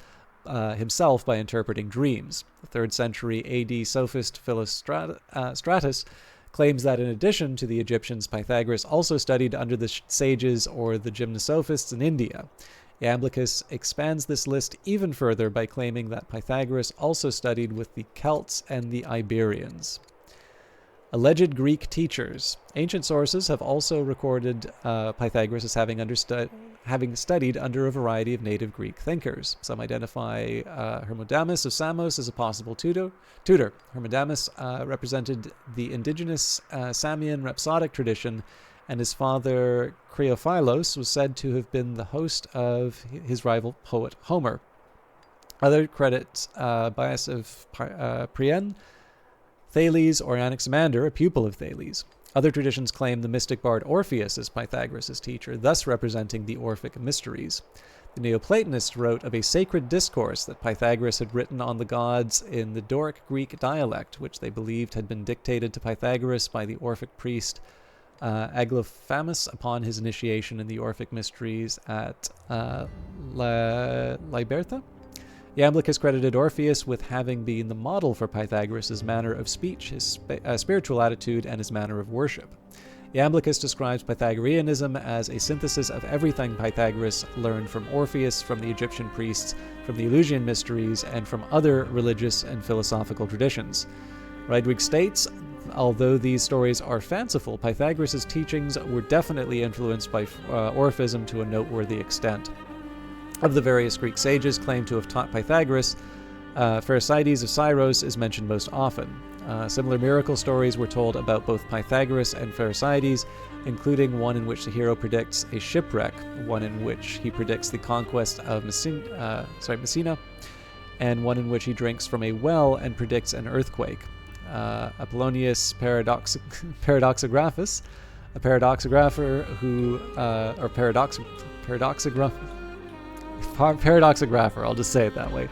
himself by interpreting dreams. The 3rd century AD sophist Philostratus claims that in addition to the Egyptians, Pythagoras also studied under the sages or the gymnosophists in India. Iamblichus expands this list even further by claiming that Pythagoras also studied with the Celts and the Iberians. Alleged Greek teachers. Ancient sources have also recorded Pythagoras as having having studied under a variety of native Greek thinkers. Some identify Hermodamus of Samos as a possible tutor. Hermodamus represented the indigenous Samian rhapsodic tradition, and his father Creophilos was said to have been the host of his rival poet Homer. Other credits Bias of Priene, Thales, or Anaximander, a pupil of Thales. Other traditions claim the mystic bard Orpheus as Pythagoras' teacher, thus representing the Orphic mysteries. The Neoplatonists wrote of a sacred discourse that Pythagoras had written on the gods in the Doric Greek dialect, which they believed had been dictated to Pythagoras by the Orphic priest Aglophamus upon his initiation in the Orphic mysteries at Liberta. Iamblichus credited Orpheus with having been the model for Pythagoras' manner of speech, his spiritual attitude, and his manner of worship. Iamblichus describes Pythagoreanism as a synthesis of everything Pythagoras learned from Orpheus, from the Egyptian priests, from the Eleusinian mysteries, and from other religious and philosophical traditions. Rydwig states, although these stories are fanciful, Pythagoras' teachings were definitely influenced by Orphism to a noteworthy extent. Of the various Greek sages claimed to have taught Pythagoras, Pherecydes of Syros is mentioned most often. Similar miracle stories were told about both Pythagoras and Pherecydes, including one in which the hero predicts a shipwreck, one in which he predicts the conquest of Messina, and one in which he drinks from a well and predicts an earthquake. Apollonius Paradoxographus, a paradoxographer who, paradoxographer, I'll just say it that way,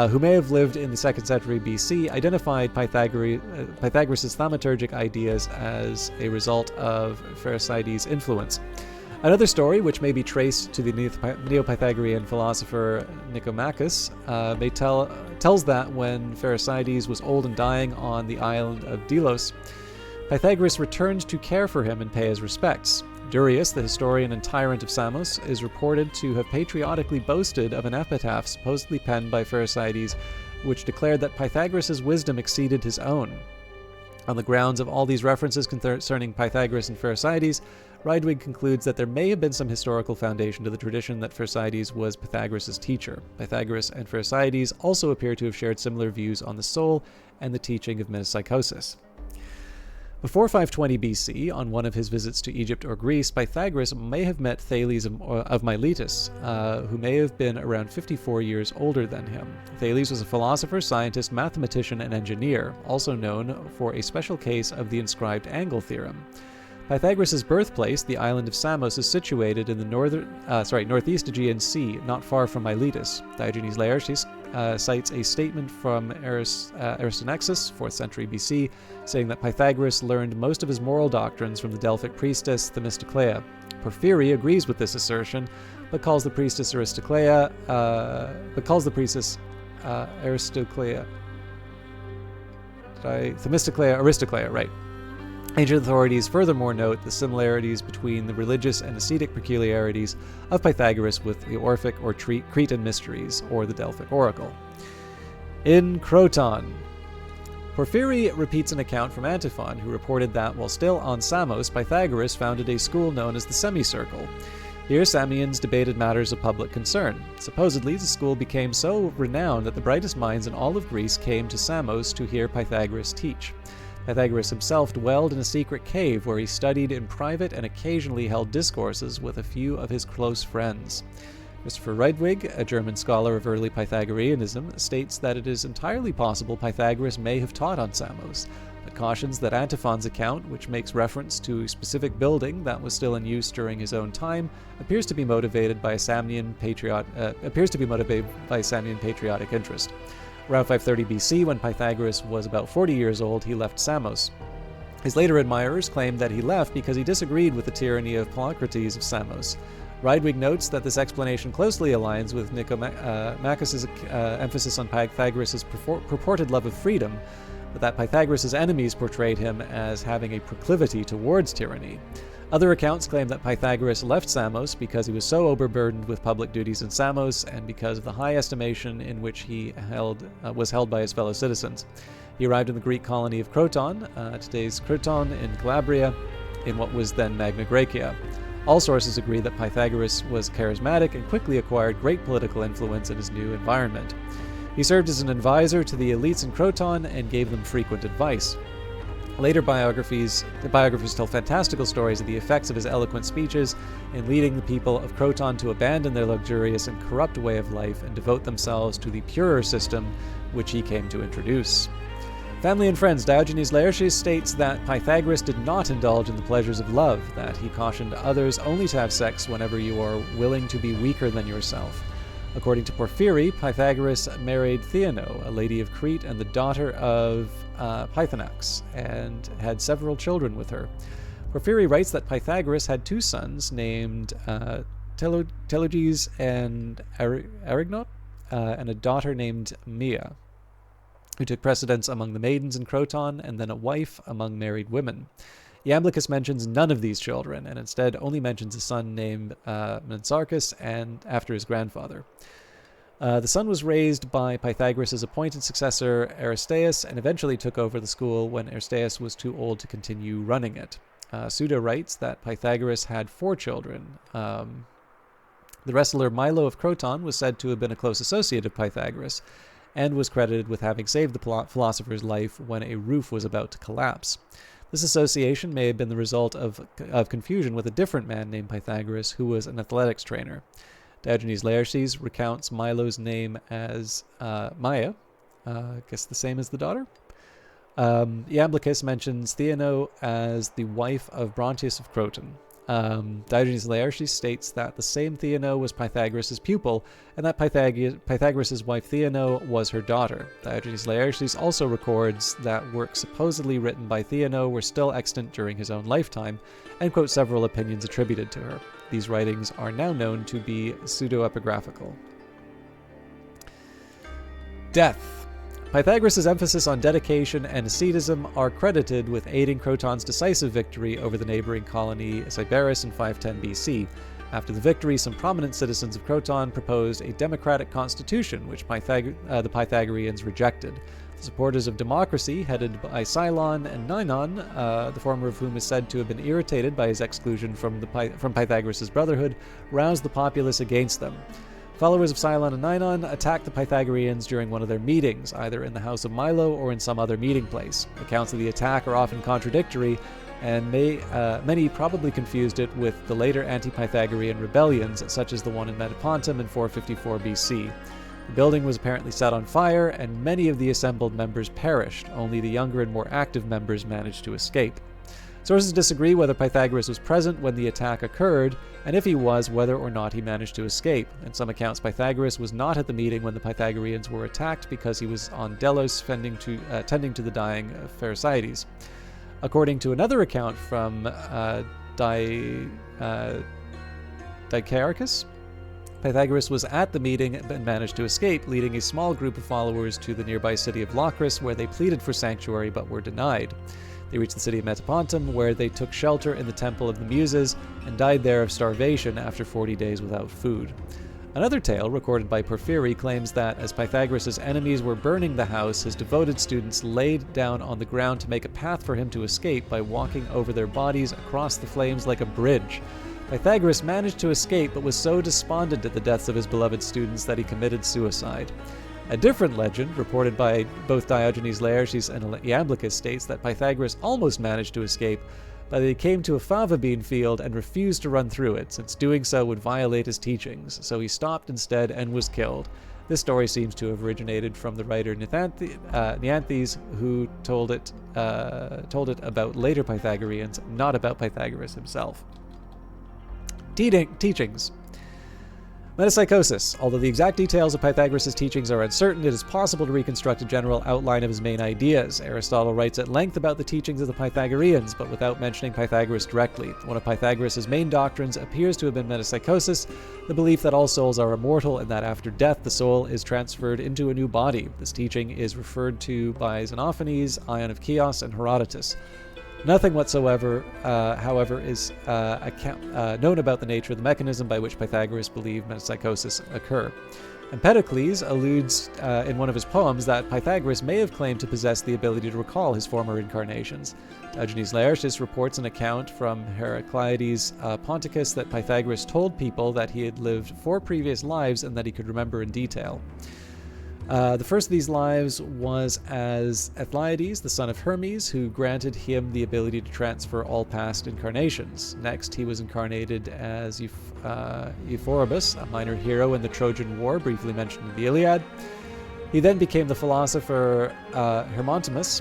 who may have lived in the 2nd century BC, identified Pythagoras' thaumaturgic ideas as a result of Pherecydes' influence. Another story, which may be traced to the Neo-Pythagorean philosopher Nicomachus, tells that when Pherecydes was old and dying on the island of Delos, Pythagoras returned to care for him and pay his respects. Durius, the historian and tyrant of Samos, is reported to have patriotically boasted of an epitaph supposedly penned by Pherecydes, which declared that Pythagoras' wisdom exceeded his own. On the grounds of all these references concerning Pythagoras and Pherecydes, Rydwig concludes that there may have been some historical foundation to the tradition that Pherecydes was Pythagoras' teacher. Pythagoras and Pherecydes also appear to have shared similar views on the soul and the teaching of metempsychosis. Before 520 BC, on one of his visits to Egypt or Greece, Pythagoras may have met Thales of Miletus, who may have been around 54 years older than him. Thales was a philosopher, scientist, mathematician, and engineer, also known for a special case of the inscribed angle theorem. Pythagoras' birthplace, the island of Samos, is situated in the northeast Aegean Sea, not far from Miletus. Diogenes Laertius cites a statement from Aristonexus, 4th century BC, saying that Pythagoras learned most of his moral doctrines from the Delphic priestess Themistoclea. Porphyry agrees with this assertion, but calls the priestess Aristoclea, Themistoclea Aristoclea, right. Ancient authorities furthermore note the similarities between the religious and ascetic peculiarities of Pythagoras with the Orphic or Cretan mysteries, or the Delphic oracle. In Croton, Porphyry repeats an account from Antiphon, who reported that while still on Samos, Pythagoras founded a school known as the Semicircle. Here, Samians debated matters of public concern. Supposedly, the school became so renowned that the brightest minds in all of Greece came to Samos to hear Pythagoras teach. Pythagoras himself dwelled in a secret cave where he studied in private and occasionally held discourses with a few of his close friends. Christopher Rydwig, a German scholar of early Pythagoreanism, states that it is entirely possible Pythagoras may have taught on Samos, but cautions that Antiphon's account, which makes reference to a specific building that was still in use during his own time, appears to be motivated by Samian patriotic interest. Around 530 BC, when Pythagoras was about 40 years old, he left Samos. His later admirers claimed that he left because he disagreed with the tyranny of Polycrates of Samos. Rydwig notes that this explanation closely aligns with Nicomachus' emphasis on Pythagoras' purported love of freedom, but that Pythagoras' enemies portrayed him as having a proclivity towards tyranny. Other accounts claim that Pythagoras left Samos because he was so overburdened with public duties in Samos and because of the high estimation in which he was held by his fellow citizens. He arrived in the Greek colony of Croton, today's Croton in Calabria, in what was then Magna Graecia. All sources agree that Pythagoras was charismatic and quickly acquired great political influence in his new environment. He served as an advisor to the elites in Croton and gave them frequent advice. Later biographers tell fantastical stories of the effects of his eloquent speeches in leading the people of Croton to abandon their luxurious and corrupt way of life and devote themselves to the purer system which he came to introduce. Family and friends, Diogenes Laertius states that Pythagoras did not indulge in the pleasures of love, that he cautioned others only to have sex whenever you are willing to be weaker than yourself. According to Porphyry, Pythagoras married Theano, a lady of Crete and the daughter of Pythonax, and had several children with her. Porphyry writes that Pythagoras had two sons named Telauges and Arignaut, and a daughter named Mia, who took precedence among the maidens in Croton, and then a wife among married women. Iamblichus mentions none of these children, and instead only mentions a son named Mensarchus and after his grandfather. The son was raised by Pythagoras' appointed successor Aristaeus, and eventually took over the school when Aristaeus was too old to continue running it. Suda writes that Pythagoras had 4 children. The wrestler Milo of Croton was said to have been a close associate of Pythagoras, and was credited with having saved the philosopher's life when a roof was about to collapse. This association may have been the result of confusion with a different man named Pythagoras, who was an athletics trainer. Diogenes Laertius recounts Milo's name as Maia, I guess the same as the daughter. Iamblichus mentions Theano as the wife of Brontius of Croton. Diogenes Laertius states that the same Theano was Pythagoras' pupil, and that Pythagoras' wife Theano was her daughter. Diogenes Laertius also records that works supposedly written by Theano were still extant during his own lifetime, and quotes several opinions attributed to her. These writings are now known to be pseudo-epigraphical. Death. Pythagoras' emphasis on dedication and asceticism are credited with aiding Croton's decisive victory over the neighboring colony Sybaris in 510 BC. After the victory, some prominent citizens of Croton proposed a democratic constitution, which the Pythagoreans rejected. The supporters of democracy, headed by Cylon and Ninon, the former of whom is said to have been irritated by his exclusion from Pythagoras' brotherhood, roused the populace against them. Followers of Cylon and Ninon attacked the Pythagoreans during one of their meetings, either in the house of Milo or in some other meeting place. Accounts of the attack are often contradictory, and many probably confused it with the later anti-Pythagorean rebellions, such as the one in Metapontum in 454 BC. The building was apparently set on fire, and many of the assembled members perished. Only the younger and more active members managed to escape. Sources disagree whether Pythagoras was present when the attack occurred, and if he was, whether or not he managed to escape. In some accounts, Pythagoras was not at the meeting when the Pythagoreans were attacked because he was on Delos tending to the dying Pherecydes. According to another account from Dicaearchus, Pythagoras was at the meeting and managed to escape, leading a small group of followers to the nearby city of Locris, where they pleaded for sanctuary but were denied. They reached the city of Metapontum, where they took shelter in the Temple of the Muses and died there of starvation after 40 days without food. Another tale, recorded by Porphyry, claims that as Pythagoras' enemies were burning the house, his devoted students laid down on the ground to make a path for him to escape by walking over their bodies across the flames like a bridge. Pythagoras managed to escape, but was so despondent at the deaths of his beloved students that he committed suicide. A different legend, reported by both Diogenes Laertius and Iamblichus, states that Pythagoras almost managed to escape, but he came to a fava bean field and refused to run through it, since doing so would violate his teachings, so he stopped instead and was killed. This story seems to have originated from the writer Neanthes, who told it about later Pythagoreans, not about Pythagoras himself. Teachings. Metempsychosis. Although the exact details of Pythagoras' teachings are uncertain, it is possible to reconstruct a general outline of his main ideas. Aristotle writes at length about the teachings of the Pythagoreans, but without mentioning Pythagoras directly. One of Pythagoras' main doctrines appears to have been metempsychosis, the belief that all souls are immortal and that after death the soul is transferred into a new body. This teaching is referred to by Xenophanes, Ion of Chios, and Herodotus. Nothing whatsoever, however, is known about the nature of the mechanism by which Pythagoras believed metempsychosis occur. Empedocles alludes in one of his poems that Pythagoras may have claimed to possess the ability to recall his former incarnations. Diogenes Laertius reports an account from Heraclides Ponticus that Pythagoras told people that he had lived 4 previous lives and that he could remember in detail. The first of these lives was as Aethliades, the son of Hermes, who granted him the ability to transfer all past incarnations. Next, he was incarnated as Euphorbus, a minor hero in the Trojan War, briefly mentioned in the Iliad. He then became the philosopher Hermotimus,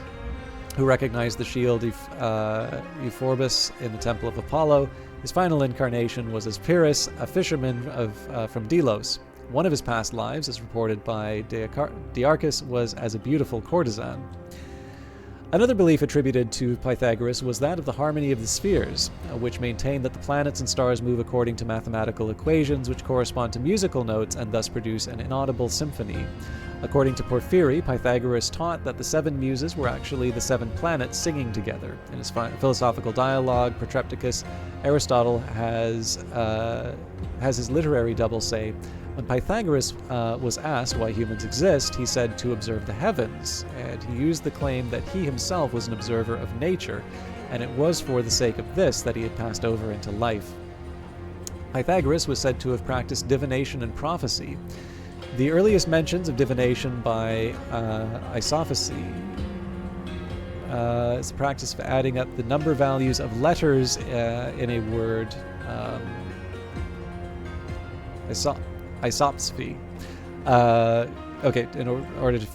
who recognized the shield Euphorbus in the Temple of Apollo. His final incarnation was as Pyrrhus, a fisherman from Delos. One of his past lives, as reported by Diarchus, was as a beautiful courtesan. Another belief attributed to Pythagoras was that of the harmony of the spheres, which maintained that the planets and stars move according to mathematical equations which correspond to musical notes and thus produce an inaudible symphony. According to Porphyry, Pythagoras taught that the 7 muses were actually the 7 planets singing together. In his philosophical dialogue, Protrepticus, Aristotle has his literary double say, when Pythagoras was asked why humans exist, he said to observe the heavens, and he used the claim that he himself was an observer of nature, and it was for the sake of this that he had passed over into life. Pythagoras was said to have practiced divination and prophecy. The earliest mentions of divination by Isophacy is the practice of adding up the number values of letters in a word. Isopsephy. In order to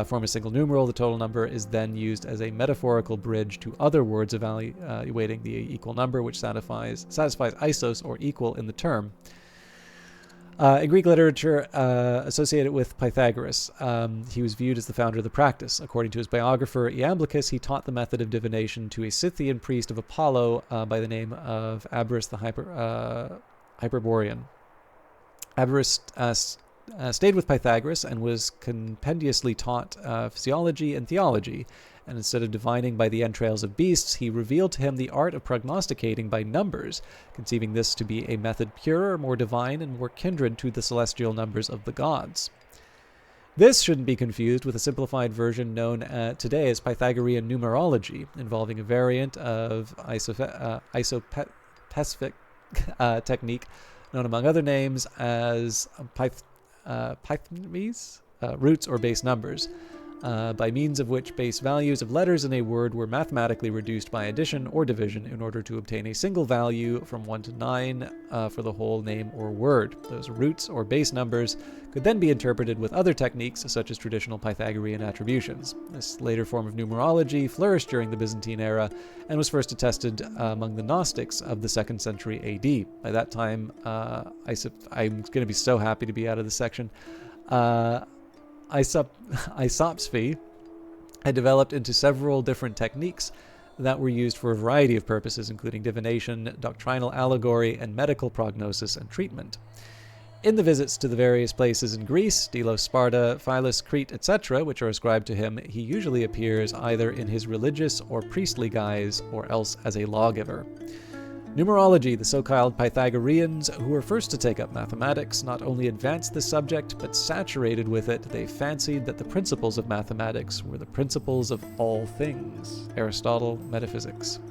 form a single numeral, the total number is then used as a metaphorical bridge to other words evaluating the equal number, which satisfies isos, or equal, in the term. In Greek literature associated with Pythagoras, he was viewed as the founder of the practice. According to his biographer Iamblichus, he taught the method of divination to a Scythian priest of Apollo by the name of Aberus the Hyperborean. Aberus stayed with Pythagoras and was compendiously taught physiology and theology, and instead of divining by the entrails of beasts, he revealed to him the art of prognosticating by numbers, conceiving this to be a method purer, more divine, and more kindred to the celestial numbers of the gods. This shouldn't be confused with a simplified version known today as Pythagorean numerology, involving a variant of isopecific technique known among other names as Pythagorees, roots or base numbers, by means of which base values of letters in a word were mathematically reduced by addition or division in order to obtain a single value from 1 to 9 for the whole name or word. Those roots or base numbers could then be interpreted with other techniques such as traditional Pythagorean attributions. This later form of numerology flourished during the Byzantine era and was first attested among the Gnostics of the 2nd century AD. By that time, I'm going to be so happy to be out of this section. Isopsephy had developed into several different techniques that were used for a variety of purposes, including divination, doctrinal allegory, and medical prognosis and treatment. In the visits to the various places in Greece, Delos, Sparta, Philus, Crete, etc., which are ascribed to him, he usually appears either in his religious or priestly guise, or else as a lawgiver. Numerology, the so-called Pythagoreans, who were first to take up mathematics, not only advanced the subject, but saturated with it. They fancied that the principles of mathematics were the principles of all things. Aristotle, Metaphysics.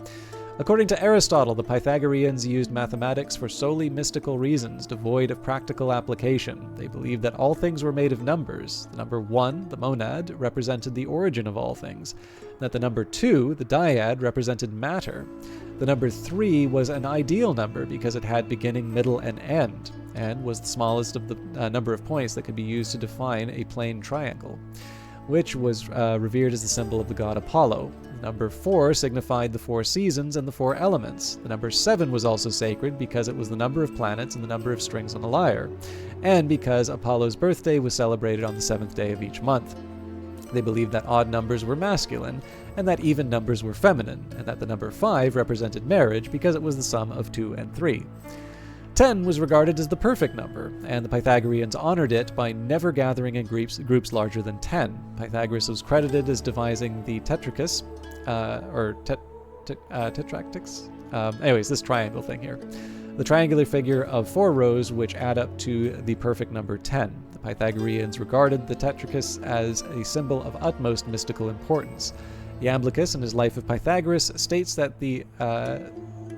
According to Aristotle, the Pythagoreans used mathematics for solely mystical reasons, devoid of practical application. They believed that all things were made of numbers. The number 1, the monad, represented the origin of all things. That the number 2, the dyad, represented matter. The number 3 was an ideal number because it had beginning, middle, and end, and was the smallest of the number of points that could be used to define a plane triangle, which was revered as the symbol of the god Apollo. Number 4 signified the 4 seasons and the 4 elements. The number 7 was also sacred because it was the number of planets and the number of strings on a lyre, and because Apollo's birthday was celebrated on the 7th day of each month. They believed that odd numbers were masculine, and that even numbers were feminine, and that the number 5 represented marriage because it was the sum of 2 and 3. 10 was regarded as the perfect number, and the Pythagoreans honored it by never gathering in groups larger than 10. Pythagoras was credited as devising the tetrachus, tetractix. This triangle thing here. The triangular figure of 4 rows which add up to the perfect number 10. The Pythagoreans regarded the Tetrachus as a symbol of utmost mystical importance. Iamblichus, in his Life of Pythagoras, states that the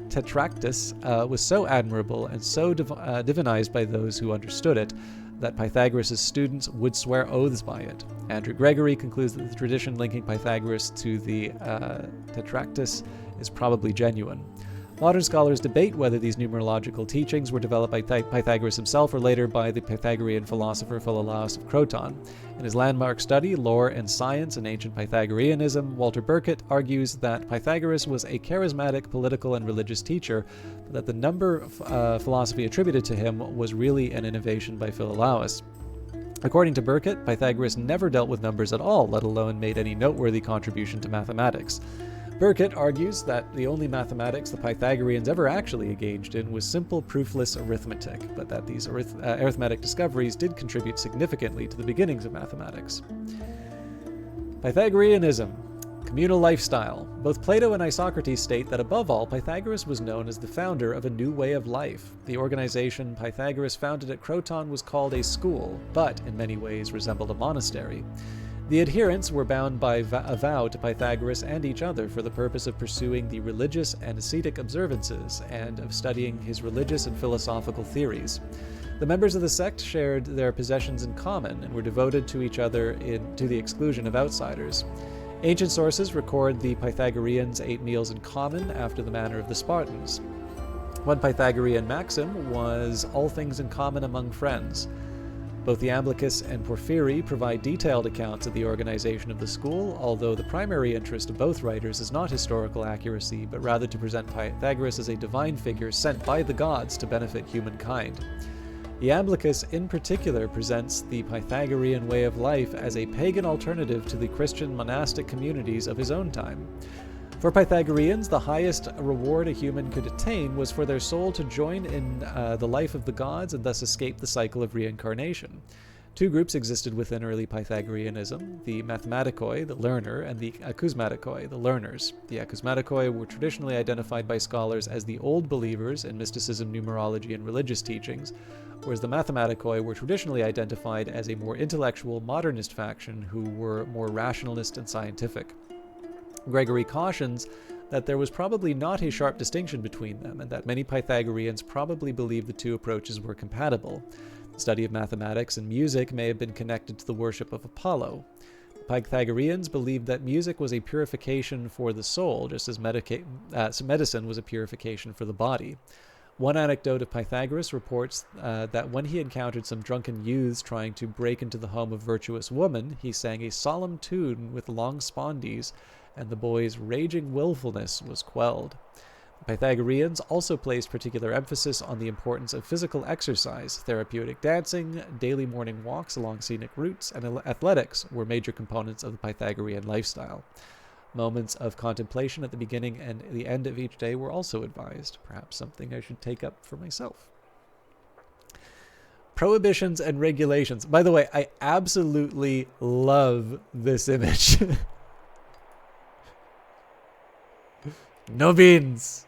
Tetractys was so admirable and so divinized by those who understood it that Pythagoras' students would swear oaths by it. Andrew Gregory concludes that the tradition linking Pythagoras to the Tetractys is probably genuine. Modern scholars debate whether these numerological teachings were developed by Pythagoras himself or later by the Pythagorean philosopher Philolaus of Croton. In his landmark study, Lore and Science in Ancient Pythagoreanism, Walter Burkett argues that Pythagoras was a charismatic political and religious teacher, but that the number philosophy attributed to him was really an innovation by Philolaus. According to Burkett, Pythagoras never dealt with numbers at all, let alone made any noteworthy contribution to mathematics. Burkett argues that the only mathematics the Pythagoreans ever actually engaged in was simple proofless arithmetic, but that these arithmetic discoveries did contribute significantly to the beginnings of mathematics. Pythagoreanism, communal lifestyle. Both Plato and Isocrates state that above all, Pythagoras was known as the founder of a new way of life. The organization Pythagoras founded at Croton was called a school, but in many ways resembled a monastery. The adherents were bound by a vow to Pythagoras and each other for the purpose of pursuing the religious and ascetic observances and of studying his religious and philosophical theories. The members of the sect shared their possessions in common and were devoted to each other to the exclusion of outsiders. Ancient sources record the Pythagoreans ate meals in common after the manner of the Spartans. One Pythagorean maxim was all things in common among friends. Both Iamblichus and Porphyry provide detailed accounts of the organization of the school, although the primary interest of both writers is not historical accuracy, but rather to present Pythagoras as a divine figure sent by the gods to benefit humankind. Iamblichus in particular presents the Pythagorean way of life as a pagan alternative to the Christian monastic communities of his own time. For Pythagoreans, the highest reward a human could attain was for their soul to join in the life of the gods and thus escape the cycle of reincarnation. Two groups existed within early Pythagoreanism, the mathematicoi, the learner, and the acousmaticoi, the learners. The acousmaticoi were traditionally identified by scholars as the old believers in mysticism, numerology, and religious teachings, whereas the mathematicoi were traditionally identified as a more intellectual, modernist faction who were more rationalist and scientific. Gregory cautions that there was probably not a sharp distinction between them, and that many Pythagoreans probably believed the two approaches were compatible. The study of mathematics and music may have been connected to the worship of Apollo. The Pythagoreans believed that music was a purification for the soul, just as medicine was a purification for the body. One anecdote of Pythagoras reports that when he encountered some drunken youths trying to break into the home of a virtuous woman, he sang a solemn tune with long spondees, and the boy's raging willfulness was quelled. The Pythagoreans also placed particular emphasis on the importance of physical exercise. Therapeutic dancing, daily morning walks along scenic routes, and athletics were major components of the Pythagorean lifestyle. Moments of contemplation at the beginning and the end of each day were also advised, perhaps something I should take up for myself. Prohibitions and regulations. By the way, I absolutely love this image. No beans.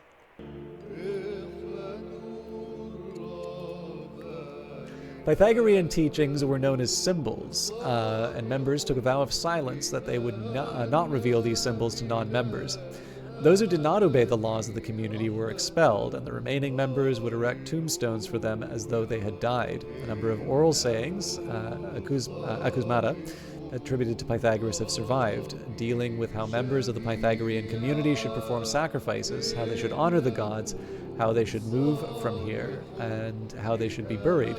Pythagorean teachings were known as symbols, and members took a vow of silence that they would not reveal these symbols to non-members. Those who did not obey the laws of the community were expelled, and the remaining members would erect tombstones for them as though they had died. A number of oral sayings, acousmata, attributed to Pythagoras have survived, dealing with how members of the Pythagorean community should perform sacrifices, how they should honor the gods, how they should move from here, and how they should be buried.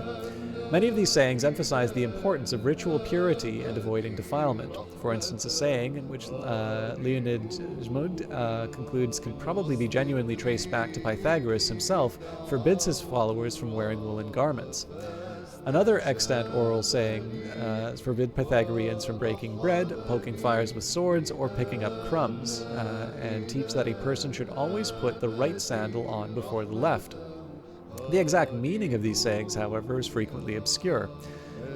Many of these sayings emphasize the importance of ritual purity and avoiding defilement. For instance, a saying in which Leonid Zhmud concludes can probably be genuinely traced back to Pythagoras himself forbids his followers from wearing woolen garments. Another extant oral saying forbid Pythagoreans from breaking bread, poking fires with swords, or picking up crumbs, and teach that a person should always put the right sandal on before the left. The exact meaning of these sayings, however, is frequently obscure.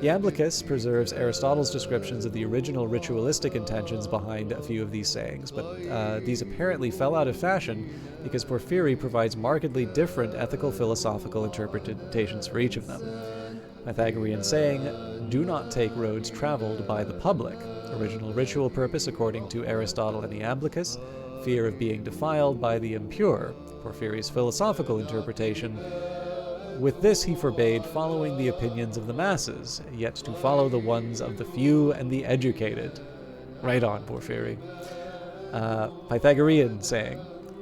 Iamblichus preserves Aristotle's descriptions of the original ritualistic intentions behind a few of these sayings, but these apparently fell out of fashion because Porphyry provides markedly different ethical philosophical interpretations for each of them. Pythagorean saying, do not take roads traveled by the public. Original ritual purpose, according to Aristotle and Iamblichus, fear of being defiled by the impure. Porphyry's philosophical interpretation, with this he forbade following the opinions of the masses, yet to follow the ones of the few and the educated. Right on, Porphyry. Pythagorean saying,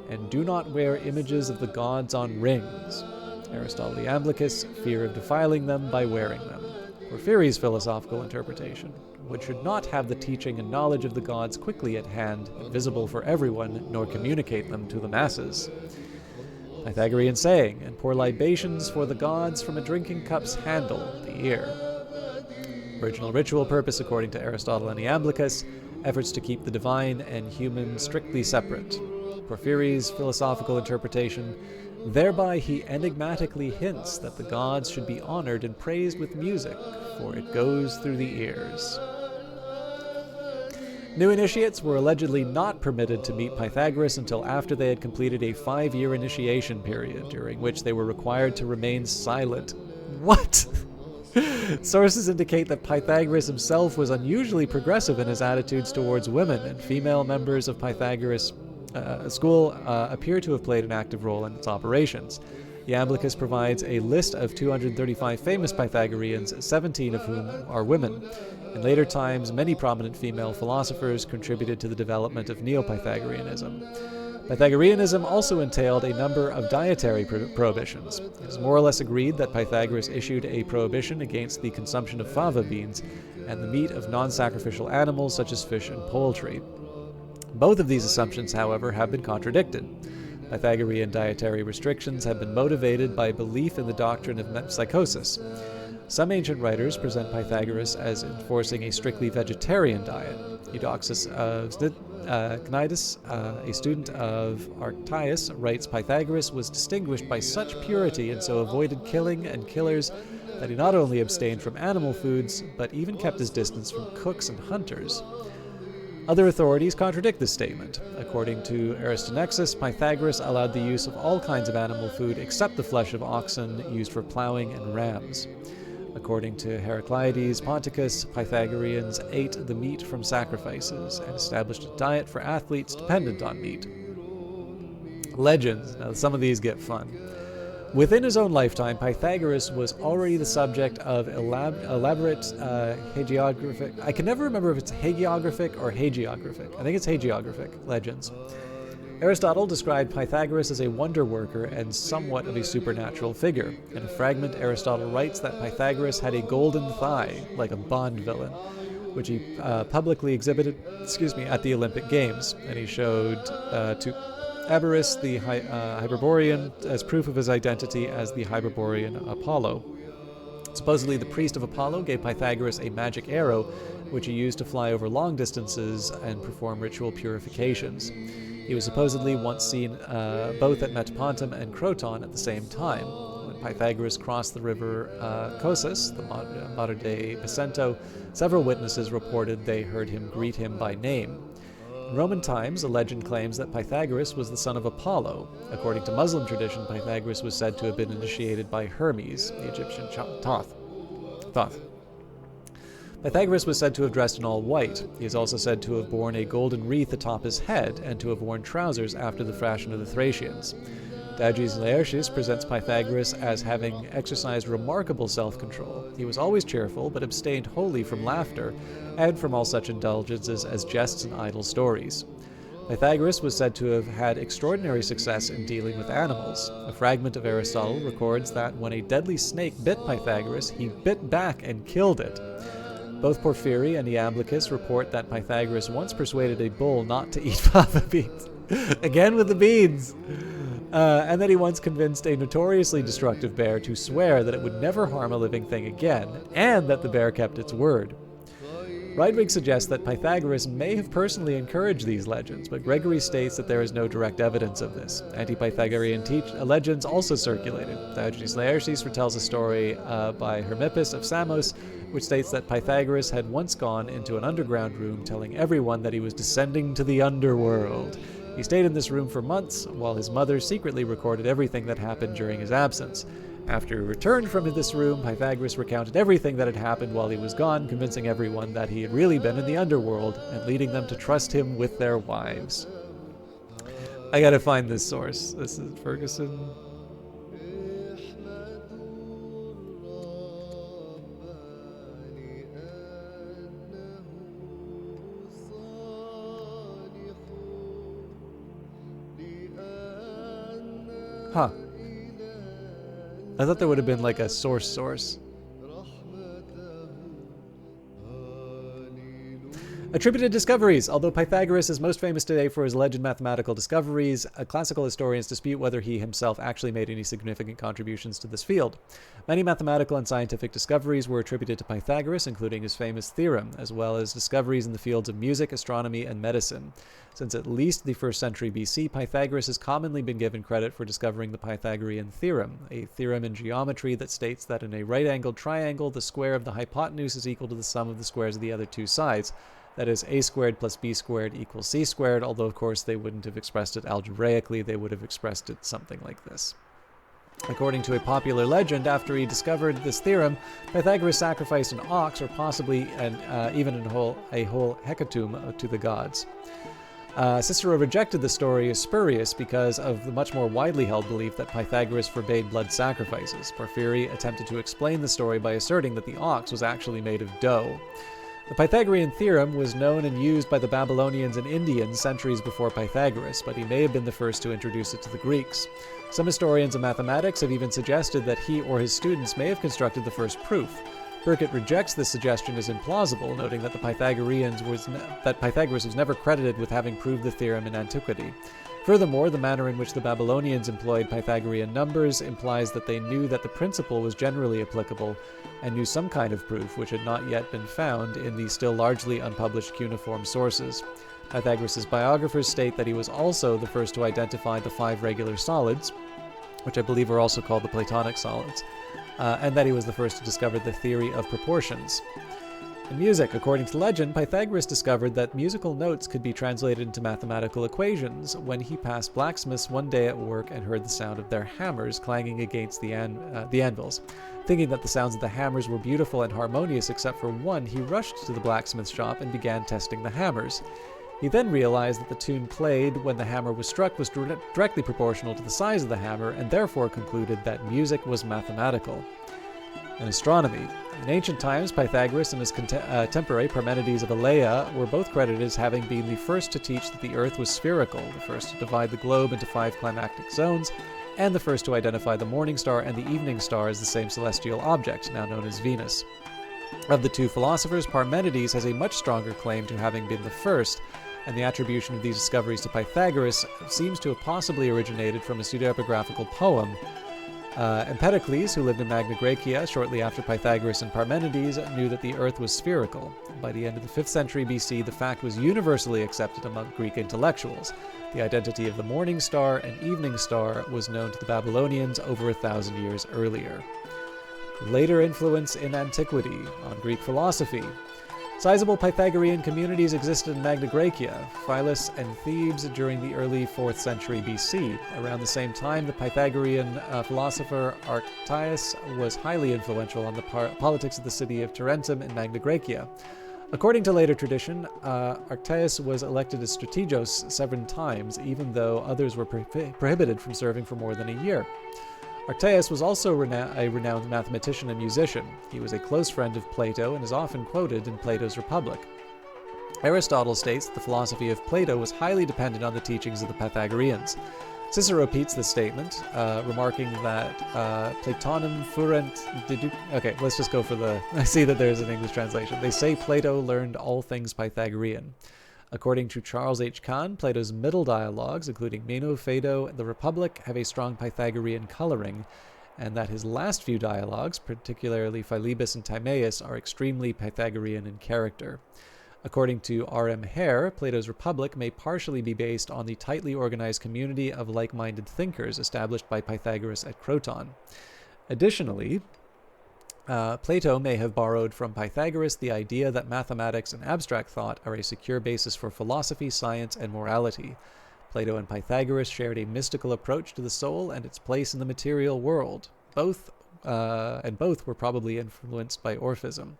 and do not wear images of the gods on rings. Aristotle Iamblichus, fear of defiling them by wearing them. Porphyry's philosophical interpretation, which should not have the teaching and knowledge of the gods quickly at hand, visible for everyone, nor communicate them to the masses. Pythagorean saying, and pour libations for the gods from a drinking cup's handle, the ear. Original ritual purpose, according to Aristotle and Iamblichus, efforts to keep the divine and human strictly separate. Porphyry's philosophical interpretation, thereby he enigmatically hints that the gods should be honored and praised with music, for it goes through the ears. New initiates were allegedly not permitted to meet Pythagoras until after they had completed a 5-year initiation period, during which they were required to remain silent. What? Sources indicate that Pythagoras himself was unusually progressive in his attitudes towards women, and female members of Pythagoras' school appear to have played an active role in its operations. Iamblichus provides a list of 235 famous Pythagoreans, 17 of whom are women. In later times, many prominent female philosophers contributed to the development of Neo-Pythagoreanism. Pythagoreanism also entailed a number of dietary prohibitions. It is more or less agreed that Pythagoras issued a prohibition against the consumption of fava beans and the meat of non-sacrificial animals such as fish and poultry. Both of these assumptions, however, have been contradicted. Pythagorean dietary restrictions have been motivated by belief in the doctrine of metempsychosis. Some ancient writers present Pythagoras as enforcing a strictly vegetarian diet. Eudoxus of Cnidus, a student of Arctius, writes Pythagoras was distinguished by such purity and so avoided killing and killers that he not only abstained from animal foods, but even kept his distance from cooks and hunters. Other authorities contradict this statement. According to Aristonexus, Pythagoras allowed the use of all kinds of animal food except the flesh of oxen used for plowing and rams. According to Heraclides Ponticus, Pythagoreans ate the meat from sacrifices and established a diet for athletes dependent on meat. Legends. Now, some of these get fun. Within his own lifetime, Pythagoras was already the subject of elaborate hagiographic... I can never remember if it's hagiographic or hagiographic. I think it's hagiographic legends. Aristotle described Pythagoras as a wonder worker and somewhat of a supernatural figure. In a fragment, Aristotle writes that Pythagoras had a golden thigh, like a Bond villain, which he publicly exhibited at the Olympic Games, and he showed to Abaris, the Hyperborean, as proof of his identity as the Hyperborean Apollo. Supposedly, the priest of Apollo gave Pythagoras a magic arrow, which he used to fly over long distances and perform ritual purifications. He was supposedly once seen both at Metapontum and Croton at the same time. When Pythagoras crossed the river Cosus, the modern-day Pacento, several witnesses reported they heard him greet him by name. In Roman times, a legend claims that Pythagoras was the son of Apollo. According to Muslim tradition, Pythagoras was said to have been initiated by Hermes, the Egyptian Thoth. Pythagoras was said to have dressed in all white. He is also said to have borne a golden wreath atop his head and to have worn trousers after the fashion of the Thracians. Diogenes Laertius presents Pythagoras as having exercised remarkable self-control. He was always cheerful, but abstained wholly from laughter and from all such indulgences as jests and idle stories. Pythagoras was said to have had extraordinary success in dealing with animals. A fragment of Aristotle records that when a deadly snake bit Pythagoras, he bit back and killed it. Both Porphyry and Iamblichus report that Pythagoras once persuaded a bull not to eat fava beans. Again with the beans! And that he once convinced a notoriously destructive bear to swear that it would never harm a living thing again, and that the bear kept its word. Rydwig suggests that Pythagoras may have personally encouraged these legends, but Gregory states that there is no direct evidence of this. Anti-Pythagorean legends also circulated. Diogenes Laertius retells a story by Hermippus of Samos, which states that Pythagoras had once gone into an underground room telling everyone that he was descending to the underworld. He stayed in this room for months, while his mother secretly recorded everything that happened during his absence. After he returned from this room, Pythagoras recounted everything that had happened while he was gone, convincing everyone that he had really been in the underworld and leading them to trust him with their wives. I gotta find this source. This is Ferguson. Huh. I thought there would have been like a source. Attributed discoveries. Although Pythagoras is most famous today for his alleged mathematical discoveries, classical historians dispute whether he himself actually made any significant contributions to this field. Many mathematical and scientific discoveries were attributed to Pythagoras, including his famous theorem, as well as discoveries in the fields of music, astronomy, and medicine. Since at least the 1st century BC, Pythagoras has commonly been given credit for discovering the Pythagorean theorem, a theorem in geometry that states that in a right-angled triangle, the square of the hypotenuse is equal to the sum of the squares of the other two sides. That is, a squared plus b squared equals c squared, although of course they wouldn't have expressed it algebraically, they would have expressed it something like this. According to a popular legend, after he discovered this theorem, Pythagoras sacrificed an ox, or possibly even a whole hecatomb, to the gods. Cicero rejected the story as spurious because of the much more widely held belief that Pythagoras forbade blood sacrifices. Porphyry attempted to explain the story by asserting that the ox was actually made of dough. The Pythagorean theorem was known and used by the Babylonians and Indians centuries before Pythagoras, but he may have been the first to introduce it to the Greeks. Some historians of mathematics have even suggested that he or his students may have constructed the first proof. Burkitt rejects this suggestion as implausible, noting that Pythagoras was never credited with having proved the theorem in antiquity. Furthermore, the manner in which the Babylonians employed Pythagorean numbers implies that they knew that the principle was generally applicable and knew some kind of proof which had not yet been found in the still largely unpublished cuneiform sources. Pythagoras' biographers state that he was also the first to identify the 5 regular solids, which I believe are also called the Platonic solids, and that he was the first to discover the theory of proportions. In music, according to legend, Pythagoras discovered that musical notes could be translated into mathematical equations when he passed blacksmiths one day at work and heard the sound of their hammers clanging against the anvils. Thinking that the sounds of the hammers were beautiful and harmonious except for one, he rushed to the blacksmith shop and began testing the hammers. He then realized that the tune played when the hammer was struck was directly proportional to the size of the hammer, and therefore concluded that music was mathematical. In astronomy, in ancient times, Pythagoras and his contemporary Parmenides of Elea were both credited as having been the first to teach that the Earth was spherical, the first to divide the globe into 5 climactic zones, and the first to identify the morning star and the evening star as the same celestial object, now known as Venus. Of the two philosophers, Parmenides has a much stronger claim to having been the first, and the attribution of these discoveries to Pythagoras seems to have possibly originated from a pseudepigraphical poem. Empedocles, who lived in Magna Graecia shortly after Pythagoras and Parmenides, knew that the Earth was spherical. By the end of the 5th century BC, the fact was universally accepted among Greek intellectuals. The identity of the morning star and evening star was known to the Babylonians over 1,000 years earlier. Later influence in antiquity on Greek philosophy. Sizable Pythagorean communities existed in Magna Graecia, Philus, and Thebes during the early 4th century BC. Around the same time, the Pythagorean philosopher Arctaeus was highly influential on the politics of the city of Tarentum in Magna Graecia. According to later tradition, Arctaeus was elected as strategos 7 times, even though others were prohibited from serving for more than a year. Arctaeus was also a renowned mathematician and musician. He was a close friend of Plato and is often quoted in Plato's Republic. Aristotle states that the philosophy of Plato was highly dependent on the teachings of the Pythagoreans. Cicero repeats this statement, remarking that Platonem furent deduc... Okay, let's just go for the... I see that there's an English translation. They say Plato learned all things Pythagorean. According to Charles H. Kahn, Plato's middle dialogues, including Meno, Phaedo, and the Republic, have a strong Pythagorean coloring, and that his last few dialogues, particularly Philebus and Timaeus, are extremely Pythagorean in character. According to R.M. Hare, Plato's Republic may partially be based on the tightly organized community of like-minded thinkers established by Pythagoras at Croton. Additionally, Plato may have borrowed from Pythagoras the idea that mathematics and abstract thought are a secure basis for philosophy, science, and morality. Plato and Pythagoras shared a mystical approach to the soul and its place in the material world. both were probably influenced by Orphism.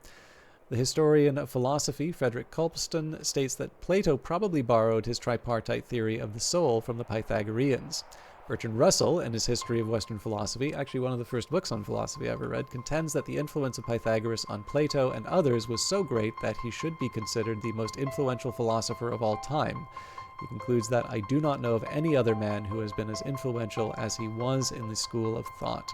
The historian of philosophy, Frederick Copleston, states that Plato probably borrowed his tripartite theory of the soul from the Pythagoreans. Bertrand Russell, in his History of Western Philosophy, actually one of the first books on philosophy I ever read, contends that the influence of Pythagoras on Plato and others was so great that he should be considered the most influential philosopher of all time. He concludes that I do not know of any other man who has been as influential as he was in the school of thought.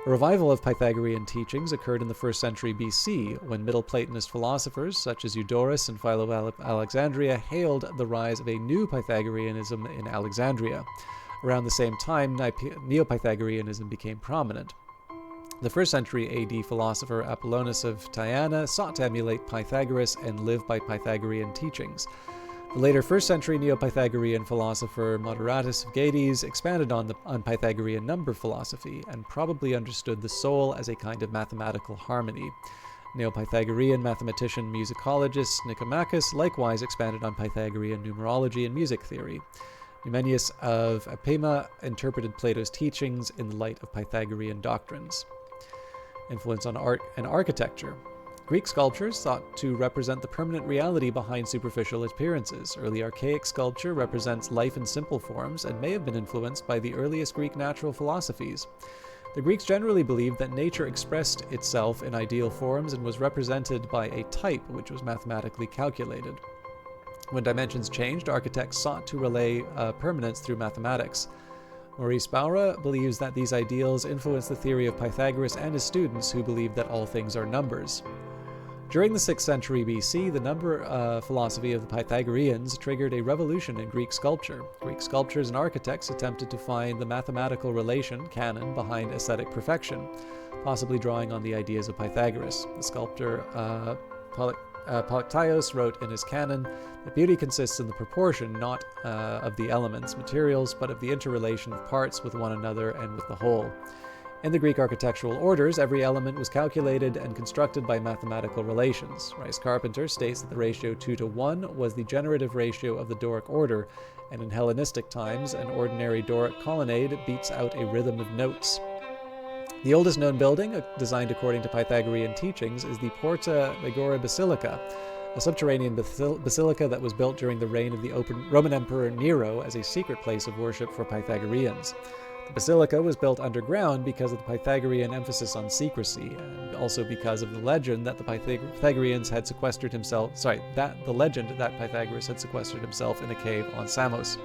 A revival of Pythagorean teachings occurred in the 1st century BC, when Middle Platonist philosophers such as Eudorus and Philo of Alexandria hailed the rise of a new Pythagoreanism in Alexandria. Around the same time, Neo-Pythagoreanism became prominent. The 1st century AD philosopher Apollonius of Tyana sought to emulate Pythagoras and live by Pythagorean teachings. The later 1st century Neo-Pythagorean philosopher Moderatus of Gades expanded on Pythagorean number philosophy and probably understood the soul as a kind of mathematical harmony. Neo-Pythagorean mathematician musicologist Nicomachus likewise expanded on Pythagorean numerology and music theory. Numenius of Apama interpreted Plato's teachings in the light of Pythagorean doctrines. Influence on art and architecture. Greek sculptures thought to represent the permanent reality behind superficial appearances. Early archaic sculpture represents life in simple forms and may have been influenced by the earliest Greek natural philosophies. The Greeks generally believed that nature expressed itself in ideal forms and was represented by a type which was mathematically calculated. When dimensions changed, architects sought to relay permanence through mathematics. Maurice Baura believes that these ideals influenced the theory of Pythagoras and his students, who believed that all things are numbers. During the 6th century BC, the number philosophy of the Pythagoreans triggered a revolution in Greek sculpture. Greek sculptors and architects attempted to find the mathematical relation, canon, behind aesthetic perfection, possibly drawing on the ideas of Pythagoras. The sculptor Polyctios wrote in his canon that beauty consists in the proportion not of the elements, materials, but of the interrelation of parts with one another and with the whole. In the Greek architectural orders, every element was calculated and constructed by mathematical relations. Rice Carpenter states that the ratio 2:1 was the generative ratio of the Doric order, and in Hellenistic times, an ordinary Doric colonnade beats out a rhythm of notes. The oldest known building, designed according to Pythagorean teachings, is the Porta Megara Basilica, a subterranean basilica that was built during the reign of the Roman Emperor Nero as a secret place of worship for Pythagoreans. The basilica was built underground because of the Pythagorean emphasis on secrecy, and also because of the legend that the Pythagoreans had sequestered himself. The legend that Pythagoras had sequestered himself in a cave on Samos.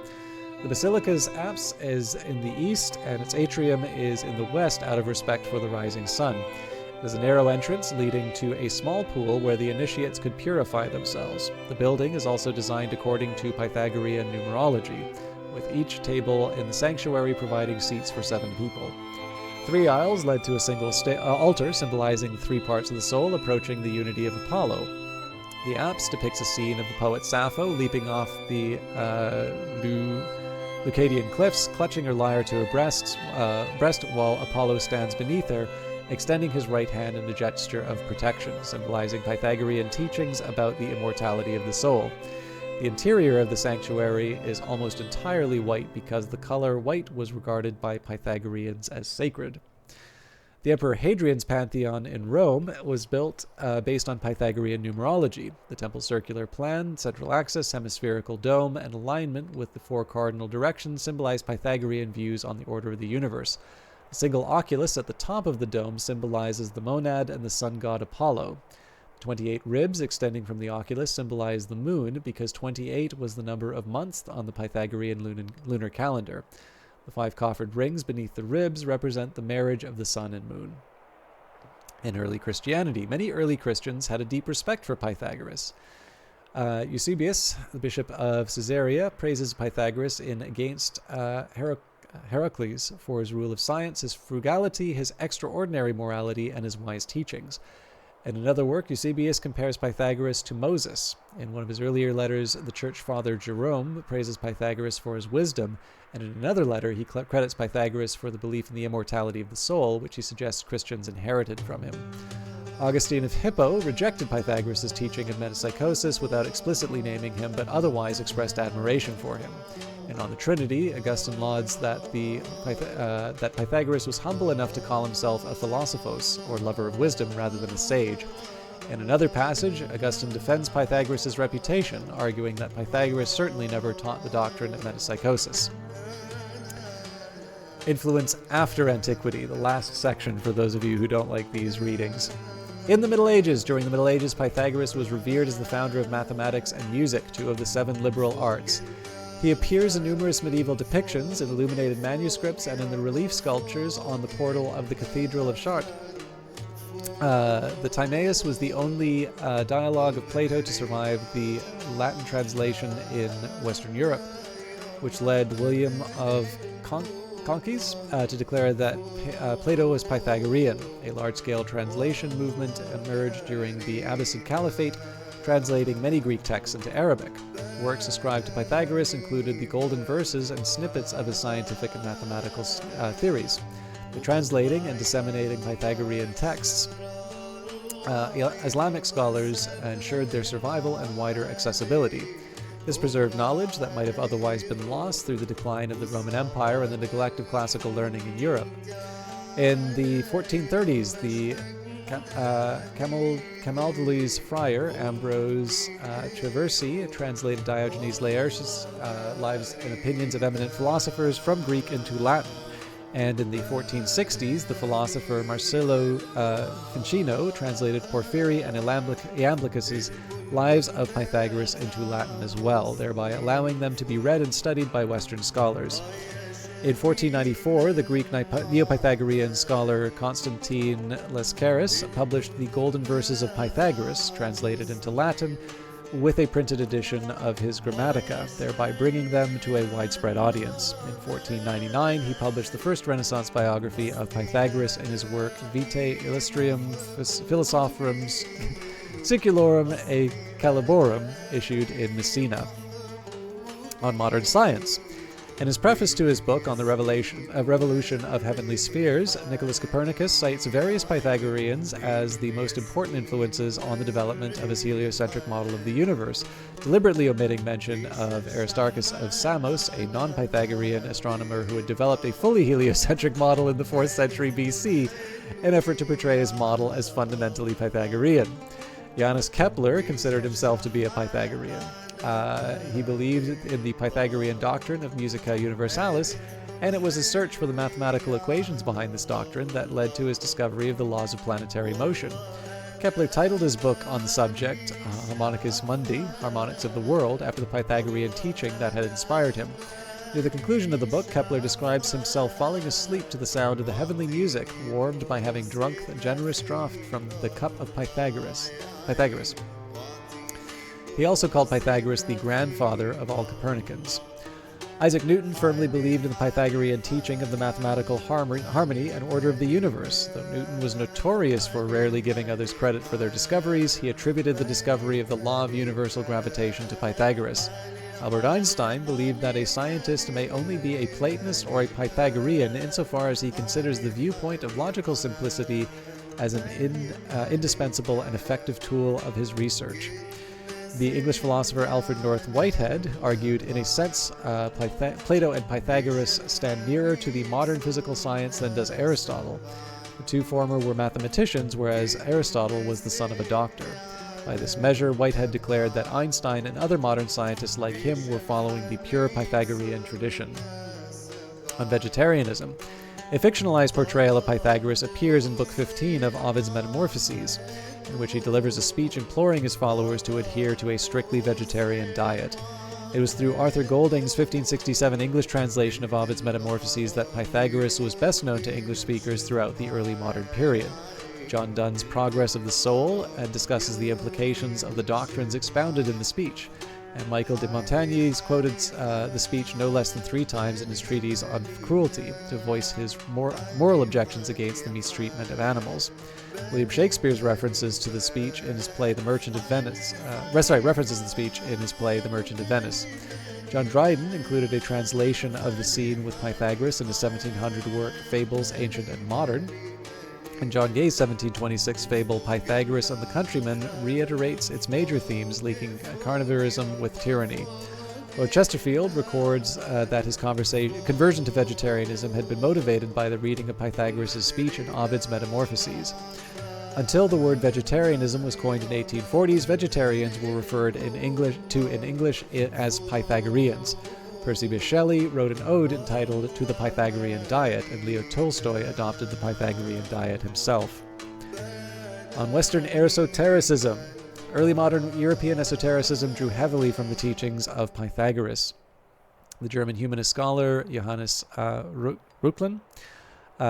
The basilica's apse is in the east, and its atrium is in the west out of respect for the rising sun. There's a narrow entrance leading to a small pool where the initiates could purify themselves. The building is also designed according to Pythagorean numerology, with each table in the sanctuary providing seats for 7 people. 3 aisles led to a single altar symbolizing the 3 parts of the soul approaching the unity of Apollo. The apse depicts a scene of the poet Sappho leaping off the Leucadian cliffs, clutching her lyre to her breast while Apollo stands beneath her, extending his right hand in a gesture of protection, symbolizing Pythagorean teachings about the immortality of the soul. The interior of the sanctuary is almost entirely white because the color white was regarded by Pythagoreans as sacred. The Emperor Hadrian's Pantheon in Rome was built based on Pythagorean numerology. The temple's circular plan, central axis, hemispherical dome, and alignment with the 4 cardinal directions symbolize Pythagorean views on the order of the universe. The single oculus at the top of the dome symbolizes the monad and the sun god Apollo. 28 ribs extending from the oculus symbolize the moon because 28 was the number of months on the Pythagorean lunar calendar. The 5 coffered rings beneath the ribs represent the marriage of the sun and moon. In early Christianity, many early Christians had a deep respect for Pythagoras. Eusebius, the bishop of Caesarea, praises Pythagoras in Against Heracles for his rule of science, his frugality, his extraordinary morality, and his wise teachings. In another work, Eusebius compares Pythagoras to Moses. In one of his earlier letters, the church father Jerome praises Pythagoras for his wisdom, and in another letter he credits Pythagoras for the belief in the immortality of the soul, which he suggests Christians inherited from him. Augustine of Hippo rejected Pythagoras' teaching of metempsychosis without explicitly naming him, but otherwise expressed admiration for him. And on the Trinity, Augustine lauds that that Pythagoras was humble enough to call himself a philosophos, or lover of wisdom, rather than a sage. In another passage, Augustine defends Pythagoras' reputation, arguing that Pythagoras certainly never taught the doctrine of metempsychosis. Influence after antiquity, the last section for those of you who don't like these readings. In the Middle Ages, during the Middle Ages, Pythagoras was revered as the founder of mathematics and music, two of the 7 liberal arts. He appears in numerous medieval depictions, in illuminated manuscripts, and in the relief sculptures on the portal of the Cathedral of Chartres. The Timaeus was the only dialogue of Plato to survive the Latin translation in Western Europe, which led William of Conques to declare that Plato was Pythagorean. A large-scale translation movement emerged during the Abbasid Caliphate, translating many Greek texts into Arabic. Works ascribed to Pythagoras included the Golden Verses and snippets of his scientific and mathematical theories. The translating and disseminating Pythagorean texts, Islamic scholars ensured their survival and wider accessibility. This preserved knowledge that might have otherwise been lost through the decline of the Roman Empire and the neglect of classical learning in Europe. In the 1430s, the Camaldolese friar Ambrose Traversi translated Diogenes Laertius' lives and opinions of eminent philosophers from Greek into Latin. And in the 1460s, the philosopher Marcello Ficino translated Porphyry and Iamblichus's lives of Pythagoras into Latin as well, thereby allowing them to be read and studied by Western scholars. In 1494, the Greek Neo-Pythagorean scholar Constantine Lascaris published the Golden Verses of Pythagoras, translated into Latin, with a printed edition of his Grammatica, thereby bringing them to a widespread audience. In 1499, he published the first Renaissance biography of Pythagoras in his work Vitae Illustrium Philosophorum Siculorum et Caliborum, issued in Messina. On modern science. In his preface to his book on the revolution of heavenly spheres, Nicholas Copernicus cites various Pythagoreans as the most important influences on the development of his heliocentric model of the universe, deliberately omitting mention of Aristarchus of Samos, a non-Pythagorean astronomer who had developed a fully heliocentric model in the 4th century BC, in an effort to portray his model as fundamentally Pythagorean. Johannes Kepler considered himself to be a Pythagorean. He believed in the Pythagorean doctrine of musica universalis, and it was his search for the mathematical equations behind this doctrine that led to his discovery of the laws of planetary motion. Kepler titled his book on the subject, Harmonicus Mundi, Harmonics of the World, after the Pythagorean teaching that had inspired him. Near the conclusion of the book, Kepler describes himself falling asleep to the sound of the heavenly music, warmed by having drunk a generous draught from the cup of Pythagoras. He also called Pythagoras the grandfather of all Copernicans. Isaac Newton firmly believed in the Pythagorean teaching of the mathematical harmony and order of the universe. Though Newton was notorious for rarely giving others credit for their discoveries, he attributed the discovery of the law of universal gravitation to Pythagoras. Albert Einstein believed that a scientist may only be a Platonist or a Pythagorean insofar as he considers the viewpoint of logical simplicity as an indispensable and effective tool of his research. The English philosopher Alfred North Whitehead argued, in a sense, Plato and Pythagoras stand nearer to the modern physical science than does Aristotle. The two former were mathematicians, whereas Aristotle was the son of a doctor. By this measure, Whitehead declared that Einstein and other modern scientists like him were following the pure Pythagorean tradition. On vegetarianism, a fictionalized portrayal of Pythagoras appears in Book 15 of Ovid's Metamorphoses, in which he delivers a speech imploring his followers to adhere to a strictly vegetarian diet. It was through Arthur Golding's 1567 English translation of Ovid's Metamorphoses that Pythagoras was best known to English speakers throughout the early modern period. John Donne's Progress of the Soul discusses the implications of the doctrines expounded in the speech, and Michael de Montaigne quoted the speech no less than 3 times in his treatise on cruelty to voice his moral objections against the mistreatment of animals. William Shakespeare's references to the speech in his play The Merchant of Venice. References the speech in his play The Merchant of Venice. John Dryden included a translation of the scene with Pythagoras in his 1700 work Fables, Ancient and Modern. And John Gay's 1726 fable Pythagoras and the Countryman reiterates its major themes, linking carnivorism with tyranny. Lord Chesterfield records that his conversion to vegetarianism had been motivated by the reading of Pythagoras' speech in Ovid's Metamorphoses. Until the word vegetarianism was coined in 1840s, vegetarians were referred in English as Pythagoreans. Percy Bysshe Shelley wrote an ode entitled To the Pythagorean Diet, and Leo Tolstoy adopted the Pythagorean diet himself. On Western esotericism, early modern European esotericism drew heavily from the teachings of Pythagoras. The German humanist scholar Johannes Reuchlin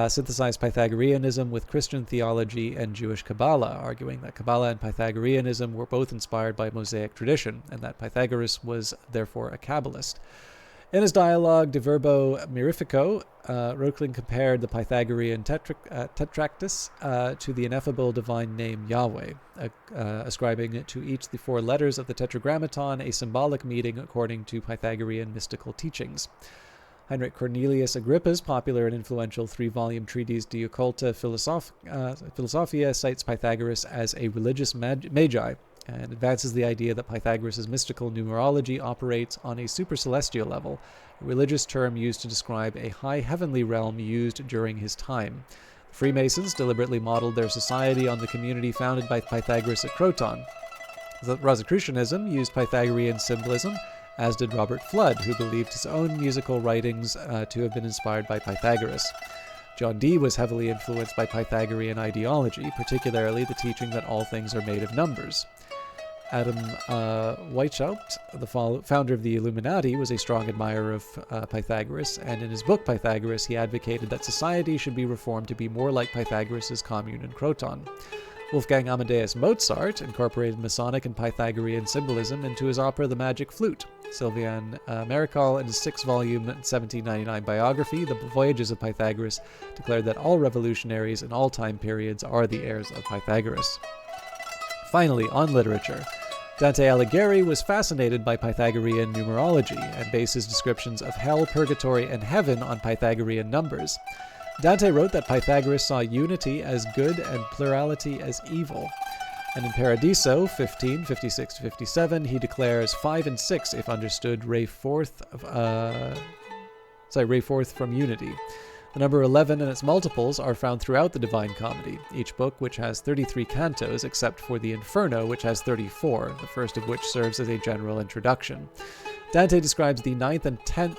synthesized Pythagoreanism with Christian theology and Jewish Kabbalah, arguing that Kabbalah and Pythagoreanism were both inspired by Mosaic tradition, and that Pythagoras was therefore a Kabbalist. In his dialogue De Verbo Mirifico, Reuchlin compared the Pythagorean tetractys to the ineffable divine name Yahweh, ascribing to each the 4 letters of the Tetragrammaton a symbolic meaning according to Pythagorean mystical teachings. Heinrich Cornelius Agrippa's popular and influential 3-volume treatise De Occulta Philosophia cites Pythagoras as a religious magi, and advances the idea that Pythagoras' mystical numerology operates on a supercelestial level, a religious term used to describe a high heavenly realm used during his time. The Freemasons deliberately modeled their society on the community founded by Pythagoras at Croton. The Rosicrucianism used Pythagorean symbolism, as did Robert Flood, who believed his own musical writings to have been inspired by Pythagoras. John Dee was heavily influenced by Pythagorean ideology, particularly the teaching that all things are made of numbers. Adam Weishaupt, the founder of the Illuminati, was a strong admirer of Pythagoras, and in his book Pythagoras, he advocated that society should be reformed to be more like Pythagoras' commune in Croton. Wolfgang Amadeus Mozart incorporated Masonic and Pythagorean symbolism into his opera The Magic Flute. Sylvain Marechal, in his 6-volume 1799 biography, The Voyages of Pythagoras, declared that all revolutionaries in all time periods are the heirs of Pythagoras. Finally, on literature, Dante Alighieri was fascinated by Pythagorean numerology and based his descriptions of hell, purgatory, and heaven on Pythagorean numbers. Dante wrote that Pythagoras saw unity as good and plurality as evil. And in Paradiso 15:56-57, he declares 5 and 6, if understood, ray forth from unity. The number 11 and its multiples are found throughout the Divine Comedy, each book which has 33 cantos, except for the Inferno, which has 34, the first of which serves as a general introduction. Dante describes the 9th and 10th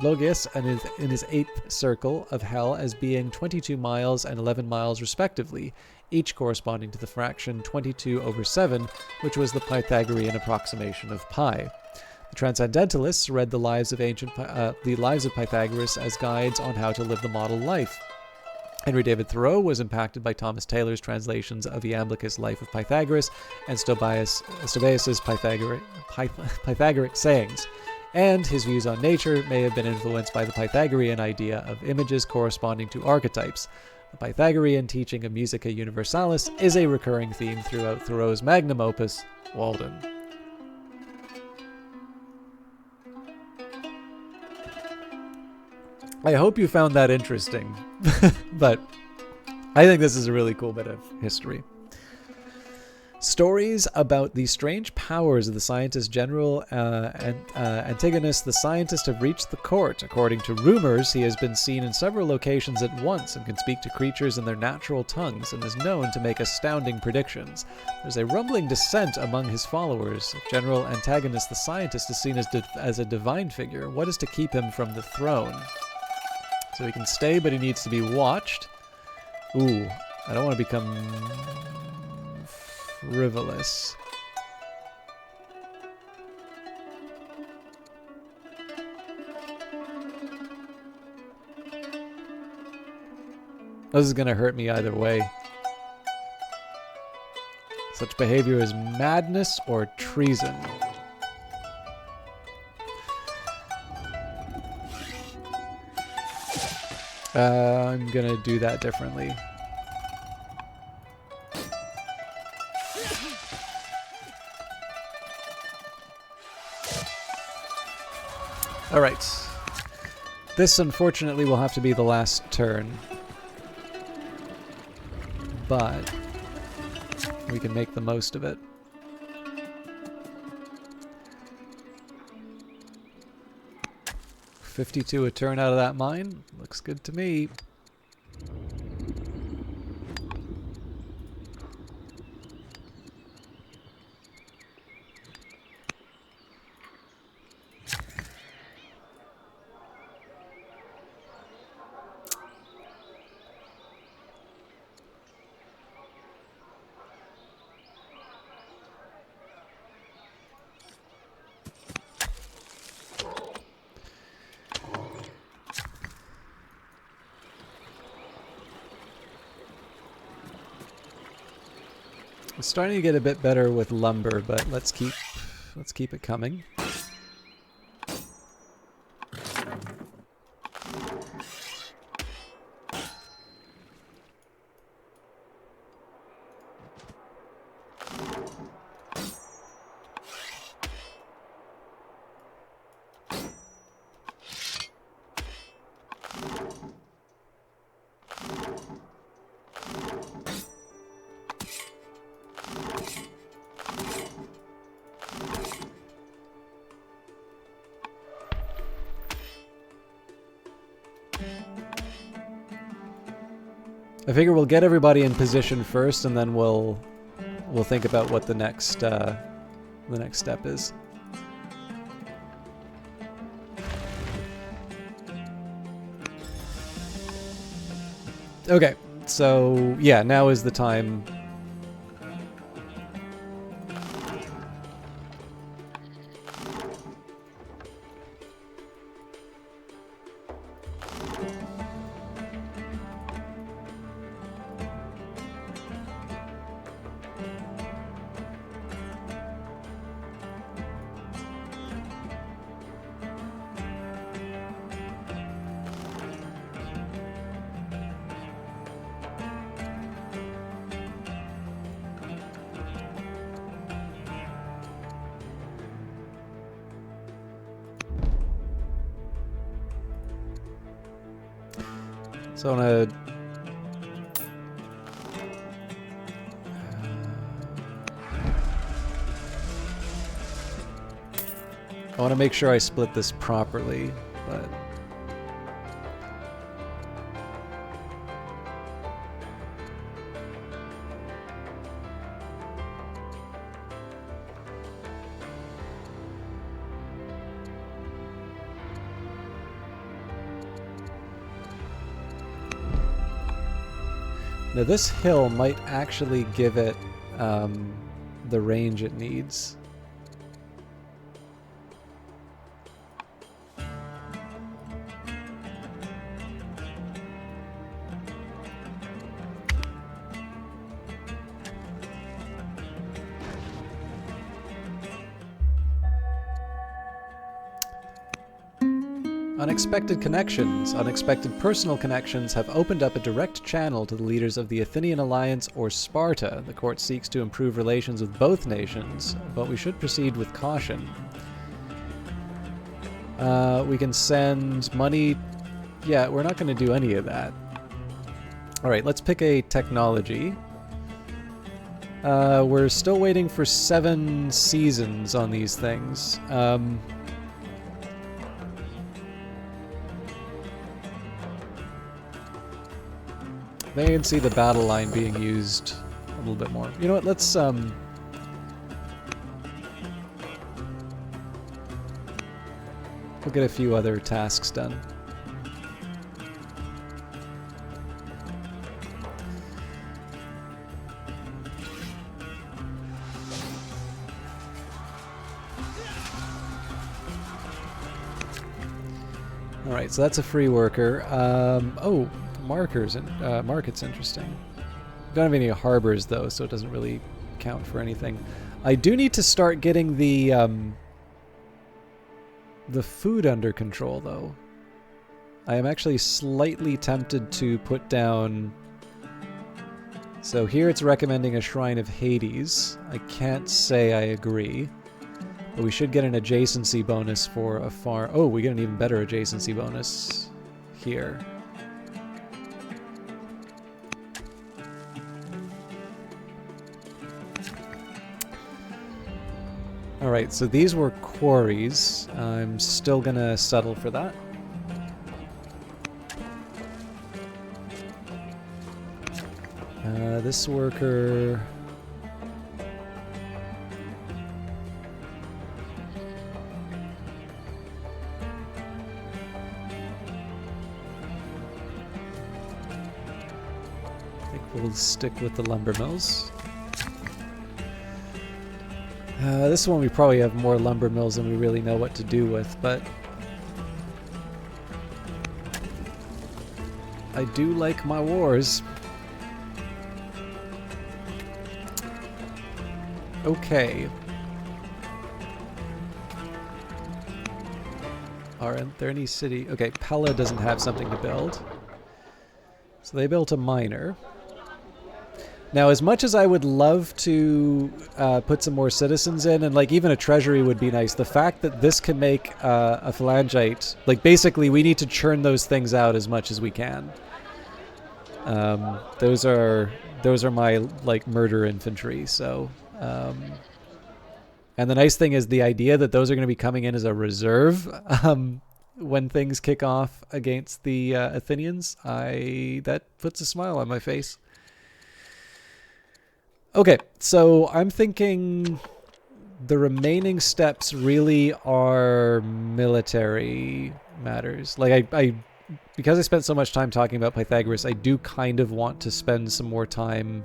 Logias and in his 8th circle of hell as being 22 miles and 11 miles respectively, each corresponding to the fraction 22/7, which was the Pythagorean approximation of pi. The Transcendentalists read the lives of Pythagoras as guides on how to live the model life. Henry David Thoreau was impacted by Thomas Taylor's translations of Iamblichus' Life of Pythagoras and Stobaeus' Pythagorean sayings, and his views on nature may have been influenced by the Pythagorean idea of images corresponding to archetypes. The Pythagorean teaching of Musica Universalis is a recurring theme throughout Thoreau's magnum opus, Walden. I hope you found that interesting, but I think this is a really cool bit of history. Stories about the strange powers of the scientist General Antigonus the Scientist have reached the court. According to rumors, he has been seen in several locations at once and can speak to creatures in their natural tongues and is known to make astounding predictions. There's a rumbling dissent among his followers. If General Antigonus the Scientist is seen as a divine figure, what is to keep him from the throne? So he can stay, but he needs to be watched. Ooh, I don't want to become frivolous. This is going to hurt me either way. Such behavior is madness or treason. I'm gonna do that differently. Alright. This, unfortunately, will have to be the last turn. But we can make the most of it. 52 a turn out of that mine. Looks good to me. It's starting to get a bit better with lumber, but let's keep it coming. I figure we'll get everybody in position first, and then we'll think about what the next step is. Okay, so yeah, now is the time. So I want to make sure I split this properly, but now this hill might actually give it the range it needs. Unexpected connections, unexpected personal connections have opened up a direct channel to the leaders of the Athenian Alliance or Sparta. The court seeks to improve relations with both nations, but we should proceed with caution. We can send money. Yeah, we're not going to do any of that. Alright, let's pick a technology. We're still waiting for 7 seasons on these things. They can see the battle line being used a little bit more. You know what, let's we'll get a few other tasks done. Alright, so that's a free worker. Oh, markers and market's interesting. Don't have any harbors though, so it doesn't really count for anything. I do need to start getting the food under control though. I am actually slightly tempted to put down. So here it's recommending a Shrine of Hades. I can't say I agree, but we should get an adjacency bonus for a farm. Oh, we get an even better adjacency bonus here. Alright, so these were quarries. I'm still gonna settle for that. This worker... I think we'll stick with the lumber mills. This one we probably have more lumber mills than we really know what to do with, but... I do like my wars. Okay. Aren't there any city... Okay, Pella doesn't have something to build. So they built a miner. Now, as much as I would love to put some more citizens in, and like even a treasury would be nice, the fact that this can make a phalangite, like basically we need to churn those things out as much as we can. Those are my like murder infantry. So, and the nice thing is the idea that those are going to be coming in as a reserve when things kick off against the Athenians. That puts a smile on my face. Okay, so I'm thinking the remaining steps really are military matters. Like I because I spent so much time talking about Pythagoras, I do kind of want to spend some more time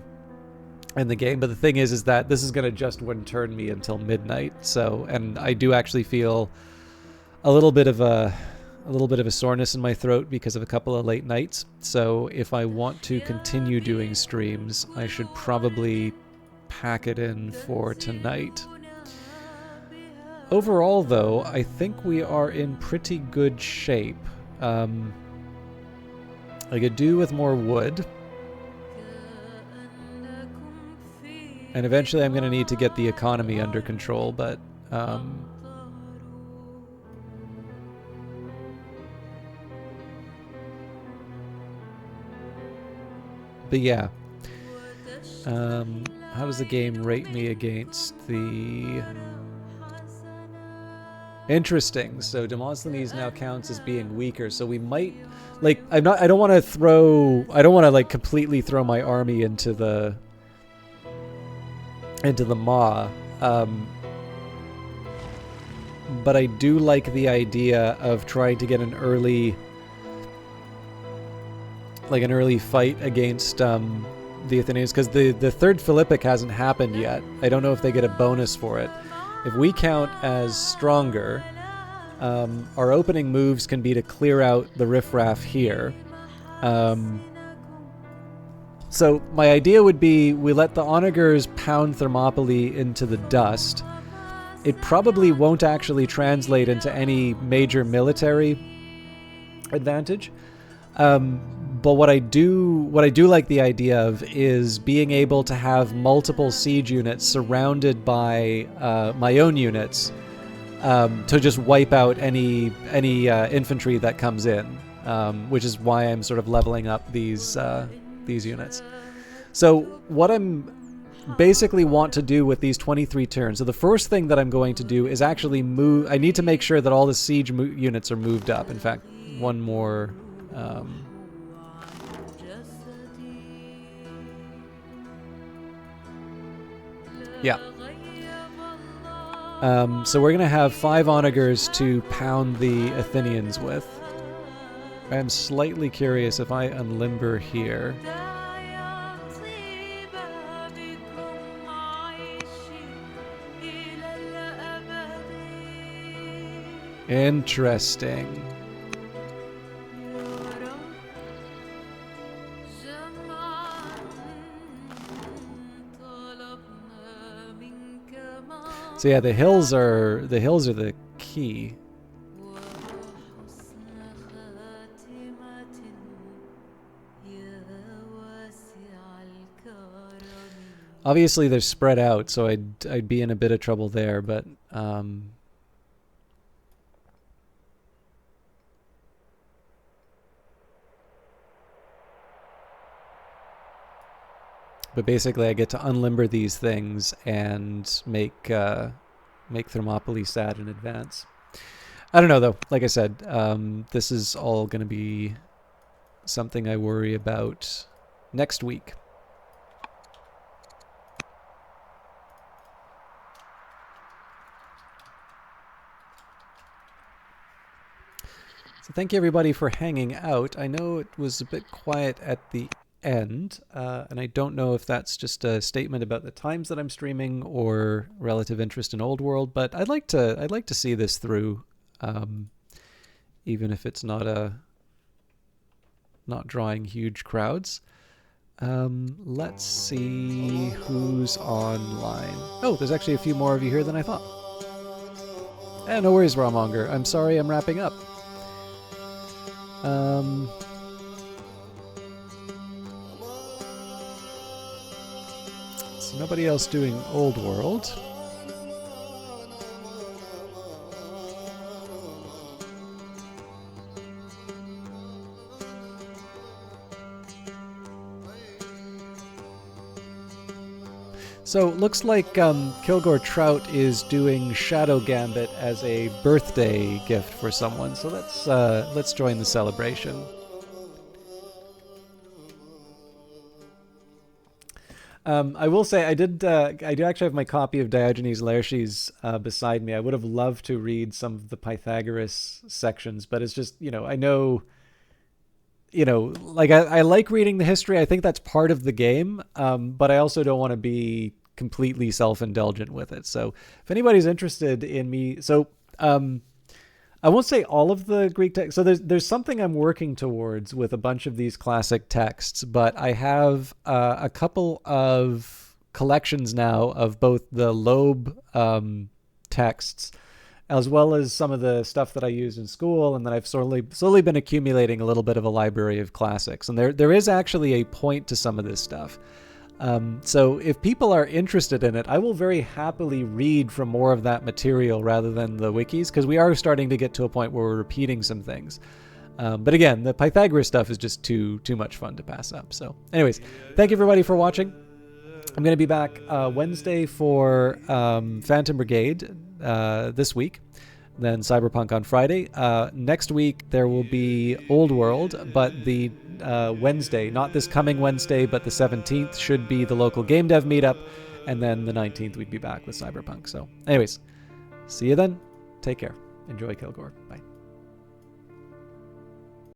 in the game. But the thing is that this is going to just wouldn't turn me until midnight. So, and I do actually feel a little bit of a soreness in my throat because of a couple of late nights. So if I want to continue doing streams, I should probably pack it in for tonight. Overall, though, I think we are in pretty good shape. I could do with more wood. And eventually I'm going to need to get the economy under control, but... But yeah, how does the game rate me against the... Interesting. So Demosthenes now counts as being weaker. So we might, like, I don't want to like completely throw my army into the maw. But I do like the idea of trying to get an early fight against the Athenians, because the third Philippic hasn't happened yet. I don't know if they get a bonus for it. If we count as stronger, our opening moves can be to clear out the riffraff here. So my idea would be we let the onagers pound Thermopylae into the dust. It probably won't actually translate into any major military advantage. But what I do like the idea of is being able to have multiple siege units surrounded by my own units to just wipe out any infantry that comes in, which is why I'm sort of leveling up these units. So what I'm basically want to do with these 23 turns. So the first thing that I'm going to do is actually move. I need to make sure that all the siege units are moved up. In fact, one more. Yeah. So we're going to have 5 onagers to pound the Athenians with. I'm slightly curious if I unlimber here. Interesting. So yeah, the hills are the key. Obviously they're spread out, so I'd be in a bit of trouble there, but basically I get to unlimber these things and make Thermopylae sad in advance. I don't know though. Like I said, this is all going to be something I worry about next week. So thank you everybody for hanging out. I know it was a bit quiet at the end, and I don't know if that's just a statement about the times that I'm streaming or relative interest in Old World, but I'd like to see this through, even if it's not drawing huge crowds. Let's see who's online. Oh, there's actually a few more of you here than I thought. No worries, Rawmonger. I'm sorry I'm wrapping up. So nobody else doing Old World. So looks like Kilgore Trout is doing Shadow Gambit as a birthday gift for someone. So let's join the celebration. I will say I do actually have my copy of Diogenes Laertes beside me. I would have loved to read some of the Pythagoras sections, but it's just, I know, like I like reading the history. I think that's part of the game, but I also don't want to be completely self-indulgent with it. So if anybody's interested in me, I won't say all of the Greek text. So there's something I'm working towards with a bunch of these classic texts, but I have a couple of collections now of both the Loeb texts, as well as some of the stuff that I used in school, and then I've slowly been accumulating a little bit of a library of classics. And there is actually a point to some of this stuff. So if people are interested in it, I will very happily read from more of that material rather than the wikis, because we are starting to get to a point where we're repeating some things. But again, the Pythagoras stuff is just too much fun to pass up. So anyways, thank you everybody for watching. I'm going to be back Wednesday for Phantom Brigade this week, then Cyberpunk on Friday. Next week there will be Old World, but the Wednesday, not this coming Wednesday, but the 17th should be the local game dev meetup, and then the 19th we'd be back with Cyberpunk. So anyways, see you then. Take care. Enjoy Kilgore. Bye.